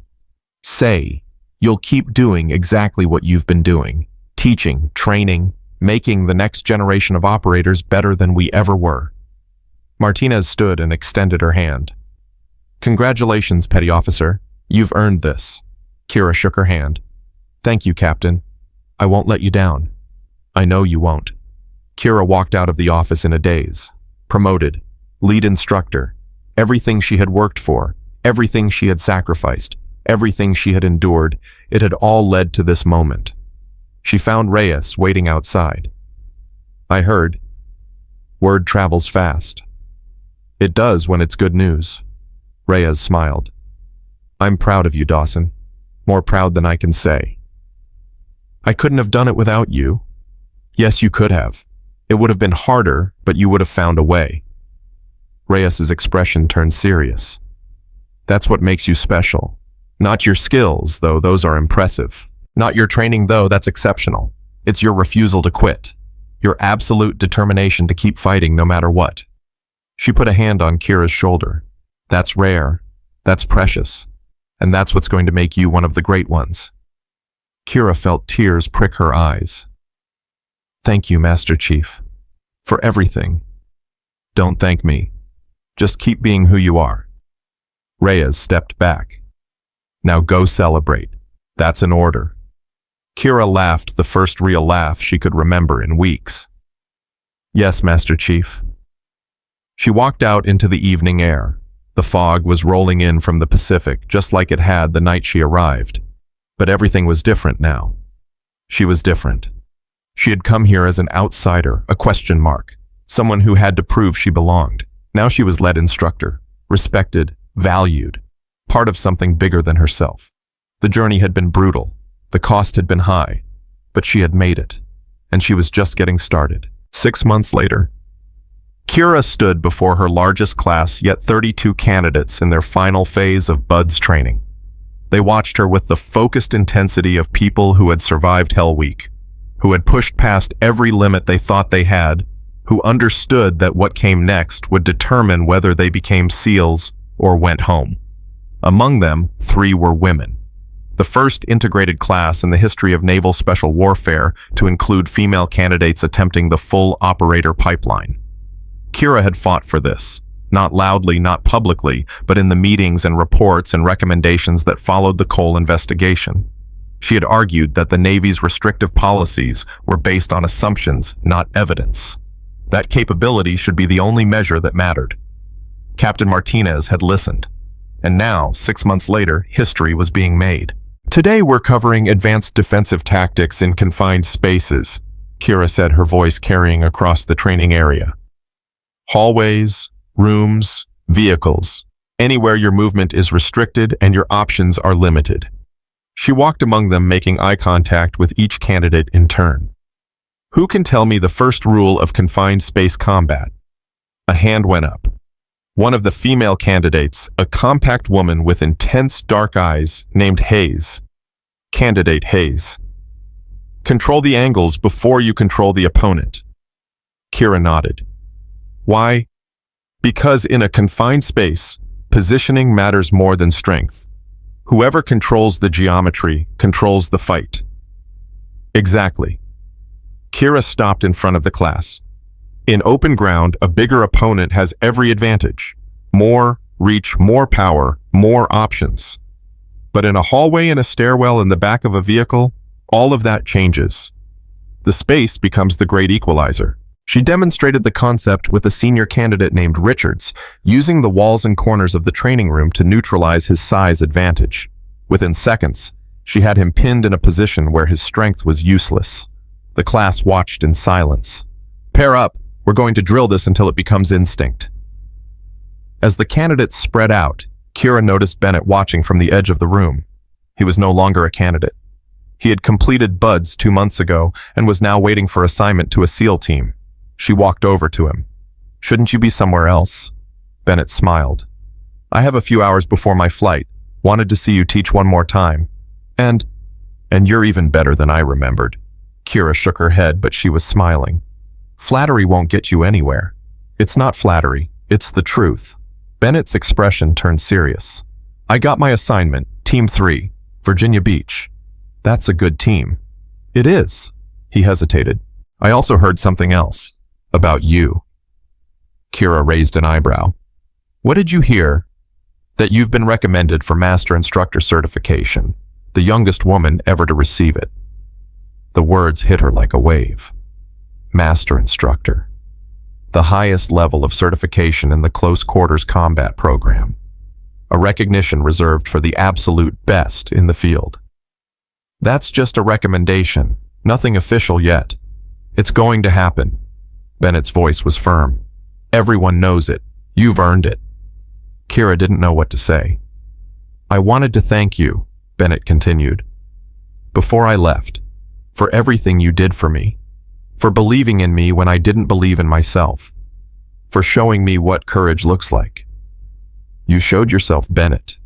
Say, you'll keep doing exactly what you've been doing. Teaching, training, making the next generation of operators better than we ever were. Martinez stood and extended her hand. Congratulations, Petty Officer. You've earned this. Kira shook her hand. Thank you, Captain. I won't let you down. I know you won't. Kira walked out of the office in a daze. Promoted. Lead instructor. Everything she had worked for. Everything she had sacrificed. Everything she had endured. It had all led to this moment. She found Reyes waiting outside. I heard. Word travels fast. It does when it's good news. Reyes smiled. I'm proud of you, Dawson. More proud than I can say. I couldn't have done it without you. Yes, you could have. It would have been harder, but you would have found a way. Reyes's expression turned serious. That's what makes you special. Not your skills, though those are impressive. Not your training, though that's exceptional. It's your refusal to quit. Your absolute determination to keep fighting no matter what. She put a hand on Kira's shoulder. That's rare. That's precious. And that's what's going to make you one of the great ones. Kira felt tears prick her eyes. Thank you, Master Chief. For everything. Don't thank me. Just keep being who you are. Reyes stepped back. Now go celebrate. That's an order. Kira laughed, the first real laugh she could remember in weeks. Yes, Master Chief. She walked out into the evening air. The fog was rolling in from the Pacific, just like it had the night she arrived. But everything was different now. She was different. She had come here as an outsider, a question mark, someone who had to prove she belonged. Now she was lead instructor, respected, valued, part of something bigger than herself. The journey had been brutal. The cost had been high, but she had made it, and she was just getting started. 6 months later, Kira stood before her largest class, yet 32 candidates in their final phase of BUDS training. They watched her with the focused intensity of people who had survived Hell Week, who had pushed past every limit they thought they had, who understood that what came next would determine whether they became SEALs or went home. Among them, 3 were women. The first integrated class in the history of naval special warfare to include female candidates attempting the full operator pipeline. Kira had fought for this, not loudly, not publicly, but in the meetings and reports and recommendations that followed the Cole investigation. She had argued that the Navy's restrictive policies were based on assumptions, not evidence. That capability should be the only measure that mattered. Captain Martinez had listened. And now, 6 months later, history was being made. Today we're covering advanced defensive tactics in confined spaces, Kira said, her voice carrying across the training area. Hallways, rooms, vehicles, anywhere your movement is restricted and your options are limited. She walked among them, making eye contact with each candidate in turn. Who can tell me the first rule of confined space combat? A hand went up. One of the female candidates, a compact woman with intense dark eyes named Hayes. Candidate Hayes. Control the angles before you control the opponent. Kira nodded. Why? Because in a confined space, positioning matters more than strength. Whoever controls the geometry controls the fight. Exactly. Kira stopped in front of the class. In open ground, a bigger opponent has every advantage. More reach, more power, more options. But in a hallway and a stairwell in the back of a vehicle, all of that changes. The space becomes the great equalizer. She demonstrated the concept with a senior candidate named Richards, using the walls and corners of the training room to neutralize his size advantage. Within seconds, she had him pinned in a position where his strength was useless. The class watched in silence. Pair up. We're going to drill this until it becomes instinct. As the candidates spread out, Kira noticed Bennett watching from the edge of the room. He was no longer a candidate. He had completed BUDS 2 months ago and was now waiting for assignment to a SEAL team. She walked over to him. Shouldn't you be somewhere else? Bennett smiled. I have a few hours before my flight. Wanted to see you teach one more time. And you're even better than I remembered. Kira shook her head, but she was smiling. Flattery won't get you anywhere. It's not flattery, it's the truth. Bennett's expression turned serious. I got my assignment, Team 3, Virginia Beach. That's a good team. It is. He hesitated. I also heard something else. About you. Kira raised an eyebrow. What did you hear? That you've been recommended for Master Instructor certification, the youngest woman ever to receive it. The words hit her like a wave. Master Instructor. The highest level of certification in the Close Quarters Combat program. A recognition reserved for the absolute best in the field. That's just a recommendation, nothing official yet. It's going to happen. Bennett's voice was firm. Everyone knows it. You've earned it. Kira didn't know what to say. I wanted to thank you, Bennett continued. Before I left, for everything you did for me. For believing in me when I didn't believe in myself. For showing me what courage looks like. You showed yourself, Bennett.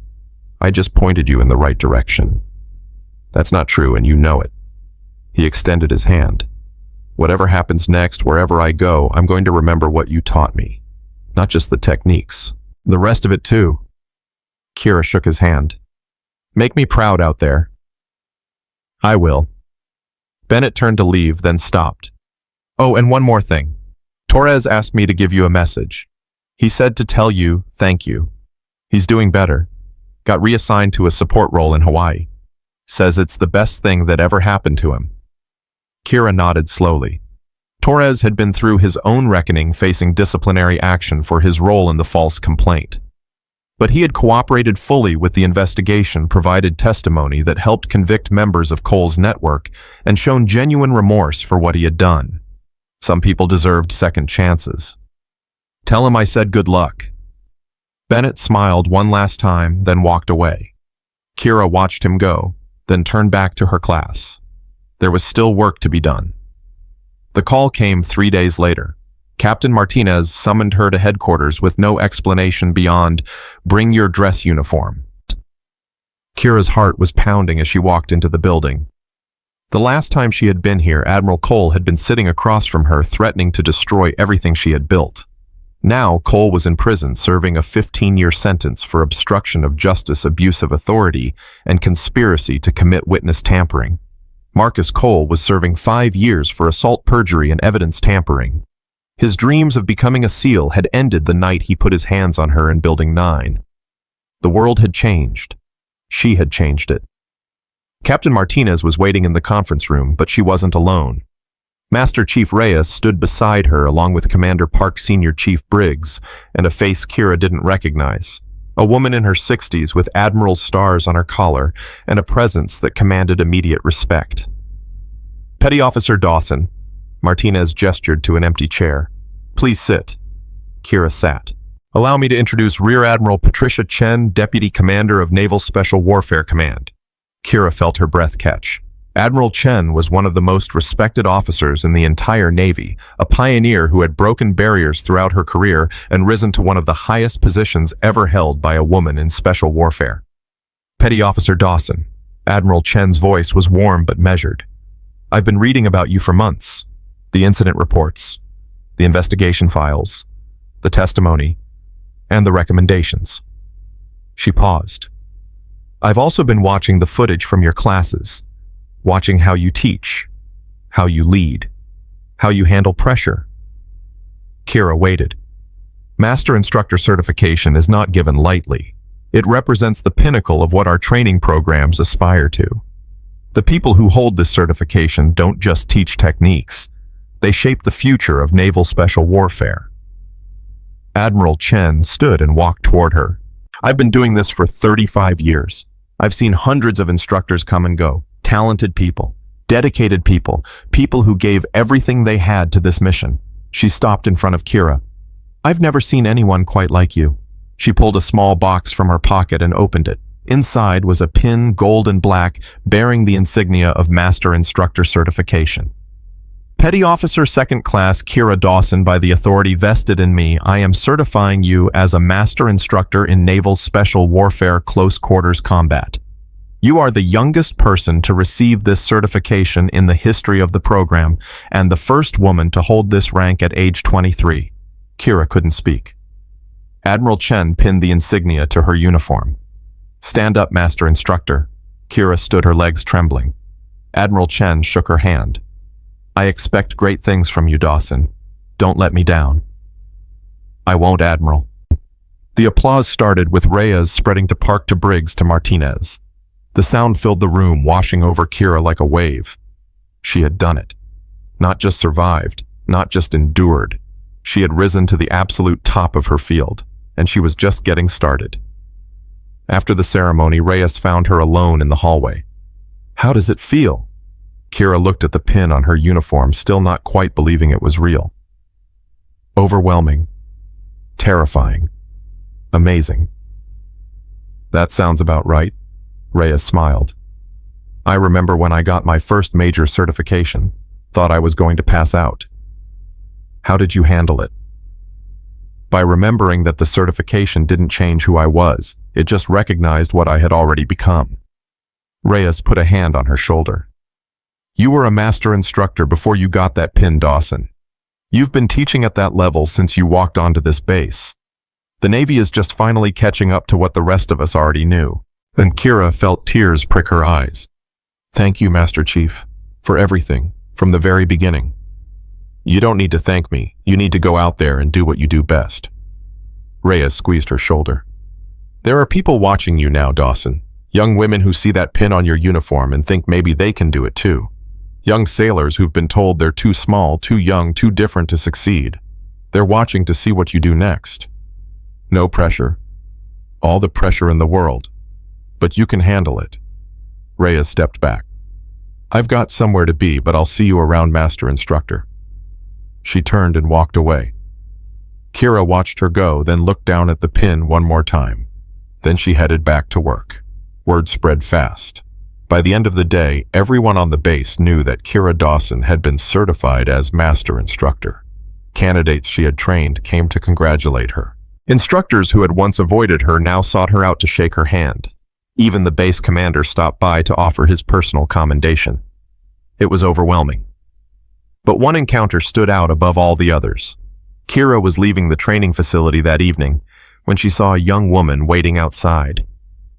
I just pointed you in the right direction. That's not true, and you know it. He extended his hand. Whatever happens next, wherever I go, I'm going to remember what you taught me. Not just the techniques. The rest of it, too. Kira shook his hand. Make me proud out there. I will. Bennett turned to leave, then stopped. Oh, and one more thing. Torres asked me to give you a message. He said to tell you thank you. He's doing better. Got reassigned to a support role in Hawaii. Says it's the best thing that ever happened to him. Kira nodded slowly. Torres had been through his own reckoning facing disciplinary action for his role in the false complaint. But he had cooperated fully with the investigation, provided testimony that helped convict members of Cole's network, and shown genuine remorse for what he had done. Some people deserved second chances. Tell him I said good luck. Bennett smiled one last time, then walked away. Kira watched him go, then turned back to her class. There was still work to be done. The call came 3 days later. Captain Martinez summoned her to headquarters with no explanation beyond, bring your dress uniform. Kira's heart was pounding as she walked into the building. The last time she had been here, Admiral Cole had been sitting across from her, threatening to destroy everything she had built. Now, Cole was in prison, serving a 15-year sentence for obstruction of justice, abuse of authority, and conspiracy to commit witness tampering. Marcus Cole was serving 5 years for assault, perjury, and evidence tampering. His dreams of becoming a SEAL had ended the night he put his hands on her in Building 9. The world had changed. She had changed it. Captain Martinez was waiting in the conference room, but she wasn't alone. Master Chief Reyes stood beside her along with Commander Park Senior Chief Briggs and a face Kira didn't recognize. A woman in her 60s with Admiral stars on her collar and a presence that commanded immediate respect. Petty Officer Dawson. Martinez gestured to an empty chair. Please sit. Kira sat. Allow me to introduce Rear Admiral Patricia Chen, Deputy Commander of Naval Special Warfare Command. Kira felt her breath catch. Admiral Chen was one of the most respected officers in the entire Navy, a pioneer who had broken barriers throughout her career and risen to one of the highest positions ever held by a woman in special warfare. Petty Officer Dawson. Admiral Chen's voice was warm but measured. I've been reading about you for months. The incident reports, the investigation files, the testimony, and the recommendations. She paused. I've also been watching the footage from your classes. Watching how you teach, how you lead, how you handle pressure. Kira waited. Master Instructor certification is not given lightly. It represents the pinnacle of what our training programs aspire to. The people who hold this certification don't just teach techniques. They shape the future of naval special warfare. Admiral Chen stood and walked toward her. I've been doing this for 35 years. I've seen hundreds of instructors come and go. Talented people, dedicated people, people who gave everything they had to this mission. She stopped in front of Kira. I've never seen anyone quite like you. She pulled a small box from her pocket and opened it. Inside was a pin, gold and black, bearing the insignia of Master Instructor certification. Petty Officer 2nd Class Kira Dawson, by the authority vested in me, I am certifying you as a Master Instructor in Naval Special Warfare Close Quarters Combat. You are the youngest person to receive this certification in the history of the program, and the first woman to hold this rank at age 23. Kira couldn't speak. Admiral Chen pinned the insignia to her uniform. Stand up, Master Instructor. Kira stood, her legs trembling. Admiral Chen shook her hand. I expect great things from you, Dawson. Don't let me down. I won't, Admiral. The applause started with Reyes spreading to Park to Briggs to Martinez. The sound filled the room, washing over Kira like a wave. She had done it. Not just survived, not just endured. She had risen to the absolute top of her field, and she was just getting started. After the ceremony, Reyes found her alone in the hallway. How does it feel? Kira looked at the pin on her uniform, still not quite believing it was real. Overwhelming. Terrifying. Amazing. That sounds about right. Reyes smiled. I remember when I got my first major certification, thought I was going to pass out. How did you handle it? By remembering that the certification didn't change who I was, it just recognized what I had already become. Reyes put a hand on her shoulder. You were a Master Instructor before you got that pin, Dawson. You've been teaching at that level since you walked onto this base. The Navy is just finally catching up to what the rest of us already knew. And Kira felt tears prick her eyes. Thank you, Master Chief, for everything, from the very beginning. You don't need to thank me. You need to go out there and do what you do best. Reyes squeezed her shoulder. There are people watching you now, Dawson. Young women who see that pin on your uniform and think maybe they can do it too. Young sailors who've been told they're too small, too young, too different to succeed. They're watching to see what you do next. No pressure. All the pressure in the world. But you can handle it. Reyes stepped back. I've got somewhere to be, but I'll see you around, Master Instructor. She turned and walked away. Kira watched her go, then looked down at the pin one more time. Then she headed back to work. Word spread fast. By the end of the day, everyone on the base knew that Kira Dawson had been certified as Master Instructor. Candidates she had trained came to congratulate her. Instructors who had once avoided her now sought her out to shake her hand. Even the base commander stopped by to offer his personal commendation. It was overwhelming. But one encounter stood out above all the others. Kira was leaving the training facility that evening when she saw a young woman waiting outside,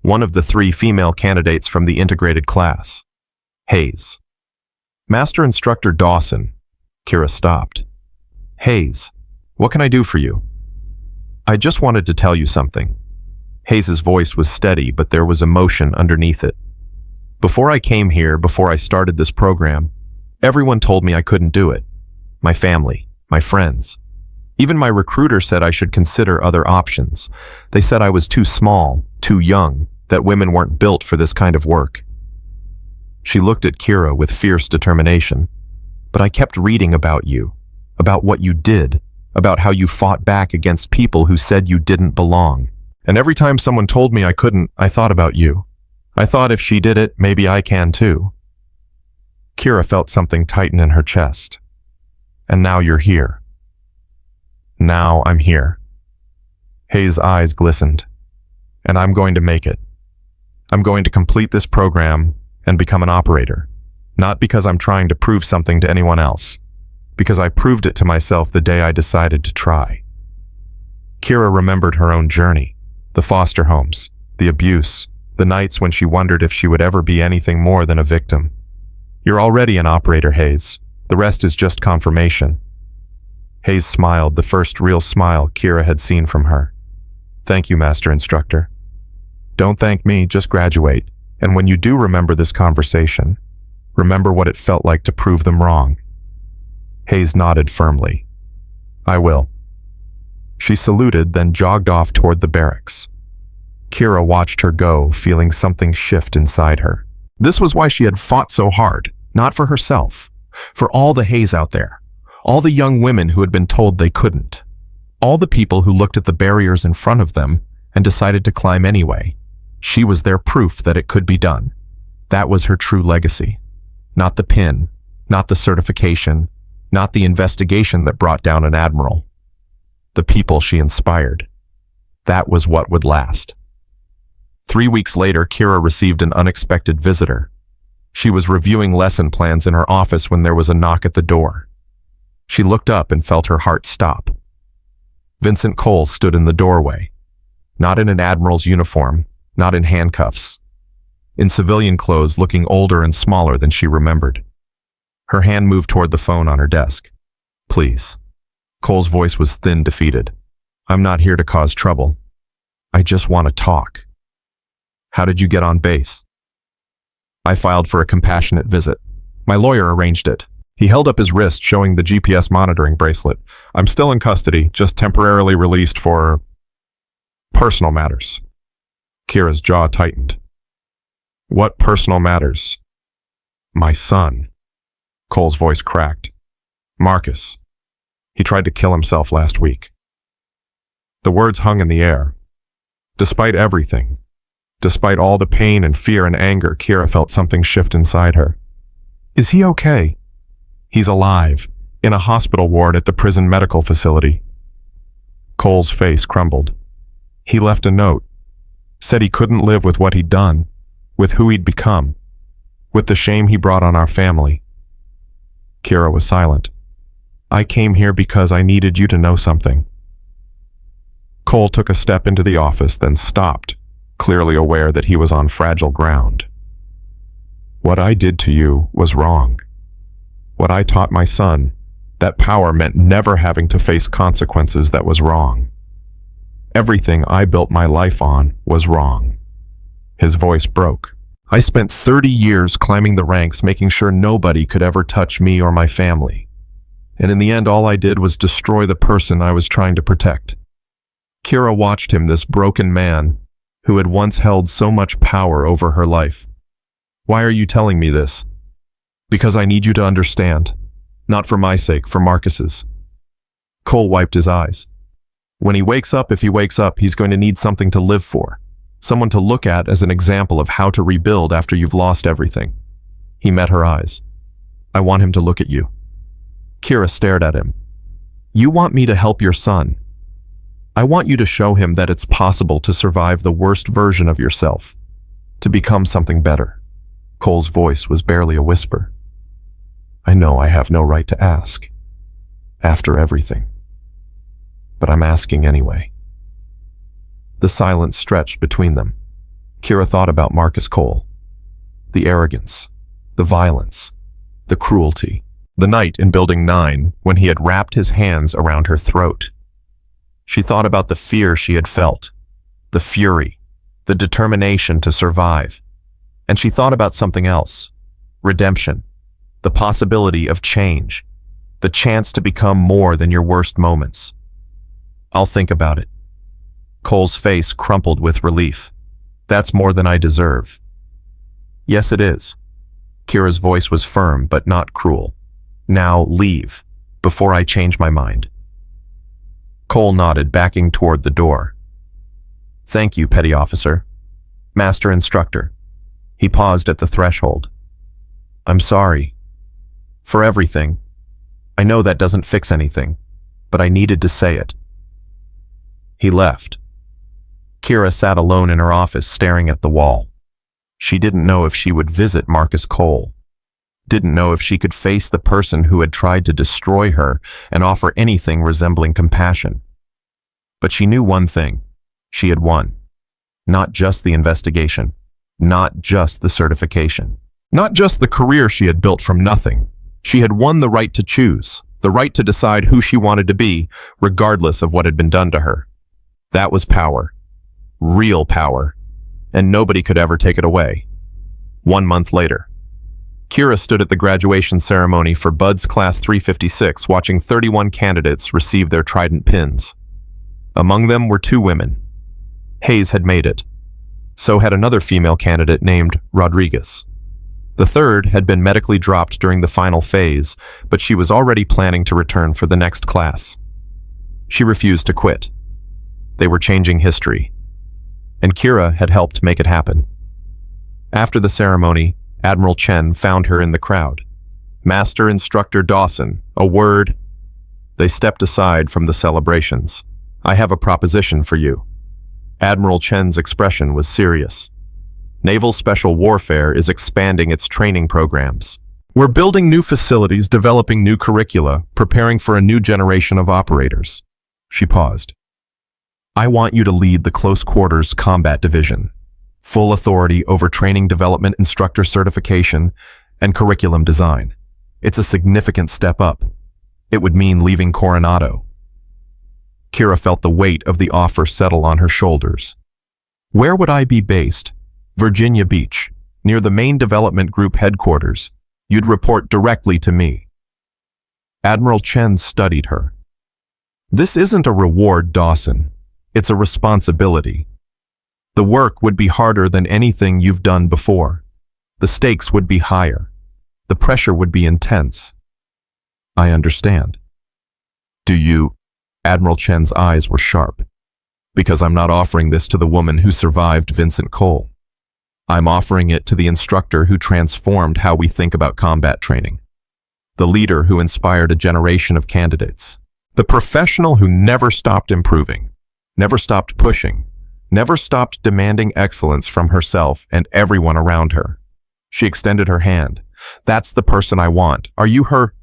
one of the 3 female candidates from the integrated class. Hayes. Master Instructor Dawson. Kira stopped. Hayes, what can I do for you? I just wanted to tell you something. Hayes's voice was steady, but there was emotion underneath it. Before I came here, before I started this program, Everyone told me I couldn't do it. My family, my friends. Even my recruiter said I should consider other options. They said I was too small, too young, that women weren't built for this kind of work. She looked at Kira with fierce determination. But I kept reading about you, about what you did, about how you fought back against people who said you didn't belong. And every time someone told me I couldn't, I thought about you. I thought if she did it, maybe I can too. Kira felt something tighten in her chest. And now you're here. Now I'm here. Hayes' eyes glistened. And I'm going to make it. I'm going to complete this program and become an operator. Not because I'm trying to prove something to anyone else. Because I proved it to myself the day I decided to try. Kira remembered her own journey. The foster homes, the abuse, the nights when she wondered if she would ever be anything more than a victim. You're already an operator, Hayes. The rest is just confirmation. Hayes smiled, the first real smile Kira had seen from her. Thank you, Master Instructor. Don't thank me, just graduate. And when you do remember this conversation, remember what it felt like to prove them wrong. Hayes nodded firmly. I will. She saluted, then jogged off toward the barracks. Kira watched her go, feeling something shift inside her. This was why she had fought so hard, not for herself, for all the Hayes out there, all the young women who had been told they couldn't, all the people who looked at the barriers in front of them and decided to climb anyway. She was their proof that it could be done. That was her true legacy. Not the pin, not the certification, not the investigation that brought down an admiral. The people she inspired. That was what would last. 3 weeks later, Kira received an unexpected visitor. She was reviewing lesson plans in her office when there was a knock at the door. She looked up and felt her heart stop. Vincent Cole stood in the doorway, not in an admiral's uniform, not in handcuffs. In civilian clothes, looking older and smaller than she remembered. Her hand moved toward the phone on her desk. Please. Cole's voice was thin, defeated. I'm not here to cause trouble. I just want to talk. How did you get on base? I filed for a compassionate visit. My lawyer arranged it. He held up his wrist, showing the GPS monitoring bracelet. I'm still in custody, just temporarily released for personal matters. Kira's jaw tightened. What personal matters? My son. Cole's voice cracked. Marcus. He tried to kill himself last week. The words hung in the air. Despite everything, despite all the pain and fear and anger, Kira felt something shift inside her. Is he okay? He's alive, in a hospital ward at the prison medical facility. Cole's face crumbled. He left a note. Said he couldn't live with what he'd done, with who he'd become, with the shame he brought on our family. Kira was silent. I came here because I needed you to know something. Cole took a step into the office, then stopped, clearly aware that he was on fragile ground. What I did to you was wrong. What I taught my son, that power meant never having to face consequences, that was wrong. Everything I built my life on was wrong. His voice broke. I spent 30 years climbing the ranks, making sure nobody could ever touch me or my family. And in the end, all I did was destroy the person I was trying to protect. Kira watched him, this broken man, who had once held so much power over her life. Why are you telling me this? Because I need you to understand. Not for my sake, for Marcus's. Cole wiped his eyes. When he wakes up, if he wakes up, he's going to need something to live for. Someone to look at as an example of how to rebuild after you've lost everything. He met her eyes. I want him to look at you. Kira stared at him. You want me to help your son. I want you to show him that it's possible to survive the worst version of yourself, to become something better. Cole's voice was barely a whisper. I know I have no right to ask, after everything. But I'm asking anyway. The silence stretched between them. Kira thought about Marcus Cole. The arrogance, the violence, the cruelty. The night in Building 9, when he had wrapped his hands around her throat. She thought about the fear she had felt, the fury, the determination to survive. And she thought about something else, redemption, the possibility of change, the chance to become more than your worst moments. I'll think about it. Cole's face crumpled with relief. That's more than I deserve. Yes, it is. Kira's voice was firm but not cruel. Now leave, before I change my mind. Cole nodded, backing toward the door. Thank you, Petty Officer. Master Instructor. He paused at the threshold. I'm sorry. For everything. I know that doesn't fix anything, but I needed to say it. He left. Kira sat alone in her office, staring at the wall. She didn't know if she would visit Marcus Cole. Didn't know if she could face the person who had tried to destroy her and offer anything resembling compassion. But she knew one thing. She had won. Not just the investigation. Not just the certification. Not just the career she had built from nothing. She had won the right to choose, the right to decide who she wanted to be, regardless of what had been done to her. That was power. Real power. And nobody could ever take it away. 1 month later. Kira stood at the graduation ceremony for Bud's Class 356, watching 31 candidates receive their trident pins. Among them were 2 women. Hayes had made it. So had another female candidate named Rodriguez. The third had been medically dropped during the final phase, but she was already planning to return for the next class. She refused to quit. They were changing history. And Kira had helped make it happen. After the ceremony, Admiral Chen found her in the crowd. Master Instructor Dawson, a word. They stepped aside from the celebrations. I have a proposition for you. Admiral Chen's expression was serious. Naval Special Warfare is expanding its training programs. We're building new facilities, developing new curricula, preparing for a new generation of operators. She paused. I want you to lead the Close Quarters Combat Division. Full authority over training development, instructor certification, and curriculum design. It's a significant step up. It would mean leaving Coronado. Kira felt the weight of the offer settle on her shoulders. Where would I be based? Virginia Beach, near the main development group headquarters. You'd report directly to me. Admiral Chen studied her. This isn't a reward, Dawson. It's a responsibility. The work would be harder than anything you've done before. The stakes would be higher. The pressure would be intense. I understand. Do you? Admiral Chen's eyes were sharp. Because I'm not offering this to the woman who survived Vincent Cole. I'm offering it to the instructor who transformed how we think about combat training. The leader who inspired a generation of candidates. The professional who never stopped improving. Never stopped pushing, never stopped demanding excellence from herself and everyone around her. She extended her hand. That's the person I want. Are you her?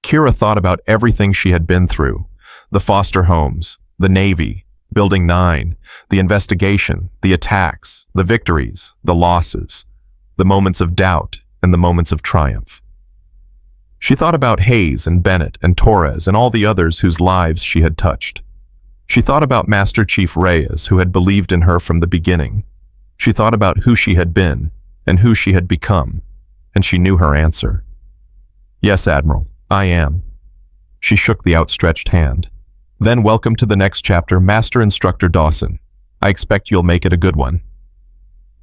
Kira thought about everything she had been through. The foster homes, the Navy, Building 9, the investigation, the attacks, the victories, the losses, the moments of doubt and the moments of triumph. She thought about Hayes and Bennett and Torres and all the others whose lives she had touched. She thought about Master Chief Reyes, who had believed in her from the beginning. She thought about who she had been and who she had become, and she knew her answer. Yes, Admiral, I am. She shook the outstretched hand. Then welcome to the next chapter, Master Instructor Dawson. I expect you'll make it a good one.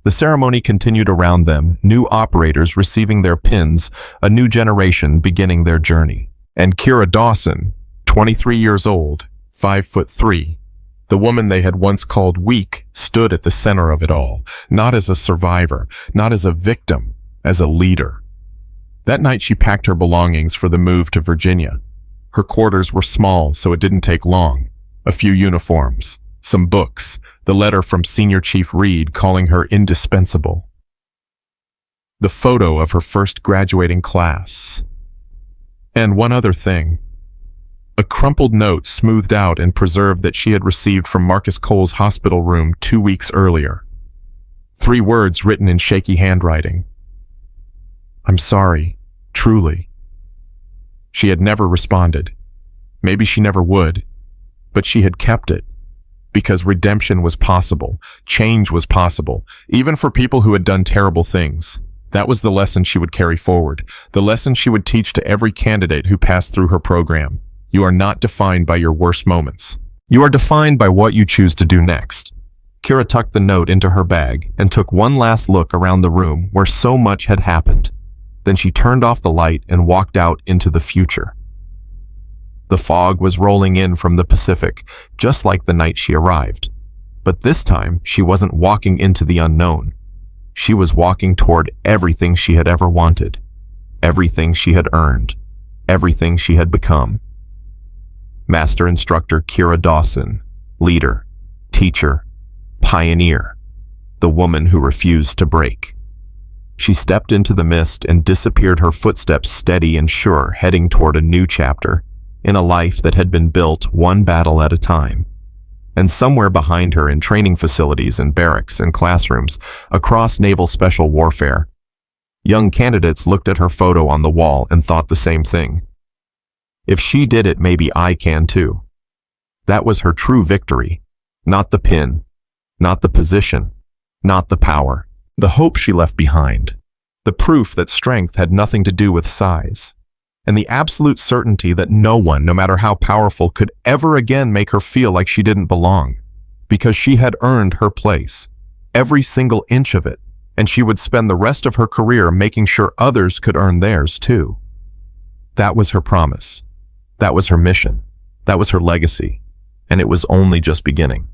The ceremony continued around them, new operators receiving their pins, a new generation beginning their journey. And Kira Dawson, 23 years old, 5'3", the woman they had once called weak, stood at the center of it all, not as a survivor, not as a victim, as a leader. That night she packed her belongings for the move to Virginia. Her quarters were small, so it didn't take long. A few uniforms, some books, the letter from Senior Chief Reed calling her indispensable. The photo of her first graduating class. And one other thing. A crumpled note smoothed out and preserved that she had received from Marcus Cole's hospital room 2 weeks earlier. 3 words written in shaky handwriting. I'm sorry, truly. She had never responded. Maybe she never would, but she had kept it. Because redemption was possible, change was possible, even for people who had done terrible things. That was the lesson she would carry forward, the lesson she would teach to every candidate who passed through her program. You are not defined by your worst moments. You are defined by what you choose to do next. Kira tucked the note into her bag and took one last look around the room where so much had happened. Then she turned off the light and walked out into the future. The fog was rolling in from the Pacific, just like the night she arrived. But this time, she wasn't walking into the unknown. She was walking toward everything she had ever wanted, everything she had earned, everything she had become. Master Instructor Kira Dawson, leader, teacher, pioneer, the woman who refused to break. She stepped into the mist and disappeared, her footsteps steady and sure, heading toward a new chapter in a life that had been built one battle at a time. And somewhere behind her, in training facilities and barracks and classrooms across naval special warfare, young candidates looked at her photo on the wall and thought the same thing. If she did it, maybe I can too. That was her true victory, not the pin, not the position, not the power. The hope she left behind, the proof that strength had nothing to do with size, and the absolute certainty that no one, no matter how powerful, could ever again make her feel like she didn't belong, because she had earned her place, every single inch of it, and she would spend the rest of her career making sure others could earn theirs too. That was her promise. That was her mission. That was her legacy. And it was only just beginning.